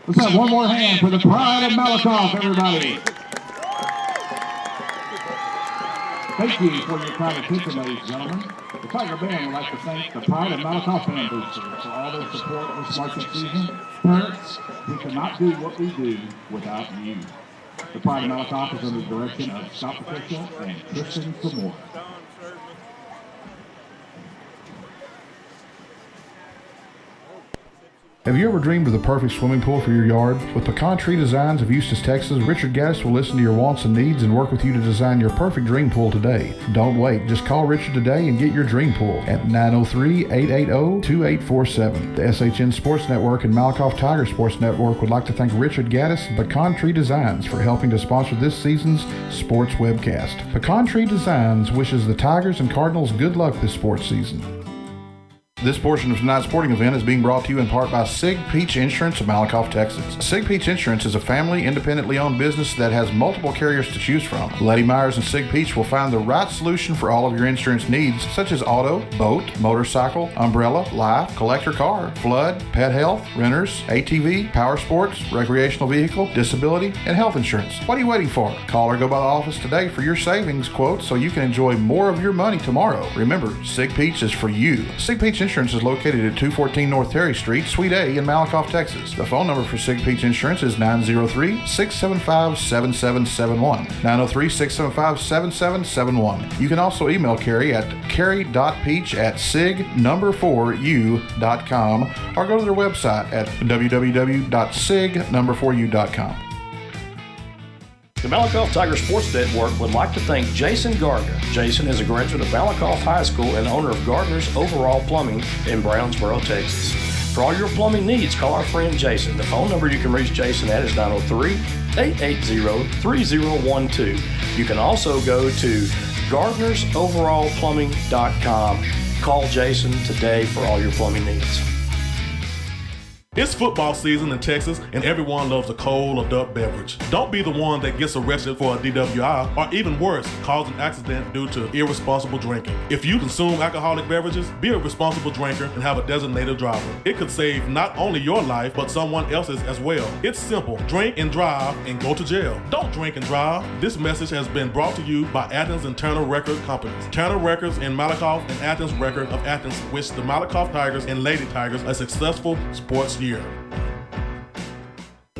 Let's have one more hand for the pride of Malakoff, everybody. Thank you for your kind attention, ladies and gentlemen. The Tiger Band would like to thank the Pride of Malakoff Band Boosters for all their support this marching season. Parents, we cannot do what we do without you. The Pride of Malakoff is under the direction of Scott Patricia and Kristen Samora. Have you ever dreamed of the perfect swimming pool for your yard? With Pecan Tree Designs of Eustis, Texas, Richard Gaddis will listen to your wants and needs and work with you to design your perfect dream pool today. Don't wait. Just call Richard today and get your dream pool at 903-880-2847. The SHN Sports Network and Malakoff Tiger Sports Network would like to thank Richard Gaddis and Pecan Tree Designs for helping to sponsor this season's sports webcast. Pecan Tree Designs wishes the Tigers and Cardinals good luck this sports season. This portion of tonight's sporting event is being brought to you in part by Sig Peach Insurance of Malakoff, Texas. Sig Peach Insurance is a family, independently owned business that has multiple carriers to choose from. Letty Myers and Sig Peach will find the right solution for all of your insurance needs, such as auto, boat, motorcycle, umbrella, life, collector car, flood, pet health, renters, ATV, power sports, recreational vehicle, disability, and health insurance. What are you waiting for? Call or go by the office today for your savings quote so you can enjoy more of your money tomorrow. Remember, Sig Peach is for you. Sig Peach Insurance is located at 214 North Terry Street, Suite A in Malakoff, Texas. The phone number for Sig Peach Insurance is 903-675-7771. 903-675-7771. You can also email Carrie at carrie.peach@sig4u.com or go to their website at www.sig4u.com. The Malakoff Tiger Sports Network would like to thank Jason Gardner. Jason is a graduate of Malakoff High School and owner of Gardner's Overall Plumbing in Brownsboro, Texas. For all your plumbing needs, call our friend Jason. The phone number you can reach Jason at is 903-880-3012. You can also go to gardnersoverallplumbing.com. Call Jason today for all your plumbing needs. It's football season in Texas, and everyone loves a cold adult beverage. Don't be the one that gets arrested for a DWI, or even worse, cause an accident due to irresponsible drinking. If you consume alcoholic beverages, be a responsible drinker and have a designated driver. It could save not only your life, but someone else's as well. It's simple. Drink and drive and go to jail. Don't drink and drive. This message has been brought to you by Athens and Turner Record Companies. Turner Records in Malakoff and Athens Record of Athens wish the Malakoff Tigers and Lady Tigers a successful sports year.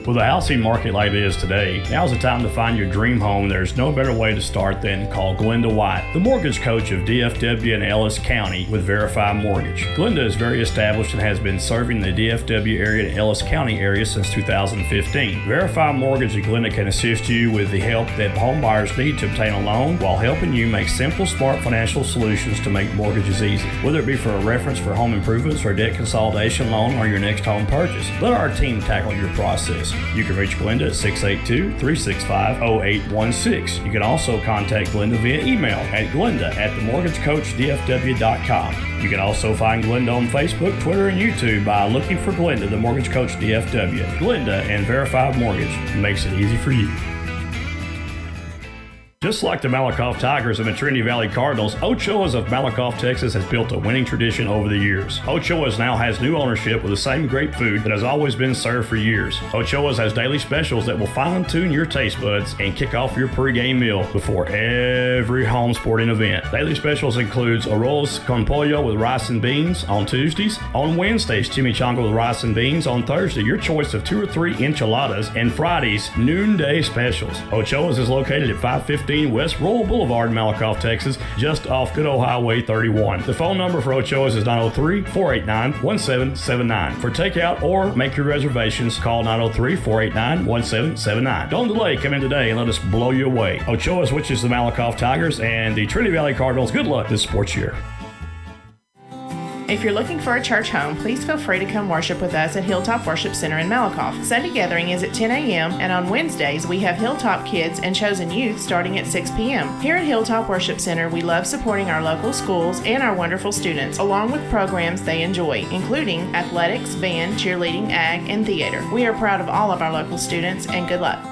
With a housing market like it is today, now's the time to find your dream home. There's no better way to start than call Glenda White, the mortgage coach of DFW and Ellis County with Verify Mortgage. Glenda is very established and has been serving the DFW area and Ellis County area since 2015. Verify Mortgage and Glenda can assist you with the help that home buyers need to obtain a loan while helping you make simple, smart financial solutions to make mortgages easy. Whether it be for a reference for home improvements or debt consolidation loan or your next home purchase, let our team tackle your process. You can reach Glenda at 682-365-0816. You can also contact Glenda via email at glenda@themortgagecoachdfw.com. You can also find Glenda on Facebook, Twitter, and YouTube by looking for Glenda, the Mortgage Coach DFW. Glenda and Verified Mortgage makes it easy for you. Just like the Malakoff Tigers and the Trinity Valley Cardinals, Ochoa's of Malakoff, Texas has built a winning tradition over the years. Ochoa's now has new ownership with the same great food that has always been served for years. Ochoa's has daily specials that will fine-tune your taste buds and kick off your pregame meal before every home sporting event. Daily specials includes arroz con pollo with rice and beans on Tuesdays. On Wednesdays, chimichanga with rice and beans. On Thursday, your choice of 2 or 3 enchiladas. And Fridays, noonday specials. Ochoa's is located at 515 West Royal Boulevard in Malakoff, Texas, just off good old Highway 31. The phone number for Ochoa's is 903-489-1779. For takeout or make your reservations, call 903-489-1779. Don't delay, come in today and let us blow you away. Ochoa's, which is the Malakoff Tigers and the Trinity Valley Cardinals, good luck this sports year. If you're looking for a church home, please feel free to come worship with us at Hilltop Worship Center in Malakoff. Sunday gathering is at 10 a.m. and on Wednesdays we have Hilltop Kids and Chosen Youth starting at 6 p.m. Here at Hilltop Worship Center, we love supporting our local schools and our wonderful students, along with programs they enjoy, including athletics, band, cheerleading, ag, and theater. We are proud of all of our local students, and good luck.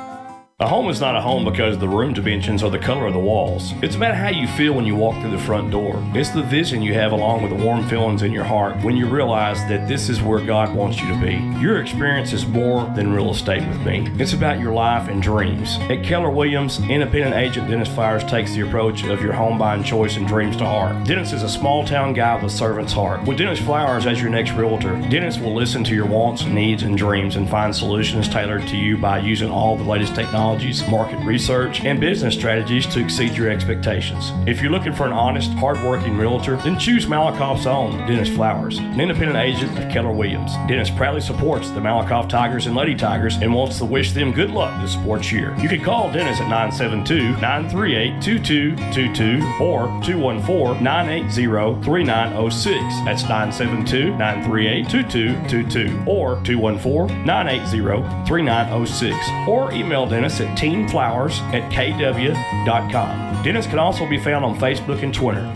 A home is not a home because the room dimensions are the color of the walls. It's about how you feel when you walk through the front door. It's the vision you have along with the warm feelings in your heart when you realize that this is where God wants you to be. Your experience is more than real estate with me. It's about your life and dreams. At Keller Williams, independent agent Dennis Flowers takes the approach of your home buying choice and dreams to heart. Dennis is a small town guy with a servant's heart. With Dennis Flowers as your next realtor, Dennis will listen to your wants, needs, and dreams and find solutions tailored to you by using all the latest technology, market research, and business strategies to exceed your expectations. If you're looking for an honest, hard-working realtor, then choose Malakoff's own Dennis Flowers, an independent agent of Keller Williams. Dennis proudly supports the Malakoff Tigers and Lady Tigers and wants to wish them good luck this sports year. You can call Dennis at 972-938-2222 or 214-980-3906. That's 972-938-2222 or 214-980-3906. Or email Dennis at teamflowers@kw.com. Dennis can also be found on Facebook and Twitter.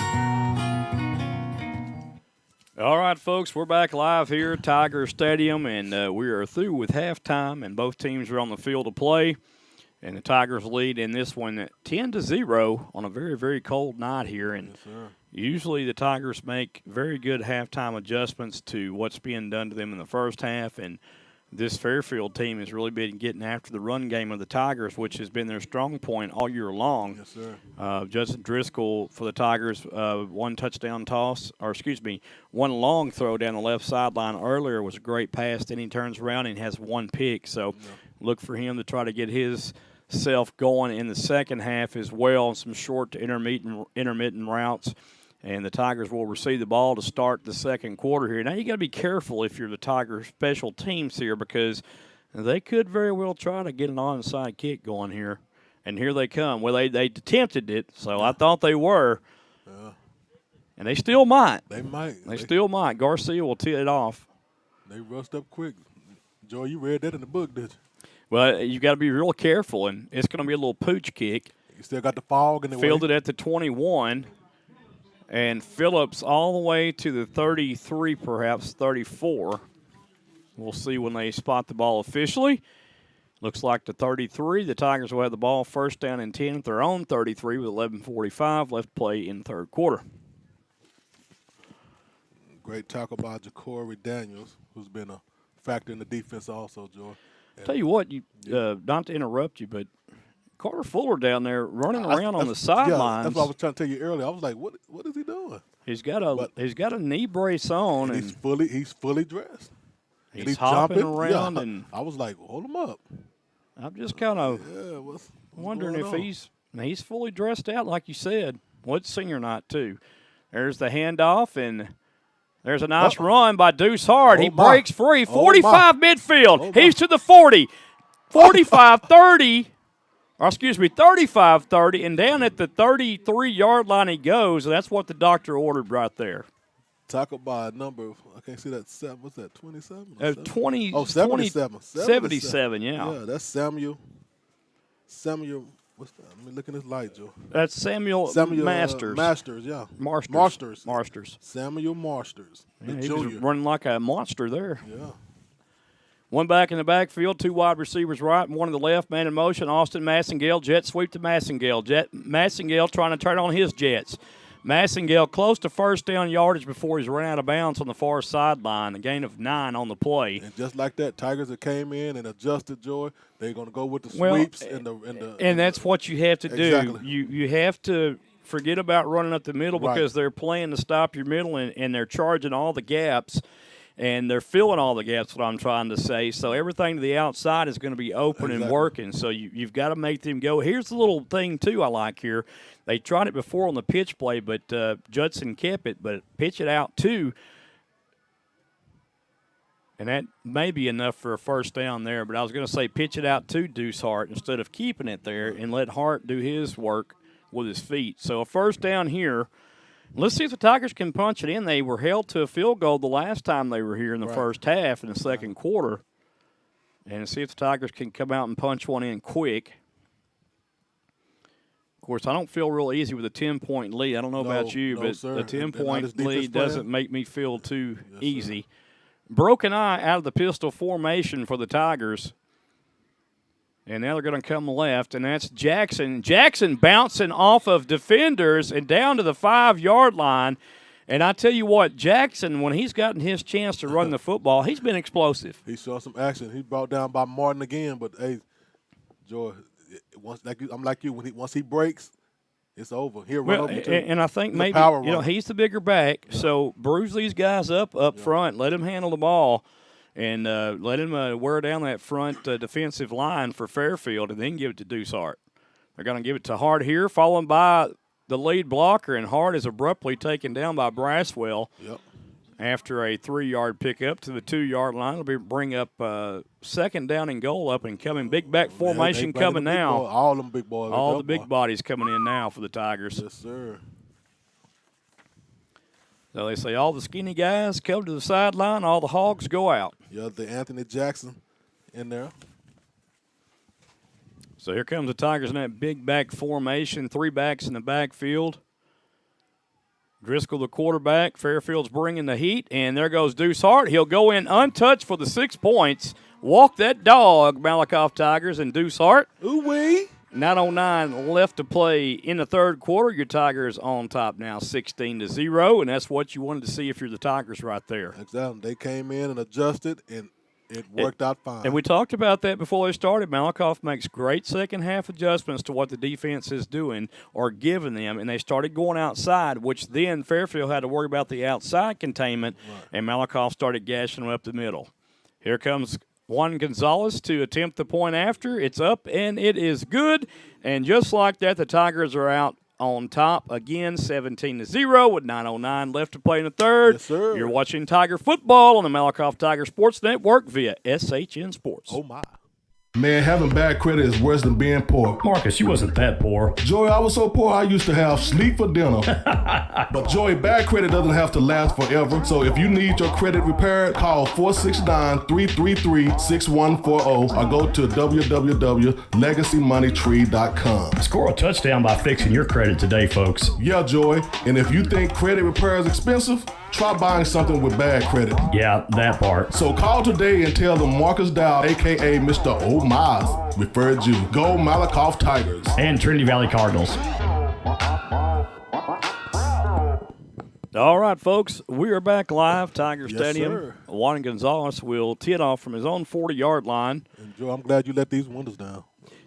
All right, folks, we're back live here at Tiger Stadium, and we are through with halftime, and both teams are on the field to play. And the Tigers lead in this one 10-0 on a very, very cold night here. And usually the Tigers make very good halftime adjustments to what's being done to them in the first half, and this Fairfield team has really been getting after the run game of the Tigers, which has been their strong point all year long. Yes, sir. Justin Driscoll for the Tigers, one touchdown toss, one long throw down the left sideline earlier was a great pass. Then he turns around and has one pick. So look for him to try to get his self going in the second half as well, some short to intermittent routes. And the Tigers will receive the ball to start the second quarter here. Now, you got to be careful if you're the Tigers special teams here because they could very well try to get an onside kick going here. And here they come. Well, they attempted it, so I thought they were. And they still might. They might. They still might. Garcia will tee it off. They rushed up quick. Joe, you read that in the book, did you? Well, you got to be real careful, and it's going to be a little pooch kick. You still got the fog in the way. Fielded at the 21. And Phillips all the way to the 33, perhaps 34. We'll see when they spot the ball officially. Looks like the 33. The Tigers will have the ball first down and 10 at their own 33 with 11:45 left play in the third quarter. Great tackle by Ja'Cory Daniels, who's been a factor in the defense also, Joy. Tell you what, not to interrupt you, but Carter Fuller down there running around on the sidelines. Yeah, that's what I was trying to tell you earlier. I was like, what is he doing? He's got a knee brace on, and he's fully dressed. He's hopping around, and I was like, hold him up. I'm just kind of wondering if he's fully dressed out, like you said. What's senior night too? There's the handoff, and there's a nice run by Deuce Hart. He breaks free, 45 midfield. He's to the 40, 45-30. 35-30, and down at the 33-yard line he goes. And that's what the doctor ordered right there. Talk about a number. I can't see that. What's that, 27? 20. Oh, 77. 77, yeah. Yeah, that's Samuel. What's that? Let me look in this light, Joe. That's Samuel Masters. Masters, yeah. Marsters. Samuel Marsters. Yeah, he was running like a monster there. Yeah. One back in the backfield, two wide receivers right, and one in the left. Man in motion, Austin Massengale. Jet sweep to Massengale. Massengale trying to turn on his Jets. Massengale close to first down yardage before he's run out of bounds on the far sideline. A gain of 9 on the play. And just like that, Tigers that came in and adjusted, Joy, they're going to go with the sweeps and that's what you have to do. Exactly. You have to forget about running up the middle because they're playing to stop your middle, and they're charging all the gaps. And they're filling all the gaps, what I'm trying to say. So everything to the outside is going to be open and working. So you've got to make them go. Here's the little thing, too, I like here. They tried it before on the pitch play, but Judson kept it. But pitch it out, too. And that may be enough for a first down there. But I was going to say pitch it out to Deuce Hart instead of keeping it there and let Hart do his work with his feet. So a first down here. Let's see if the Tigers can punch it in. They were held to a field goal the last time they were here in the first half in the second quarter. And see if the Tigers can come out and punch one in quick. Of course, I don't feel real easy with a 10-point lead. I don't know about you, but a 10-point lead doesn't make me feel too easy. Broken eye out of the pistol formation for the Tigers. And now they're going to come left, and that's Jackson. Jackson bouncing off of defenders and down to the 5-yard line. And I tell you what, Jackson, when he's gotten his chance to run the football, he's been explosive. He saw some action. He brought down by Martin again, but hey, Joy, I'm like you. Once he breaks, it's over. He'll run over you too. And I think maybe he's the bigger back, so bruise these guys up front, let him handle the ball, and let him wear down that front defensive line for Fairfield, and then give it to Deuce-Hart. They're going to give it to Hart here, followed by the lead blocker, and Hart is abruptly taken down by Braswell after a 3-yard pickup to the 2-yard line. It'll bring up second down and goal up and coming. Big back formation coming now. All them big boys. All the big bodies coming in now for the Tigers. Yes, sir. So they say all the skinny guys come to the sideline, all the hogs go out. Yeah, the Anthony Jackson in there. So here comes the Tigers in that big back formation, 3 backs in the backfield. Driscoll, the quarterback. Fairfield's bringing the heat, and there goes Deuce-Hart. He'll go in untouched for the 6 points. Walk that dog, Malakoff Tigers, and Deuce-Hart. Ooh-wee. 9:09 left to play in the third quarter. Your Tigers on top now, 16-0, and that's what you wanted to see if you're the Tigers right there. Exactly. They came in and adjusted, and it worked out fine. And we talked about that before they started. Malakoff makes great second-half adjustments to what the defense is doing or giving them, and they started going outside, which then Fairfield had to worry about the outside containment, and Malakoff started gashing them up the middle. Here comes Juan Gonzalez to attempt the point after. It's up, and it is good. And just like that, the Tigers are out on top again, 17-0 with 9:09 left to play in the third. Yes, sir. You're watching Tiger football on the Malakoff Tiger Sports Network via SHN Sports. Oh, my. Man, having bad credit is worse than being poor. Marcus, you wasn't that poor. Joey, I was so poor I used to have sleep for dinner. But Joey, bad credit doesn't have to last forever. So if you need your credit repaired, call 469-333-6140 or go to www.legacymoneytree.com. Score a touchdown by fixing your credit today, folks. Yeah, Joey. And if you think credit repair is expensive, try buying something with bad credit. Yeah, that part. So call today and tell them Marcus Dow, a.k.a. Mr. O'Miles, referred you. Go Malakoff Tigers. And Trinity Valley Cardinals. All right, folks, we are back live, Tiger Yes, Stadium. sir. Juan Gonzalez will tee it off from his own 40-yard line. And Joe, I'm glad you let these windows down.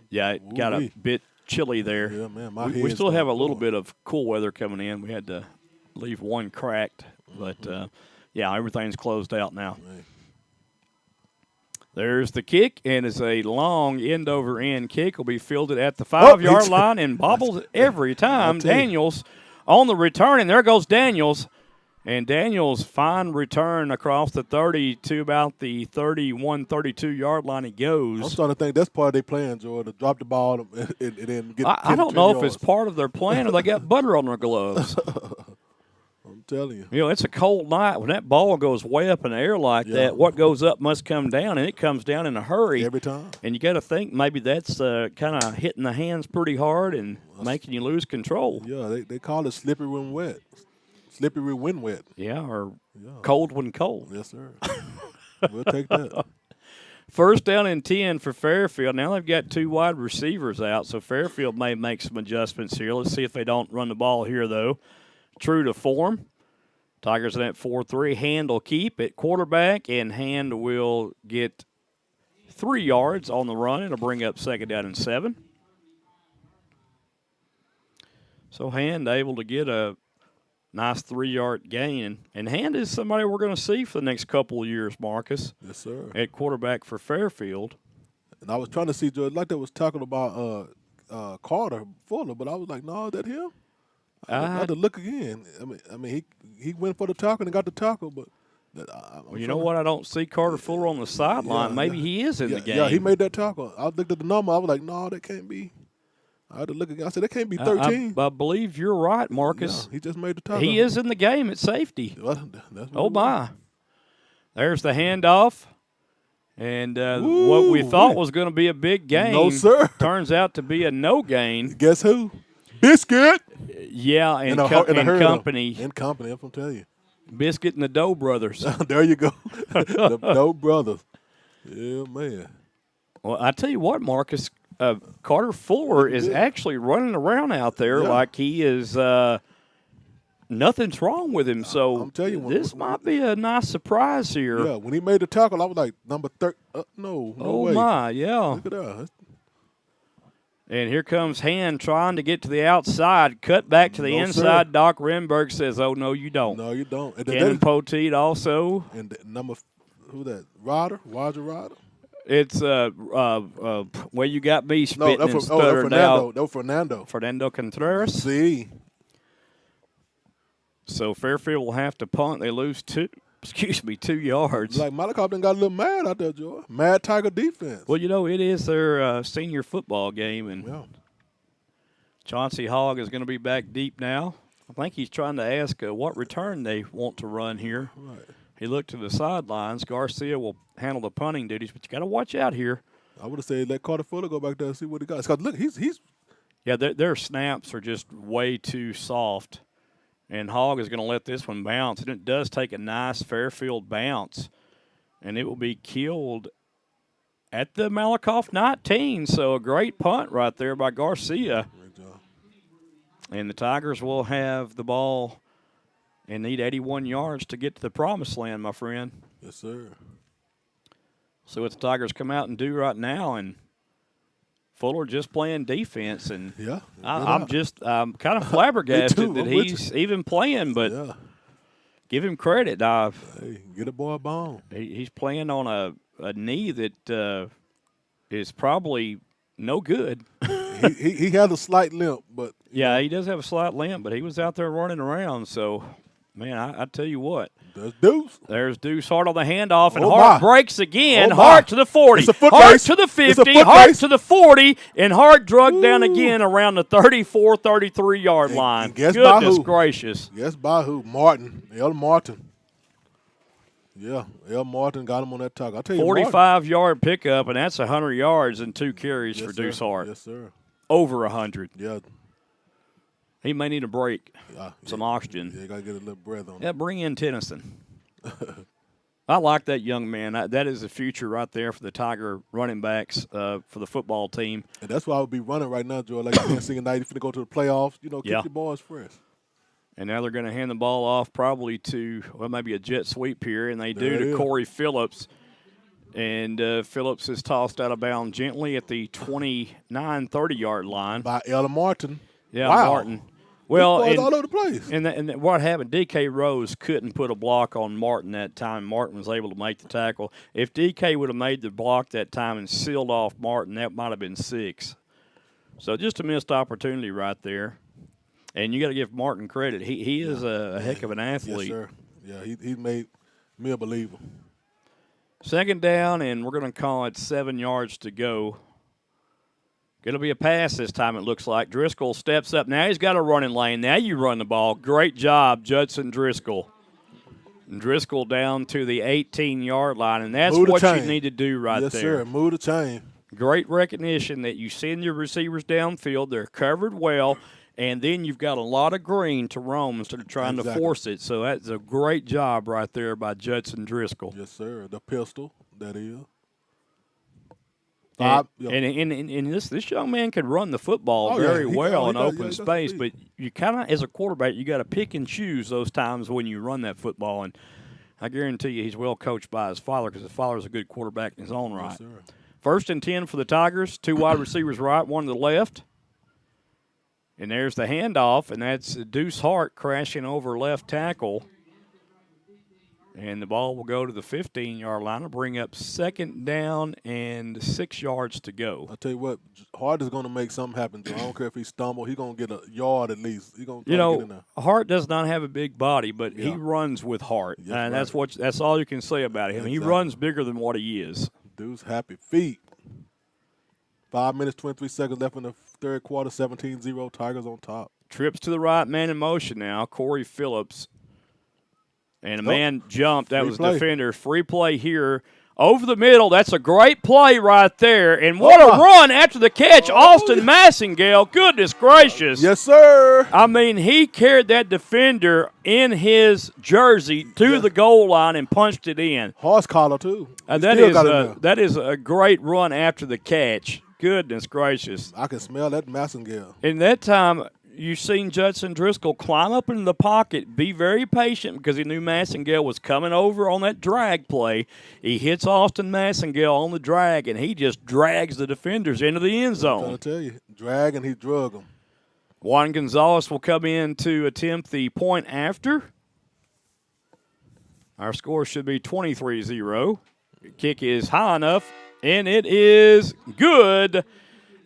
Yeah, it got a bit chilly there. Yeah, man, We still have a little bit of cool weather coming in. We had to leave one cracked, but yeah, everything's closed out now. Right. There's the kick, and it's a long end-over-end kick. Will be fielded at the 5-yard line and bobbles every time. Daniels on the return, and there goes Daniels. And Daniels' fine return across the 30 to about the 31, 32-yard line he goes. I'm starting to think that's part of their plan, Joe, to drop the ball and then get I don't know if it's part of their plan or they got butter on their gloves. I'm telling you. You know, it's a cold night. When that ball goes way up in the air like that, what goes up must come down, and it comes down in a hurry. Every time. And you got to think maybe that's kind of hitting the hands pretty hard and making you lose control. Yeah, they call it slippery when wet. Slippery when wet. Yeah, or cold when cold. Yes, sir. We'll take that. First down and 10 for Fairfield. Now they've got 2 wide receivers out, so Fairfield may make some adjustments here. Let's see if they don't run the ball here, though. True to form. Tigers in that 4-3. Hand will keep at quarterback, and Hand will get 3 yards on the run. It'll bring up second down and 7. So Hand able to get a nice 3-yard gain. And Hand is somebody we're going to see for the next couple of years, Marcus. Yes, sir. At quarterback for Fairfield. And I was trying to see, Joe, like they was talking about Carter Fuller, but I was like, no, is that him? I had to look again. I mean, he went for the tackle and got the tackle, but well, you know what? I don't see Carter Fuller on the sideline. Maybe he is in the game. Yeah, he made that tackle. I looked at the number. I was like, no, that can't be. I had to look again. I said, that can't be 13. I believe you're right, Marcus. Yeah, he just made the tackle. He is in the game at safety. That's oh, my. There's the handoff. And what we thought was going to be a big gain no, sir. turns out to be a no gain. Guess who? Biscuit. Yeah, and company. In company, I'm going to tell you. Biscuit and the Doe Brothers. There you go. The Doe Brothers. Yeah, man. Well, I tell you what, Marcus, Carter Fuller is actually running around out there like he is nothing's wrong with him. So I'm telling you, this might be a nice surprise here. Yeah, when he made the tackle, I was like, number 30. No way. My, yeah. Look at that. And here comes Hand trying to get to the outside, cut back to the inside. Sir. Doc Renberg says, "Oh no, you don't." No, you don't. And Cannon Poteet also. And who that? Roger Ryder. It's well, you got me spitting no, and stuttered Fernando. out. No, Fernando. Fernando Contreras. See. So Fairfield will have to punt. They lose 2 yards. Like Malakoff done got a little mad out there, Joy. Mad Tiger defense. Well, it is their senior football game, and Chauncey Hogg is going to be back deep now. I think he's trying to ask what return they want to run here. Right. He looked to the sidelines. Garcia will handle the punting duties, but you got to watch out here. I would have said let Carter Fuller go back there and see what he got. Because look, he's. Yeah, their snaps are just way too soft. And Hogg is going to let this one bounce. And it does take a nice Fairfield bounce. And it will be killed at the Malakoff 19. So a great punt right there by Garcia. Great job. And the Tigers will have the ball and need 81 yards to get to the promised land, my friend. Yes, sir. So what the Tigers come out and do right now, and Fuller just playing defense, and I'm kind of flabbergasted that he's even playing, but give him credit. Hey, get a boy a bone. He's playing on a knee that is probably no good. he has a slight limp, but yeah, he does have a slight limp, but he was out there running around. So, man, I tell you what. There's Deuce. There's Deuce Hart on the handoff, and Oh, Hart my. breaks again. Oh, Hart my. to the 40. It's a foot Hart race. to the It's a 50. foot Hart race. to the 40, and Hart drugged down again around the 34, 33-yard line. And guess by Goodness who? gracious. Guess by who? Martin. L. Martin. Yeah, L. Martin got him on that tackle. I'll tell you, 45-yard pickup, and that's 100 yards and 2 carries for Deuce Hart. Yes, sir. Over 100. Yeah. He may need a break, some oxygen. Yeah, got to get a little breath on Yeah, bring in Tennyson. I like that young man. That is the future right there for the Tiger running backs for the football team. And that's why I would be running right now, Joe. Like you singing night, if you go to the playoffs, keep your boys fresh. And now they're going to hand the ball off probably to, maybe a jet sweep here, and they do to Corey Phillips. And Phillips is tossed out of bounds gently at the 29, 30-yard line. By Ella Martin. Yeah, wow. Martin. Well, and, all over the place. And what happened, DK Rose couldn't put a block on Martin that time. Martin was able to make the tackle. If DK would have made the block that time and sealed off Martin, that might have been 6. So just a missed opportunity right there. And you got to give Martin credit. He is a heck of an athlete. Yes, sir. Yeah, he made me a believer. Second down, and we're going to call it 7 yards to go. Going to be a pass this time, it looks like. Driscoll steps up. Now he's got a running lane. Now you run the ball. Great job, Judson Driscoll. And Driscoll down to the 18-yard line, and that's what you need to do right there. Yes, sir. Move the chain. Great recognition that you send your receivers downfield. They're covered well, and then you've got a lot of green to roam instead of trying to force it. So that's a great job right there by Judson Driscoll. Yes, sir. The pistol, that is. And this young man can run the football very well in open space, but you kind of, as a quarterback, you got to pick and choose those times when you run that football. And I guarantee you he's well coached by his father because his father is a good quarterback in his own right. Yes, First and 10 for the Tigers, 2 wide receivers right, 1 to the left. And there's the handoff, and that's Deuce Hart crashing over left tackle. And the ball will go to the 15-yard line. It'll bring up second down and 6 yards to go. I'll tell you what, Hart is going to make something happen. I don't care if he stumbles. He's going to get a yard at least. He's going to get in there. Hart does not have a big body, but he runs with heart. Yes, and right. that's all you can say about him. Exactly. He runs bigger than what he is. Dude's happy feet. 5 minutes, 23 seconds left in the third quarter, 17-0. Tigers on top. Trips to the right, man in motion now. Corey Phillips. And a man jumped. That was the defender. Free play here over the middle. That's a great play right there. And what a run after the catch. Austin Massengale, goodness gracious. Yes, sir. I mean, he carried that defender in his jersey to the goal line and punched it in. Horse collar, too. That is a great run after the catch. Goodness gracious. I can smell that Massengale. In that time, you've seen Judson Driscoll climb up into the pocket, be very patient because he knew Massengale was coming over on that drag play. He hits Austin Massengale on the drag, and he just drags the defenders into the end zone. I'm trying to tell you, drag and he drug them. Juan Gonzalez will come in to attempt the point after. Our score should be 23-0. Kick is high enough, and it is good.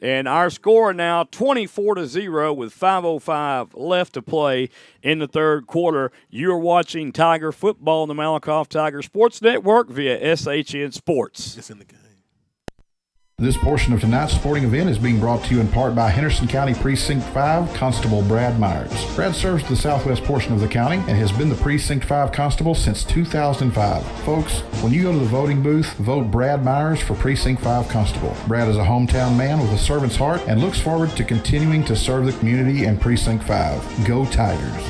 And our score now 24-0 with 5:05 left to play in the third quarter. You're watching Tiger football on the Malakoff Tiger Sports Network via SHN Sports. It's in the game. This portion of tonight's sporting event is being brought to you in part by Henderson County Precinct 5 Constable Brad Myers. Brad serves the southwest portion of the county and has been the Precinct 5 Constable since 2005. Folks, when you go to the voting booth, vote Brad Myers for Precinct 5 Constable. Brad is a hometown man with a servant's heart and looks forward to continuing to serve the community in Precinct 5. Go Tigers.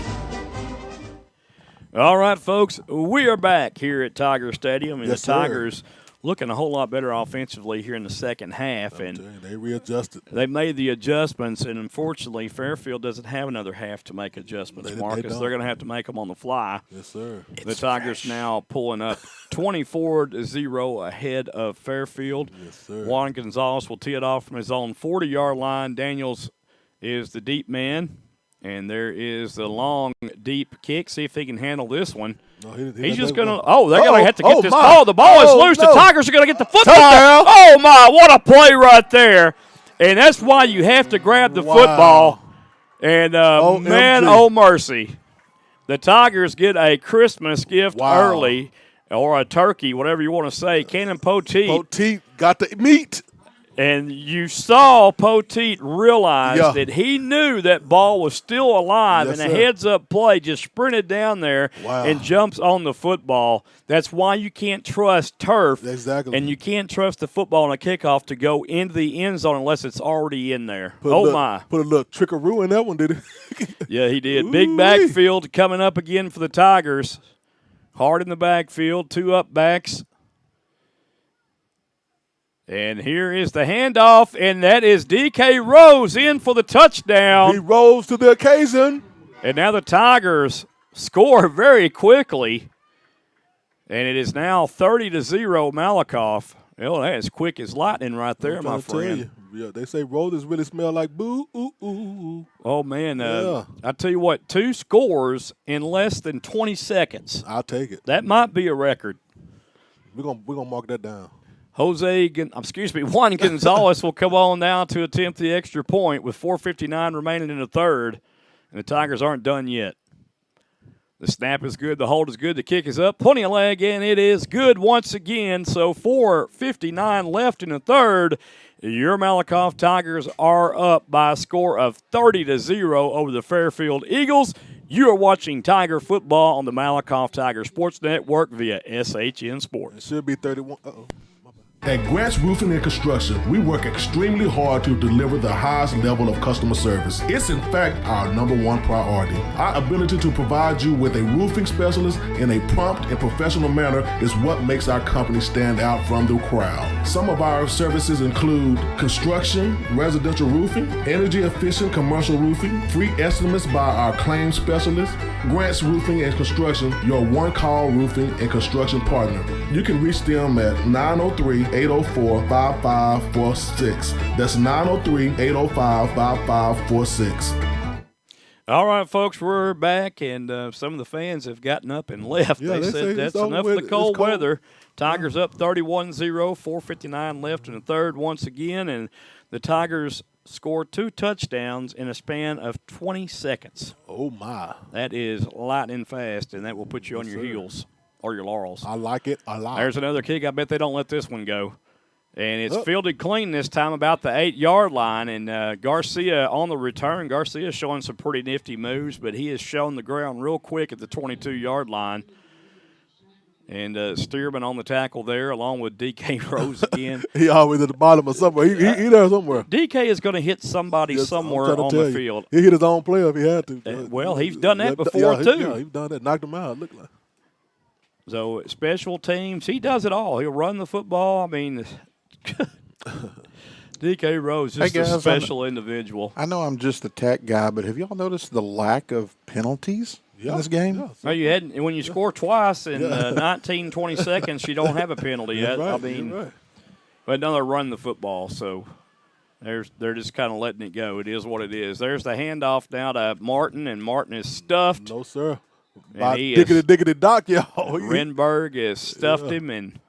All right, folks, we are back here at Tiger Stadium, and Yes, the Tigers looking a whole lot better offensively here in the second half. And they readjusted. They made the adjustments, and unfortunately, Fairfield doesn't have another half to make adjustments, Marcus. They're going to have to make them on the fly. Yes, sir. The Tigers now pulling up 24-0 ahead of Fairfield. Yes, sir. Juan Gonzalez will tee it off from his own 40-yard line. Daniels is the deep man, and there is the long, deep kick. See if he can handle this one. No, he's just going to – they're going to have to get this my. ball. The ball is loose. No. The Tigers are going to get the football. Touchdown. Oh, my, what a play right there. And that's why you have to grab the football. And, man, oh, mercy. The Tigers get a Christmas gift early, or a turkey, whatever you want to say. Cannon Poteet. Poteet got the meat. And you saw Poteet realize that he knew that ball was still alive, and a heads-up play just sprinted down there and jumps on the football. That's why you can't trust turf, and you can't trust the football on a kickoff to go into the end zone unless it's already in there. Put a little trickaroo in that one, did he? Yeah, he did. Big backfield coming up again for the Tigers. Hard in the backfield, two up backs. And here is the handoff, and that is D.K. Rose in for the touchdown. He rose to the occasion. And now the Tigers score very quickly, and it is now 30-0 Malakoff. Oh, that is quick as lightning right there, my friend. Yeah, they say roses really smell like boo, ooh, ooh. Oh, man. I tell you what, 2 scores in less than 20 seconds. I'll take it. That might be a record. We're gonna mark that down. Juan Gonzalez will come on down to attempt the extra point with 4:59 remaining in the third, and the Tigers aren't done yet. The snap is good, the hold is good, the kick is up, plenty of leg, and it is good once again. So 4:59 left in the third. Your Malakoff Tigers are up by a score of 30-0 over the Fairfield Eagles. You are watching Tiger football on the Malakoff Tiger Sports Network via SHN Sports. It should be 31. Uh-oh. At Grant's Roofing and Construction, we work extremely hard to deliver the highest level of customer service. It's in fact our #1 priority. Our ability to provide you with a roofing specialist in a prompt and professional manner is what makes our company stand out from the crowd. Some of our services include construction, residential roofing, energy efficient commercial roofing, free estimates by our claims specialist. Grant's Roofing and Construction, your one-call roofing and construction partner. You can reach them at 903-804-5546. That's 903-805-5546. All right, folks, we're back, and some of the fans have gotten up and left. Yeah, they said that's enough of the cold weather. Tigers up 31-0, 4:59 left in the third once again, and the Tigers scored 2 touchdowns in a span of 20 seconds. Oh, my. That is lightning fast, and that will put you on your heels or your laurels. I like it a lot. There's another kick. I bet they don't let this one go. And it's fielded clean this time about the 8-yard line. And Garcia on the return. Garcia showing some pretty nifty moves, but he has shown the ground real quick at the 22-yard line. And Stearman on the tackle there, along with D.K. Rose again. He always at the bottom of somewhere. He there somewhere. D.K. is going to hit somebody somewhere on the field. He hit his own player if he had to. Well, he's done that before, too. Yeah, he's done that. Knocked him out, looked like. So, special teams, he does it all. He'll run the football. I mean, D.K. Rose is a special individual. I know I'm just the tech guy, but have y'all noticed the lack of penalties in this game? Yeah. No, you hadn't. When you score twice in 19, 20 seconds, you don't have a penalty yet. Right, I mean, but now they're running the football, so they're just kind of letting it go. It is what it is. There's the handoff now to Martin, and Martin is stuffed. No, sir. Diggity dock, y'all. Renberg has stuffed him, and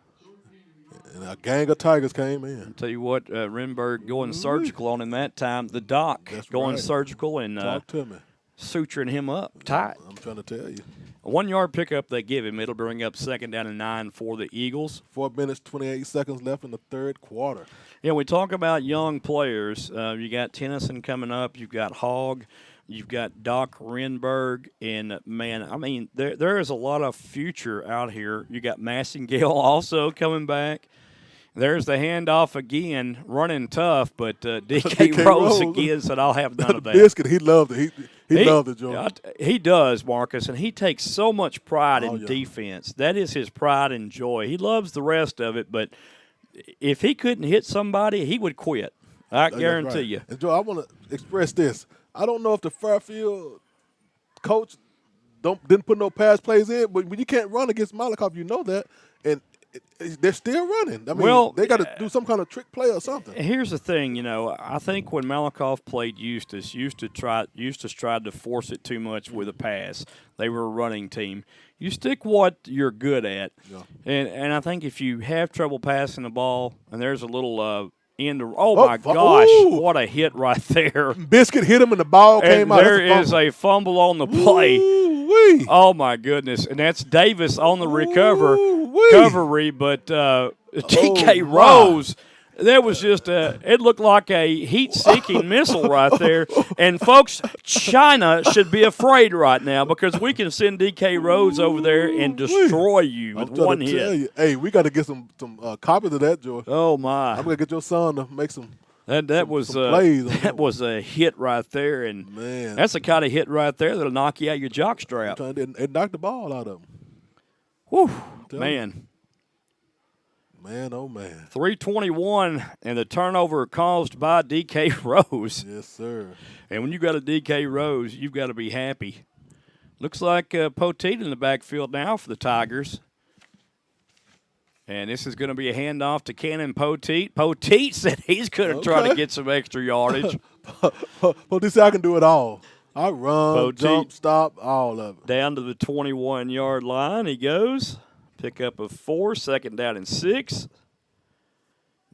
a gang of Tigers came in. I'll tell you what, Renberg going surgical on him that time. The doc going surgical and talk to me. Suturing him up tight. I'm trying to tell you. A 1 yard pickup they give him. It'll bring up 2nd down and 9 for the Eagles. 4 minutes, 28 seconds left in the third quarter. Yeah, we talk about young players. You got Tennyson coming up. You've got Hogg. You've got Doc Renberg. And, man, I mean, there is a lot of future out here. You got Massingale also coming back. There's the handoff again, running tough, but D.K. Rose again said, I'll have none of that. Biscuit, he loved it. He loved it, Joe. He does, Marcus, and he takes so much pride in defense. That is his pride and joy. He loves the rest of it, but if he couldn't hit somebody, he would quit. I guarantee you. And Joe, I want to express this. I don't know if the Fairfield coach didn't put no pass plays in, but when you can't run against Malakoff, you know that, and they're still running. I mean, they got to do some kind of trick play or something. Here's the thing, I think when Malakoff played Eustis tried to force it too much with a pass. They were a running team. You stick what you're good at, and I think if you have trouble passing the ball, and there's a little my gosh, what a hit right there. Biscuit hit him and the ball came out. There is a fumble on the play. Ooh-wee. Oh, my goodness. And that's Davis on the recovery, but D.K. Rose, that was just it looked like a heat-seeking missile right there. And, folks, China should be afraid right now because we can send D.K. Rose over there and destroy you with one hit. Hey, we got to get some copies of that, George. Oh, my. I'm going to get your son to make some. That was a hit right there, and man, that's the kind of hit right there that'll knock you out your jock strap. It knocked the ball out of him. Whew, man. Man, oh, man. 3:21, and the turnover caused by D.K. Rose. Yes, sir. And when you got a D.K. Rose, you've got to be happy. Looks like Poteet in the backfield now for the Tigers. And this is going to be a handoff to Cannon Poteet. Poteet said he's going to try to get some extra yardage. Poteet said I can do it all. I run, jump, stop, all of it. Down to the 21-yard line he goes. Pickup of 4, 2nd down and 6.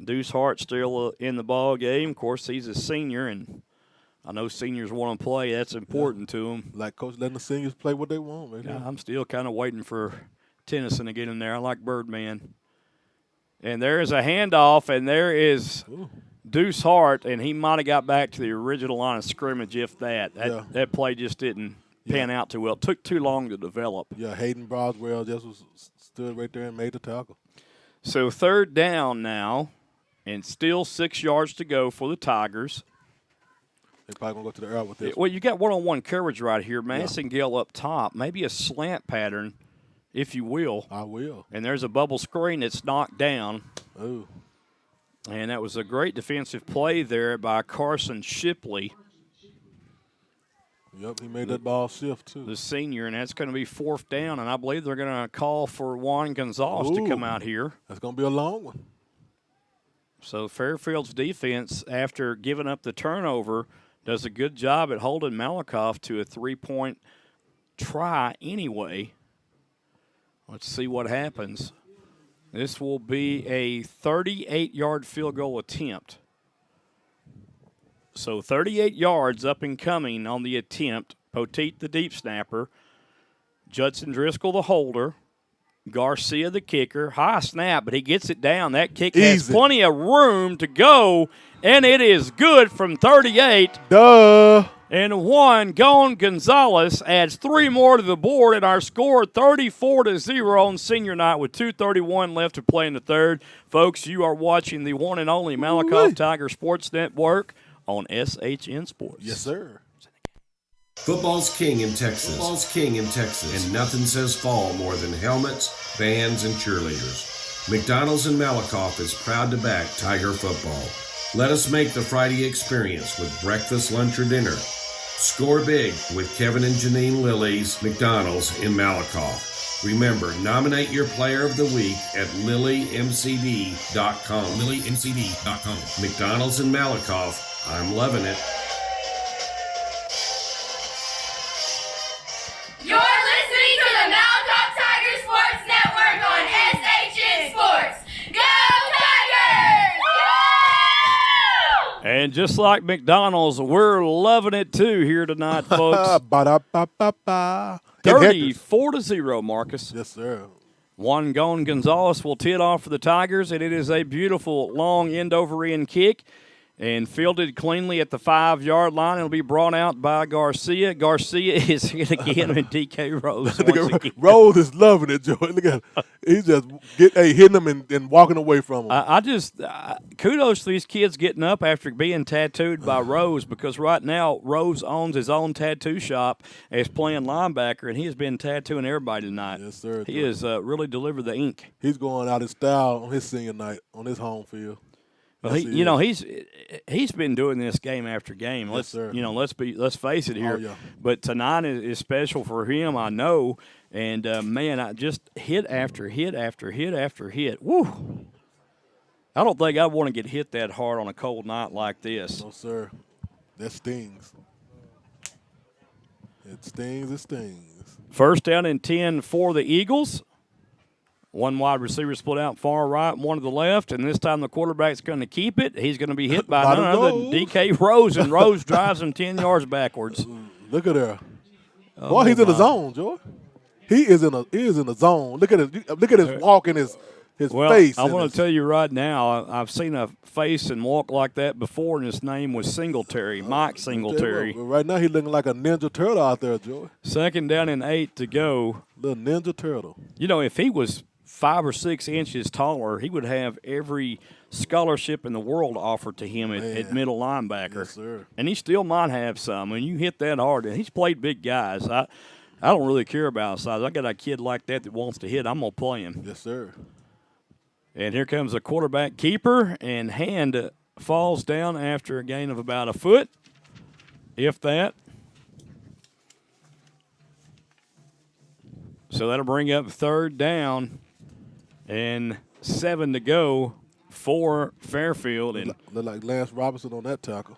Deuce Hart still in the ball game. Of course, he's a senior, and I know seniors want to play. That's important to them. Like Coach letting the seniors play what they want, man. Yeah, I'm still kind of waiting for Tennyson to get in there. I like Birdman. And there is a handoff, and there is Deuce Hart, and he might have got back to the original line of scrimmage if that play just didn't pan out too well. It took too long to develop. Yeah, Hayden Broswell just stood right there and made the tackle. So 3rd down now, and still 6 yards to go for the Tigers. They're probably going to go to the air with this. Well, you got one-on-one coverage right here. Massingale up top, maybe a slant pattern, if you will. I will. And there's a bubble screen that's knocked down. Ooh. And that was a great defensive play there by Carson Shipley. Yep, he made that ball shift, too. The senior, and that's going to be 4th down, and I believe they're going to call for Juan Gonzalez to come out here. That's going to be a long one. So Fairfield's defense, after giving up the turnover, does a good job at holding Malakoff to a 3-point try anyway. Let's see what happens. This will be a 38-yard field goal attempt. So 38 yards up and coming on the attempt. Poteet, the deep snapper. Judson Driscoll, the holder. Garcia, the kicker. High snap, but he gets it down. That kick has plenty of room to go, and it is good from 38. Duh. And one gone. Gonzalez adds 3 more to the board, and our score 34-0 on senior night with 2:31 left to play in the third. Folks, you are watching the one and only Malakoff Tiger Sports Network on SHN Sports. Yes, sir. Football's king in Texas. Football's king in Texas. And nothing says fall more than helmets, bands, and cheerleaders. McDonald's in Malakoff is proud to back Tiger football. Let us make the Friday experience with breakfast, lunch, or dinner. Score big with Kevin and Janine Lilly's McDonald's in Malakoff. Remember, nominate your player of the week at lilymcd.com. lilymcd.com. McDonald's in Malakoff. I'm loving it. You're listening to the Malakoff Tiger Sports Network on SHN Sports. Go Tigers! And just like McDonald's, we're loving it too here tonight, folks. 34-0, Marcus. Yes, sir. One gone. Gonzalez will tee it off for the Tigers, and it is a beautiful long end-over-end kick and fielded cleanly at the 5-yard line. It'll be brought out by Garcia. Garcia is hit again with DK Rose. Rose is loving it, Joey. Look at him. He's just hitting them and walking away from them. I just kudos to these kids getting up after being tattooed by Rose, because right now Rose owns his own tattoo shop as playing linebacker, and he has been tattooing everybody tonight. Yes, sir. He has really delivered the ink. He's going out in style on his senior night on his home field. Well, he's been doing this game after game. Yes, sir. Let's face it here. Oh, yeah. But tonight is special for him, I know. And man, I just hit after hit after hit after hit. Woo! I don't think I want to get hit that hard on a cold night like this. No, sir. That stings. It stings. It stings. First down and 10 for the Eagles. One wide receiver split out far right, one to the left, and this time the quarterback's going to keep it. He's going to be hit by none other than DK Rose, and Rose drives him 10 yards backwards. Look at there. Boy, he's in the zone, Joy. He is in the zone. Look at his walk and his face. I want to tell you right now, I've seen a face and walk like that before, and his name was Singletary, Mike Singletary. Right now he's looking like a Ninja Turtle out there, Joy. Second down and 8 to go. Little Ninja Turtle. You know, if he was 5 or 6 inches taller, he would have every scholarship in the world offered to him at middle linebacker. Yes, sir. And he still might have some. When you hit that hard, and he's played big guys. I don't really care about size. I got a kid like that wants to hit, I'm going to play him. Yes, sir. And here comes a quarterback keeper, and Hand falls down after a gain of about a foot, if that. So that'll bring up third down. And 7 to go for Fairfield. And look like Lance Robinson on that tackle.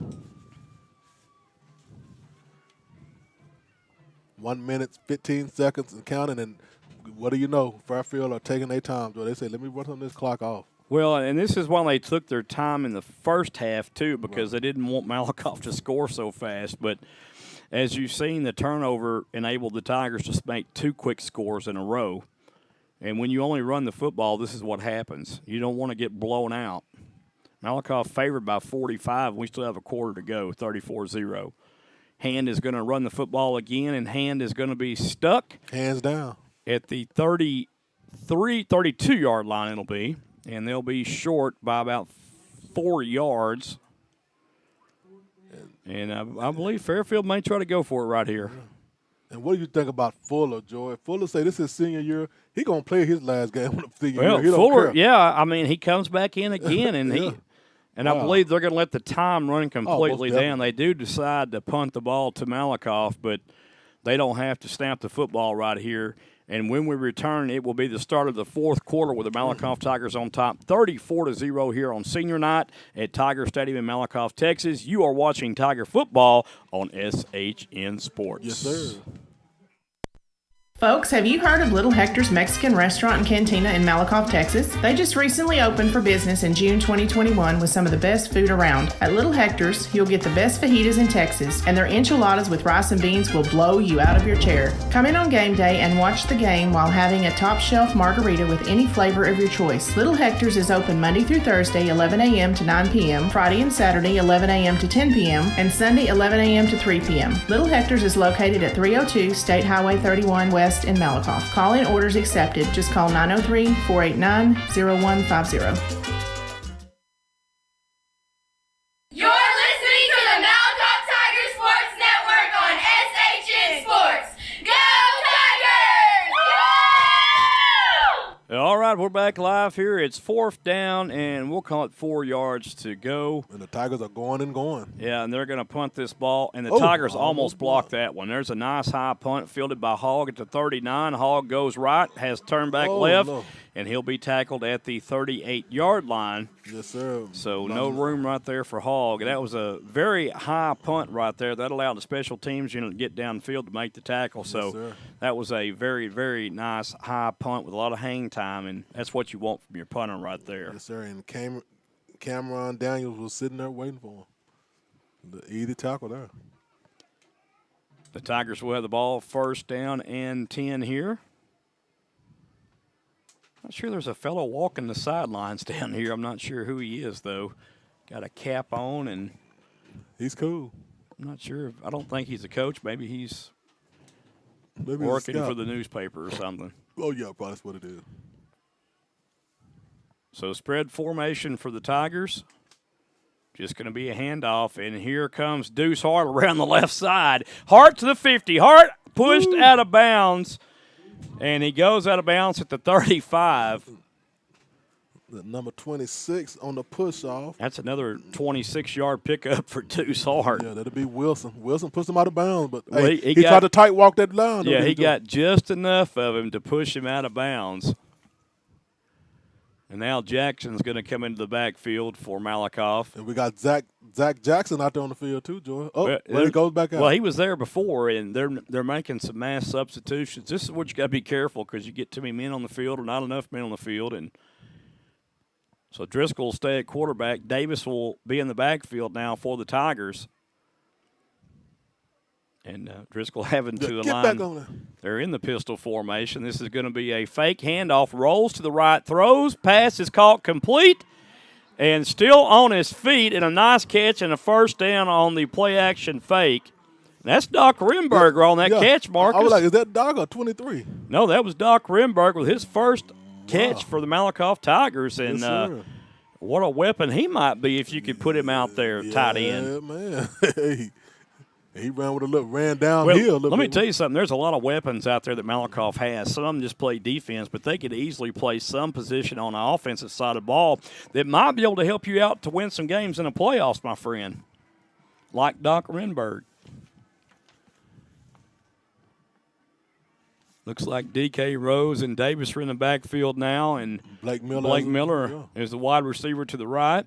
1 minute, 15 seconds and counting. And what do you know? Fairfield are taking their time. They say, let me run some of this clock off. Well, and this is why they took their time in the first half, too, because they didn't want Malakoff to score so fast. But as you've seen, the turnover enabled the Tigers to make 2 quick scores in a row. And when you only run the football, this is what happens. You don't want to get blown out. Malakoff favored by 45. We still have a quarter to go, 34-0. Hand is going to run the football again, and Hand is going to be stuck. Hands down. At the 32-yard line it'll be, and they'll be short by about 4 yards. And I believe Fairfield may try to go for it right here. And what do you think about Fuller, Joy? Fuller say this is senior year. He gonna play his last game on the senior year. He Fuller, don't care. yeah, I mean he comes back in again, and I believe they're going to let the time run completely down. They do decide to punt the ball to Malakoff, but they don't have to snap the football right here. And when we return, it will be the start of the fourth quarter with the Malakoff Tigers on top, 34-0 here on senior night at Tiger Stadium in Malakoff, Texas. You are watching Tiger football on SHN Sports. Yes, sir. Folks, have you heard of Little Hector's Mexican Restaurant and Cantina in Malakoff, Texas? They just recently opened for business in June 2021 with some of the best food around. At Little Hector's, you'll get the best fajitas in Texas, and their enchiladas with rice and beans will blow you out of your chair. Come in on game day and watch the game while having a top shelf margarita with any flavor of your choice. Little Hector's is open Monday through Thursday, 11 a.m. to 9 p.m., Friday and Saturday, 11 a.m. to 10 p.m., and Sunday, 11 a.m. to 3 p.m. Little Hector's is located at 302 State Highway 31 West in Malakoff. Call-in orders accepted. Just call 903-489-0150. You're listening to the Malakoff Tiger Sports Network on SHN Sports. Go Tigers! Woo! All right, we're back live here. It's 4th down, and we'll call it 4 yards to go. And the Tigers are going and going. Yeah, and they're going to punt this ball, and the Tigers almost blocked that one. There's a nice high punt fielded by Hogg at the 39. Hogg goes right, has turned back left, and he'll be tackled at the 38-yard line. Yes, sir. So no room right there for Hogg. That was a very high punt right there. That allowed the special teams unit to get downfield to make the tackle. So that was a very, very nice high punt with a lot of hang time, and that's what you want from your punter right there. Yes, sir. And Cameron Daniels was sitting there waiting for him. The easy tackle there. The Tigers will have the ball 1st down and 10 here. Not sure there's a fellow walking the sidelines down here. I'm not sure who he is, though. Got a cap on, and he's cool. I'm not sure. I don't think he's a coach. Maybe he's working for the newspaper or something. Oh, yeah, probably that's what it is. So spread formation for the Tigers. Just going to be a handoff, and here comes Deuce Hart around the left side. Hart to the 50. Hart pushed out of bounds, and he goes out of bounds at the 35. The number 26 on the push-off. That's another 26-yard pickup for Deuce Hart. Yeah, that'll be Wilson. Wilson pushed him out of bounds, but well, he tried to tight walk that line. Yeah, he got just enough of him to push him out of bounds. And now Jackson's going to come into the backfield for Malakoff. And we got Zach Jackson out there on the field too, Joy. Oh, he goes back out. Well, he was there before, and they're making some mass substitutions. This is what you got to be careful because you get too many men on the field or not enough men on the field. And so Driscoll will stay at quarterback. Davis will be in the backfield now for the Tigers. And Driscoll having to align. They're in the pistol formation. This is going to be a fake handoff. Rolls to the right, throws, pass is caught complete, and still on his feet, and a nice catch and a 1st down on the play-action fake. That's Doc Rimberger on that catch, Marcus. I was like, is that Doc or 23? No, that was Doc Rimberger with his first catch for the Malakoff Tigers, and what a weapon he might be if you could put him out there tight end. Yeah, man. He ran downhill. Let me tell you something. There's a lot of weapons out there that Malakoff has. Some of them just play defense, but they could easily play some position on the offensive side of the ball that might be able to help you out to win some games in the playoffs, my friend, like Doc Renberg. Looks like D.K. Rose and Davis are in the backfield now, and Blake Miller is the wide receiver to the right.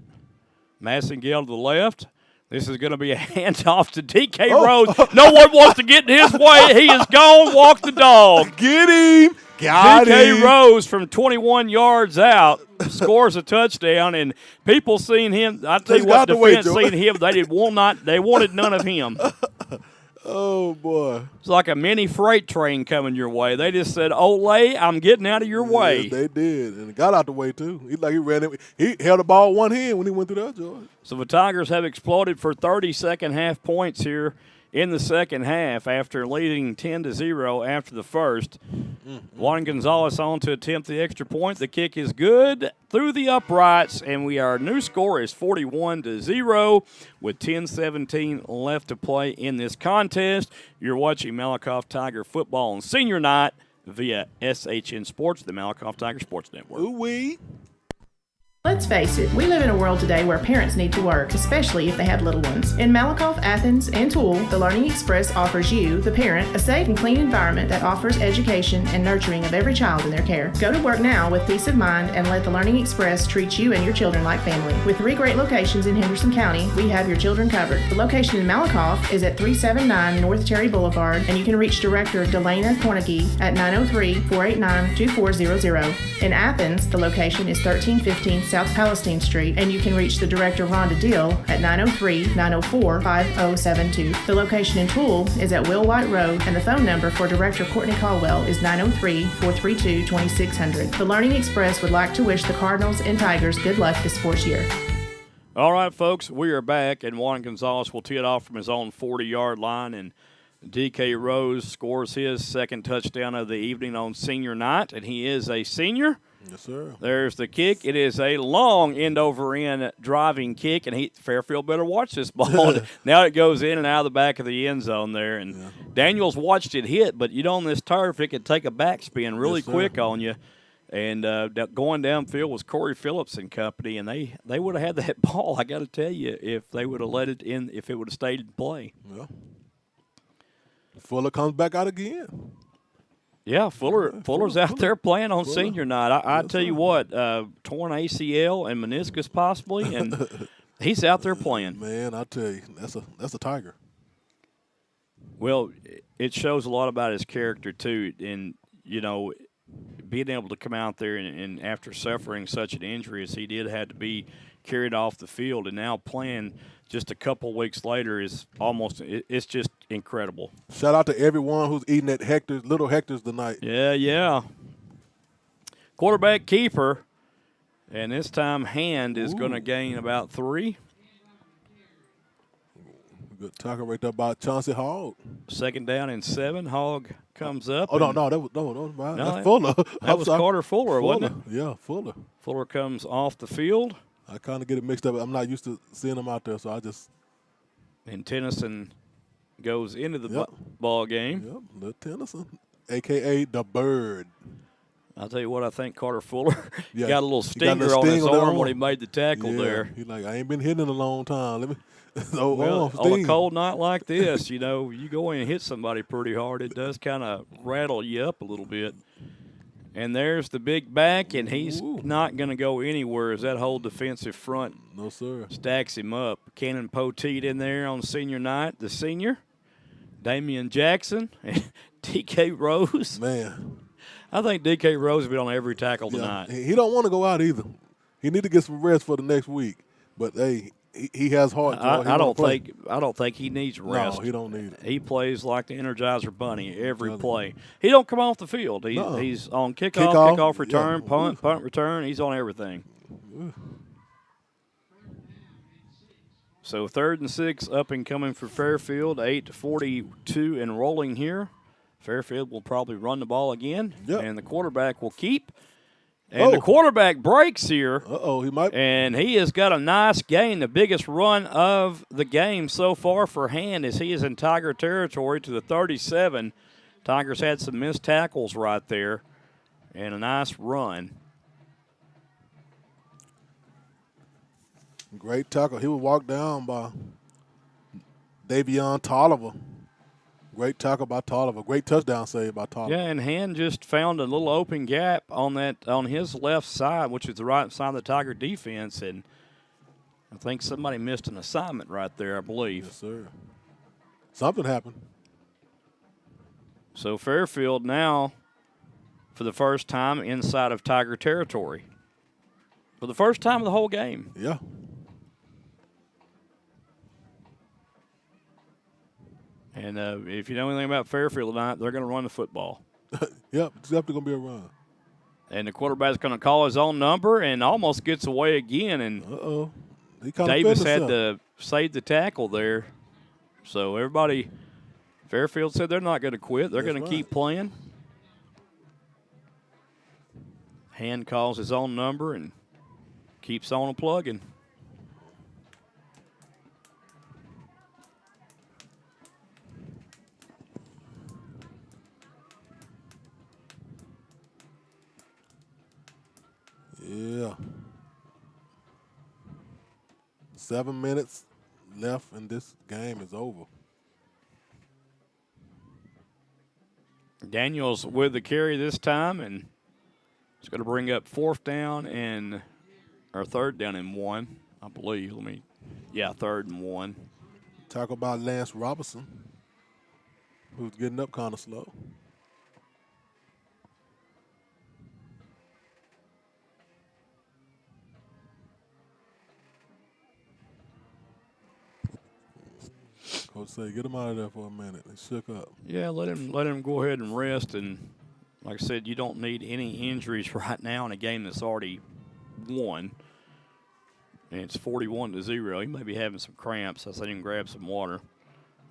Massengale to the left. This is going to be a handoff to D.K. Rose. No one wants to get in his way. He is gone. Walk the dog. Get him. Got D.K. him. Rose from 21 yards out scores a touchdown, and people seeing him. I tell you what, defense seeing him, they wanted none of him. Oh, boy. It's like a mini freight train coming your way. They just said, Olay, I'm getting out of your way. They did, and got out the way, too. He ran it. He held the ball one hand when he went through that, George. So the Tigers have exploded for 30 second-half points here in the second half after leading 10-0 after the first. Juan Gonzalez on to attempt the extra point. The kick is good through the uprights, and our new score is 41-0 with 10:17 left to play in this contest. You're watching Malakoff Tiger football on senior night via SHN Sports, the Malakoff Tiger Sports Network. Ooh-wee. Let's face it, we live in a world today where parents need to work, especially if they have little ones. In Malakoff, Athens, and Toole, the Learning Express offers you, the parent, a safe and clean environment that offers education and nurturing of every child in their care. Go to work now with peace of mind and let the Learning Express treat you and your children like family. With 3 great locations in Henderson County, we have your children covered. The location in Malakoff is at 379 North Terry Boulevard, and you can reach Director Delana Cornegie at 903-489-2400. In Athens, the location is 1315 South Palestine Street, and you can reach the Director Rhonda Dill at 903-904-5072. The location in Toole is at Will White Road, and the phone number for Director Courtney Caldwell is 903-432-2600. The Learning Express would like to wish the Cardinals and Tigers good luck this sports year. All right, folks, we are back, and Juan Gonzalez will tee it off from his own 40-yard line, and D.K. Rose scores his second touchdown of the evening on senior night, and he is a senior. Yes, sir. There's the kick. It is a long end-over-end driving kick, and Fairfield better watch this ball. Now it goes in and out of the back of the end zone there, and Daniels watched it hit, but on this turf, it could take a backspin really quick on you. And going downfield was Corey Phillips and company, and they would have had that ball, I got to tell you, if they would have let it in, if it would have stayed in play. Yeah. Fuller comes back out again. Yeah, Fuller's out there playing on senior night. I tell you what, torn ACL and meniscus possibly, and he's out there playing. Man, I tell you, that's a Tiger. Well, it shows a lot about his character too, and being able to come out there and after suffering such an injury as he did, had to be carried off the field, and now playing just a couple weeks later is it's just incredible. Shout out to everyone who's eating at Little Hector's tonight. Yeah. Quarterback keeper, and this time Hand is going to gain about 3. Good tackle right there by Chauncey Hogg. 2nd down and 7. Hogg comes up. Oh, no, that's Fuller. That was Carter Fuller, wasn't it? Yeah, Fuller. Fuller comes off the field. I kind of get it mixed up. I'm not used to seeing him out there, so I just. And Tennyson goes into the ball game. Yep, little Tennyson, a.k.a. the Bird. I'll tell you what, I think Carter Fuller got a little stinger on his arm when he made the tackle there. He's like, I ain't been hitting in a long time. Let me. On a cold night like this, you go in and hit somebody pretty hard, it does kind of rattle you up a little bit. And there's the big back, and he's not going to go anywhere as that whole defensive front stacks him up. Cannon Poteet in there on senior night, the senior. Damian Jackson, D.K. Rose. Man. I think D.K. Rose will be on every tackle tonight. He don't want to go out either. He need to get some rest for the next week. But, hey, he has heart. I don't think he needs rest. No, he don't need it. He plays like the Energizer Bunny every play. He don't come off the field. He's on kickoff return, punt return. He's on everything. So 3rd and 6 up and coming for Fairfield. 8:42 and rolling here. Fairfield will probably run the ball again, and the quarterback will keep. And the quarterback breaks here. He might. And he has got a nice gain, the biggest run of the game so far for Hand as he is in Tiger territory to the 37. Tigers had some missed tackles right there and a nice run. Great tackle. He was walked down by Davion Tolliver. Great tackle by Tolliver. Great touchdown save by Tolliver. Yeah, and Hand just found a little open gap on his left side, which is the right side of the Tiger defense, and I think somebody missed an assignment right there, I believe. Yes, sir. Something happened. So Fairfield now, for the first time, inside of Tiger territory. For the first time of the whole game. Yeah. And if you know anything about Fairfield tonight, they're going to run the football. Yep, it's definitely going to be a run. And the quarterback's going to call his own number and almost gets away again. And Davis had to save the tackle there. So everybody, Fairfield said they're not going to quit. They're going to keep playing. Hand calls his own number and keeps on plugging. Yeah. 7 minutes left, and this game is over. Daniels with the carry this time, and it's going to bring up 4th down or 3rd down and 1, I believe. 3rd and 1. Talk about Lance Robinson, who's getting up kind of slow. Coach say, get him out of there for a minute. He shook up. Yeah, let him go ahead and rest. And like I said, you don't need any injuries right now in a game that's already won. And it's 41-0. He may be having some cramps. I said him grab some water.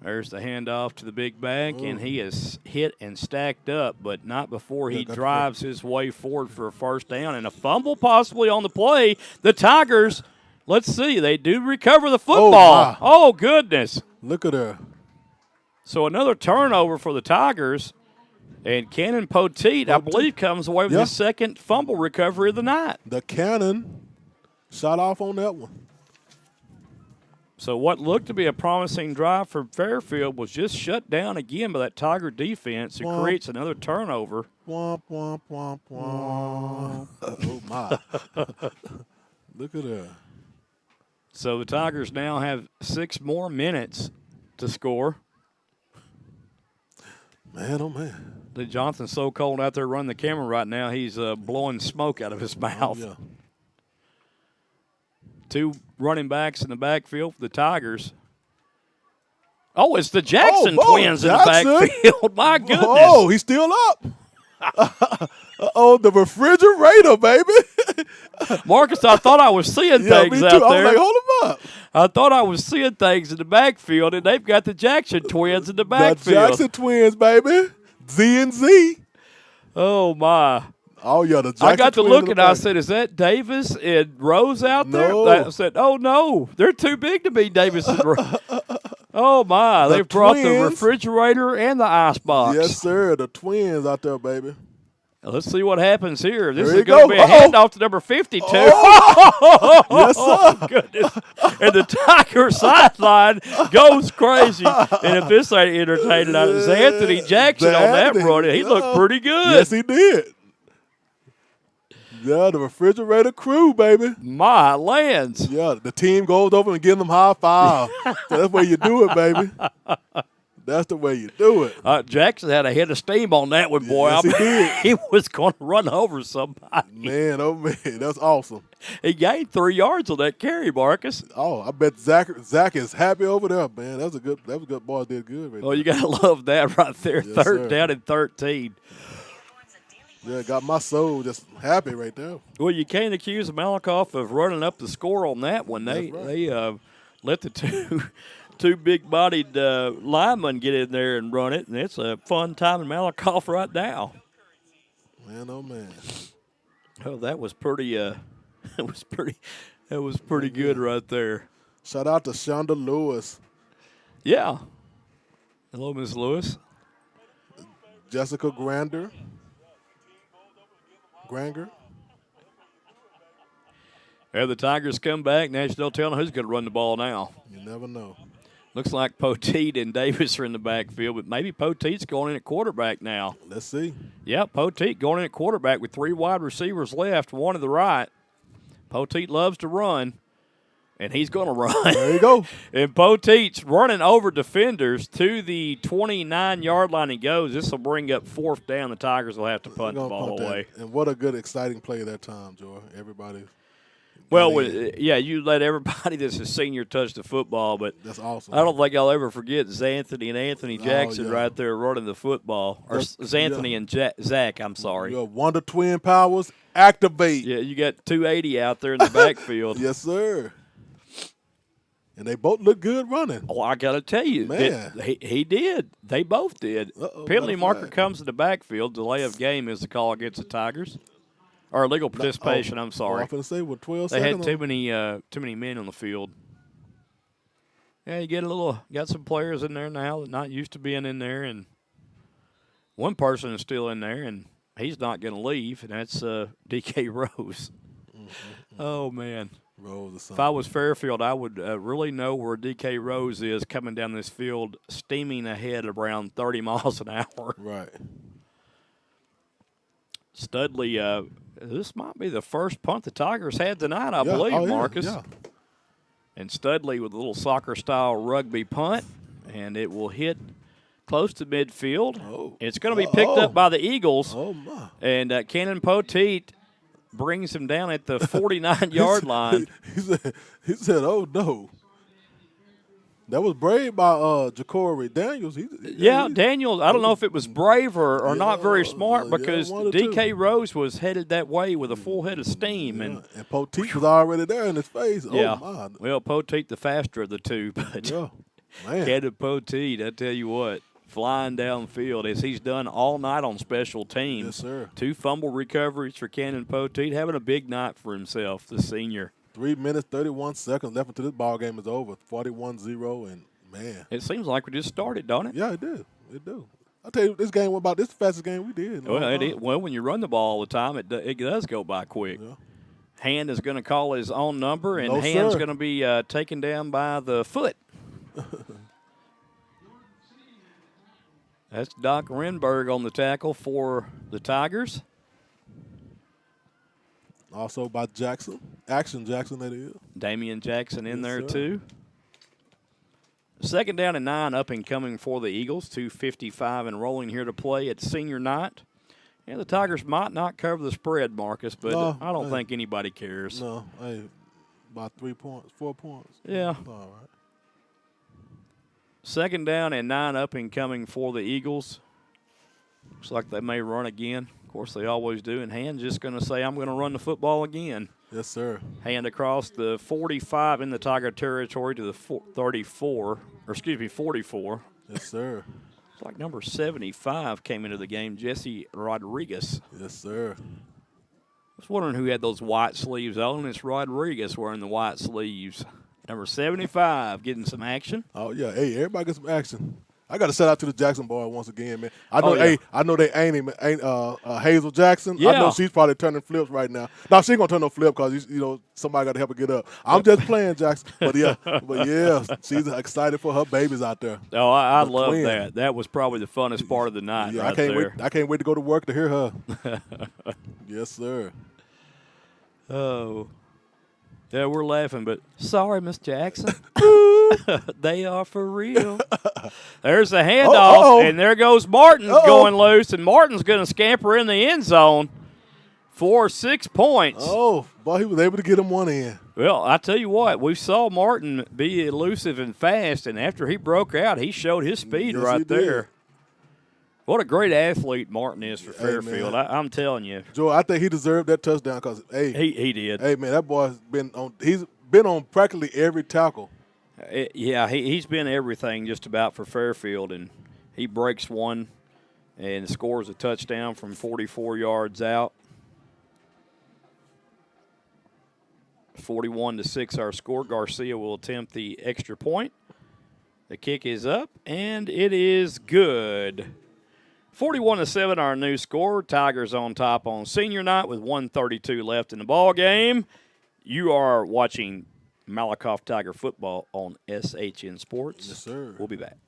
There's the handoff to the big back, and he is hit and stacked up, but not before he drives his way forward for a 1st down and a fumble possibly on the play. The Tigers, let's see, they do recover the football. Oh goodness. Look at her. So another turnover for the Tigers, and Cannon Poteet, I believe, comes away with his 2nd fumble recovery of the night. The Cannon shot off on that one. So what looked to be a promising drive for Fairfield was just shut down again by that Tiger defense. It creates another turnover. Womp, womp, womp, womp. Oh, my. Look at that. So the Tigers now have 6 more minutes to score. Man, oh, man. Lee Johnson's so cold out there running the camera right now, he's blowing smoke out of his mouth. Yeah. 2 running backs in the backfield for the Tigers. Oh, it's the Jackson twins in the backfield. My goodness. Oh, he's still up. The refrigerator, baby. Marcus, I thought I was seeing things out there. I was like, hold him up. I thought I was seeing things in the backfield, and they've got the Jackson twins in the backfield. The Jackson twins, baby. Z and Z. Oh, my. Oh, yeah, the Jackson I got to twins look, and I said, is that Davis and Rose out there? I said, oh, no. They're too big to be Davis and Rose. Oh, my. They've brought the refrigerator and the icebox. Yes, sir. The twins out there, baby. Now, let's see what happens here. This is going to be a handoff to number 52. Yes, sir. Goodness. And the Tiger sideline goes crazy. And if this ain't entertaining, it's Anthony Jackson on that run. He looked pretty good. Yes, he did. Yeah, the refrigerator crew, baby. My lands. Yeah, the team goes over and gives them high five. So that's the way you do it, baby. That's the way you do it. Jackson had a head of steam on that one, boy. Yes, he did. He was going to run over somebody. Man, oh, man, that's awesome. He gained 3 yards on that carry, Marcus. Oh, I bet Zach is happy over there, man. That was a good boy. Did good right there. You got to love that right there. Yes, 3rd down and 13. Yeah, got my soul just happy right there. Well, you can't accuse Malakoff of running up the score on that one. They let the two big-bodied linemen get in there and run it, and it's a fun time in Malakoff right now. Man, oh man. Oh, that was pretty. That was pretty good right there. Shout out to Shonda Lewis. Yeah. Hello, Ms. Lewis. Jessica Granger. The Tigers come back. Now, no telling who's going to run the ball now. You never know. Looks like Poteet and Davis are in the backfield, but maybe Poteet's going in at quarterback now. Let's see. Yeah, Poteet going in at quarterback with 3 wide receivers left, 1 to the right. Poteet loves to run, and he's going to run. There you go. And Poteet's running over defenders to the 29-yard line he goes. This will bring up 4th down. The Tigers will have to punt the ball away. And what a good, exciting play that time, Joy. Everybody. Well, you let everybody that's a senior touch the football, but that's awesome. I don't think I'll ever forget Zanthony and Anthony Jackson right there running the football. Or Zanthony and Zach, I'm sorry. Your Wonder Twin powers activate. Yeah, you got 280 out there in the backfield. Yes, sir. And they both look good running. Oh, I got to tell you, man. He did. They both did. Penalty marker comes in the backfield. Delay of game is the call against the Tigers. Or illegal participation, I'm sorry. I was going to say, with 12 they seconds. They had too many men on the field. Yeah, you got some players in there now that not used to being in there, and one person is still in there, and he's not going to leave, and that's DK Rose. Oh, man. Rose or something. If I was Fairfield, I would really know where DK Rose is coming down this field, steaming ahead around 30 miles an hour. Right. Studley, this might be the first punt the Tigers had tonight, I believe, Marcus. Yeah. And Studley with a little soccer-style rugby punt, and it will hit close to midfield. Oh. It's going to be picked up by the Eagles. Oh, my. And Cannon Poteet brings him down at the 49-yard line. He said, oh, no. That was brave by Jacory Daniels. Daniels. I don't know if it was brave or not very smart because DK Rose was headed that way with a full head of steam. And Poteet was already there in his face. Yeah. Oh, my. Well, Poteet the faster of the two. But Cannon Poteet, I tell you what, flying downfield as he's done all night on special teams. Yes, sir. 2 fumble recoveries for Cannon Poteet, having a big night for himself, the senior. 3 minutes, 31 seconds left until this ball game is over. 41-0, and, man. It seems like we just started, don't it? Yeah, it did. It do. I tell you, this game was about this the fastest game we did. Well, when you run the ball all the time, it does go by quick. Yeah. Hand is going to call his own number, and No, Hand's sir. going to be taken down by the foot. That's Doc Renberg on the tackle for the Tigers. Also by Jackson. Action Jackson, that is. Damian Jackson in there, sir. too. 2nd down and 9 up and coming for the Eagles. 2:55 and rolling here to play at senior night. And the Tigers might not cover the spread, Marcus, but I don't think anybody cares. No, about 3 points, 4 points. Yeah. All right. 2nd down and 9 up and coming for the Eagles. Looks like they may run again. Of course, they always do. And Hand's just going to say, I'm going to run the football again. Yes, sir. Hand across the 45 in the Tiger territory to the 44. Yes, sir. It's like number 75 came into the game, Jesse Rodriguez. Yes, sir. I was wondering who had those white sleeves on. It's Rodriguez wearing the white sleeves. Number 75 getting some action. Oh, yeah. Hey, everybody get some action. I got to shout out to the Jackson boy once again, man. I know, I know they ain't him, Hazel Jackson. Yeah. I know she's probably turning flips right now. No, she ain't gonna turn no flip because somebody got to help her get up. I'm just playing, Jackson, but yeah, she's excited for her babies out there. Oh, I love that. That was probably the funnest part of the night. Yeah, right I can't wait to go to work to hear her. Yes, sir. Oh. Yeah, we're laughing, but sorry, Miss Jackson. They are for real. There's a handoff, and there goes Martin going loose, and Martin's going to scamper in the end zone for 6 points. Oh, boy, he was able to get him one in. Well, I tell you what, we saw Martin be elusive and fast, and after he broke out, he showed his speed right there. Did. What a great athlete Martin is for Fairfield. I'm telling you. Joe, I think he deserved that touchdown because, he did. Hey, man, that boy's he's been on practically every tackle. He's been everything just about for Fairfield, and he breaks one and scores a touchdown from 44 yards out. 41-6 our score. Garcia will attempt the extra point. The kick is up, and it is good. 41-7 our new score. Tigers on top on senior night with 1:32 left in the ball game. You are watching Malakoff Tiger football on SHN Sports. Yes, sir. We'll be back.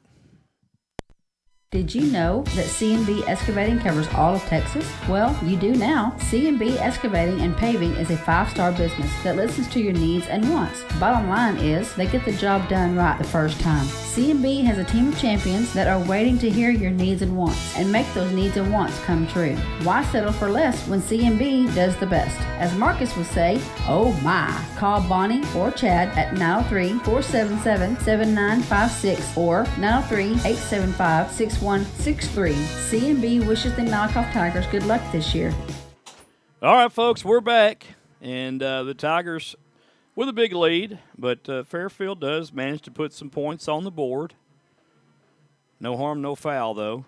Did you know that C&B Excavating covers all of Texas? Well, you do now. C&B Excavating and Paving is a 5-star business that listens to your needs and wants. Bottom line is, they get the job done right the first time. C&B has a team of champions that are waiting to hear your needs and wants and make those needs and wants come true. Why settle for less when C&B does the best? As Marcus would say, oh my. Call Bonnie or Chad at 903-477-7956 or 903-875-6163. C&B wishes the Malakoff Tigers good luck this year. All right, folks, we're back. And the Tigers with a big lead, but Fairfield does manage to put some points on the board. No harm, no foul, though.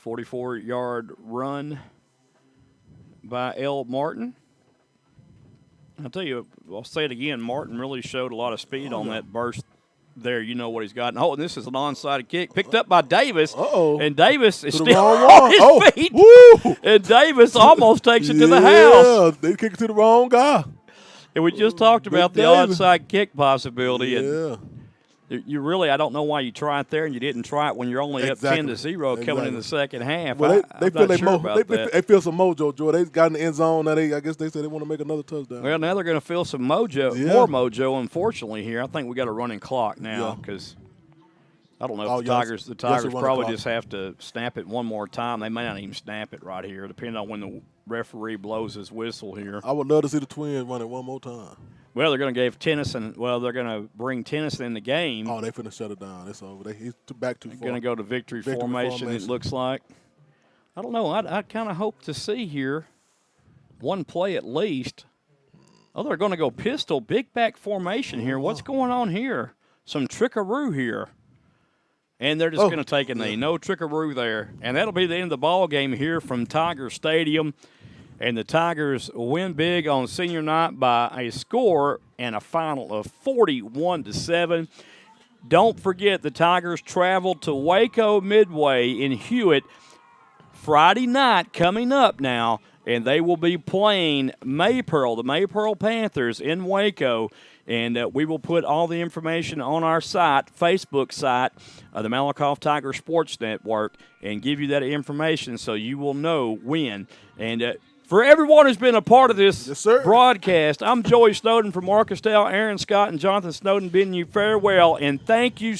44-yard run by L. Martin. I'll tell you, I'll say it again, Martin really showed a lot of speed on that burst there. You know what he's got. And this is an onside kick picked up by Davis. And Davis is still on his feet. Woo. And Davis almost takes it to the house. Yeah, they kicked it to the wrong guy. And we just talked about the onside kick possibility. Yeah. And you really, I don't know why you try it there and you didn't try it when you're only up 10-0 coming in the second half. Well, they feel they feel some mojo, Joe. They got in the end zone. Now I guess they said they want to make another touchdown. Well, now they're going to feel some mojo, more mojo, unfortunately, here. I think we got a running clock now because I don't know if the Tigers probably just have to snap it one more time. They may not even snap it right here, depending on when the referee blows his whistle here. I would love to see the Twins run it one more time. Well, they're going to give Tennyson. Well, they're going to bring Tennyson in the game. Oh, they're finna shut it down. It's over. He's back too far. They're going to go to victory formation. It looks like. I don't know. I kind of hope to see here one play at least. Oh, they're going to go pistol big back formation here. What's going on here? Some trickaroo here. And they're just going to take a knee. No trickaroo there. And that'll be the end of the ball game here from Tiger Stadium. And the Tigers win big on senior night by a score and a final of 41-7. Don't forget the Tigers travel to Waco Midway in Hewitt Friday night coming up now, and they will be playing Maypearl, the Maypearl Panthers in Waco. And we will put all the information on our site, Facebook site, the Malakoff Tiger Sports Network, and give you that information so you will know when. And for everyone who's been a part of this broadcast, I'm Joey Snowden from Marcus Dale, Aaron Scott, and Jonathan Snowden bidding you farewell, and thank you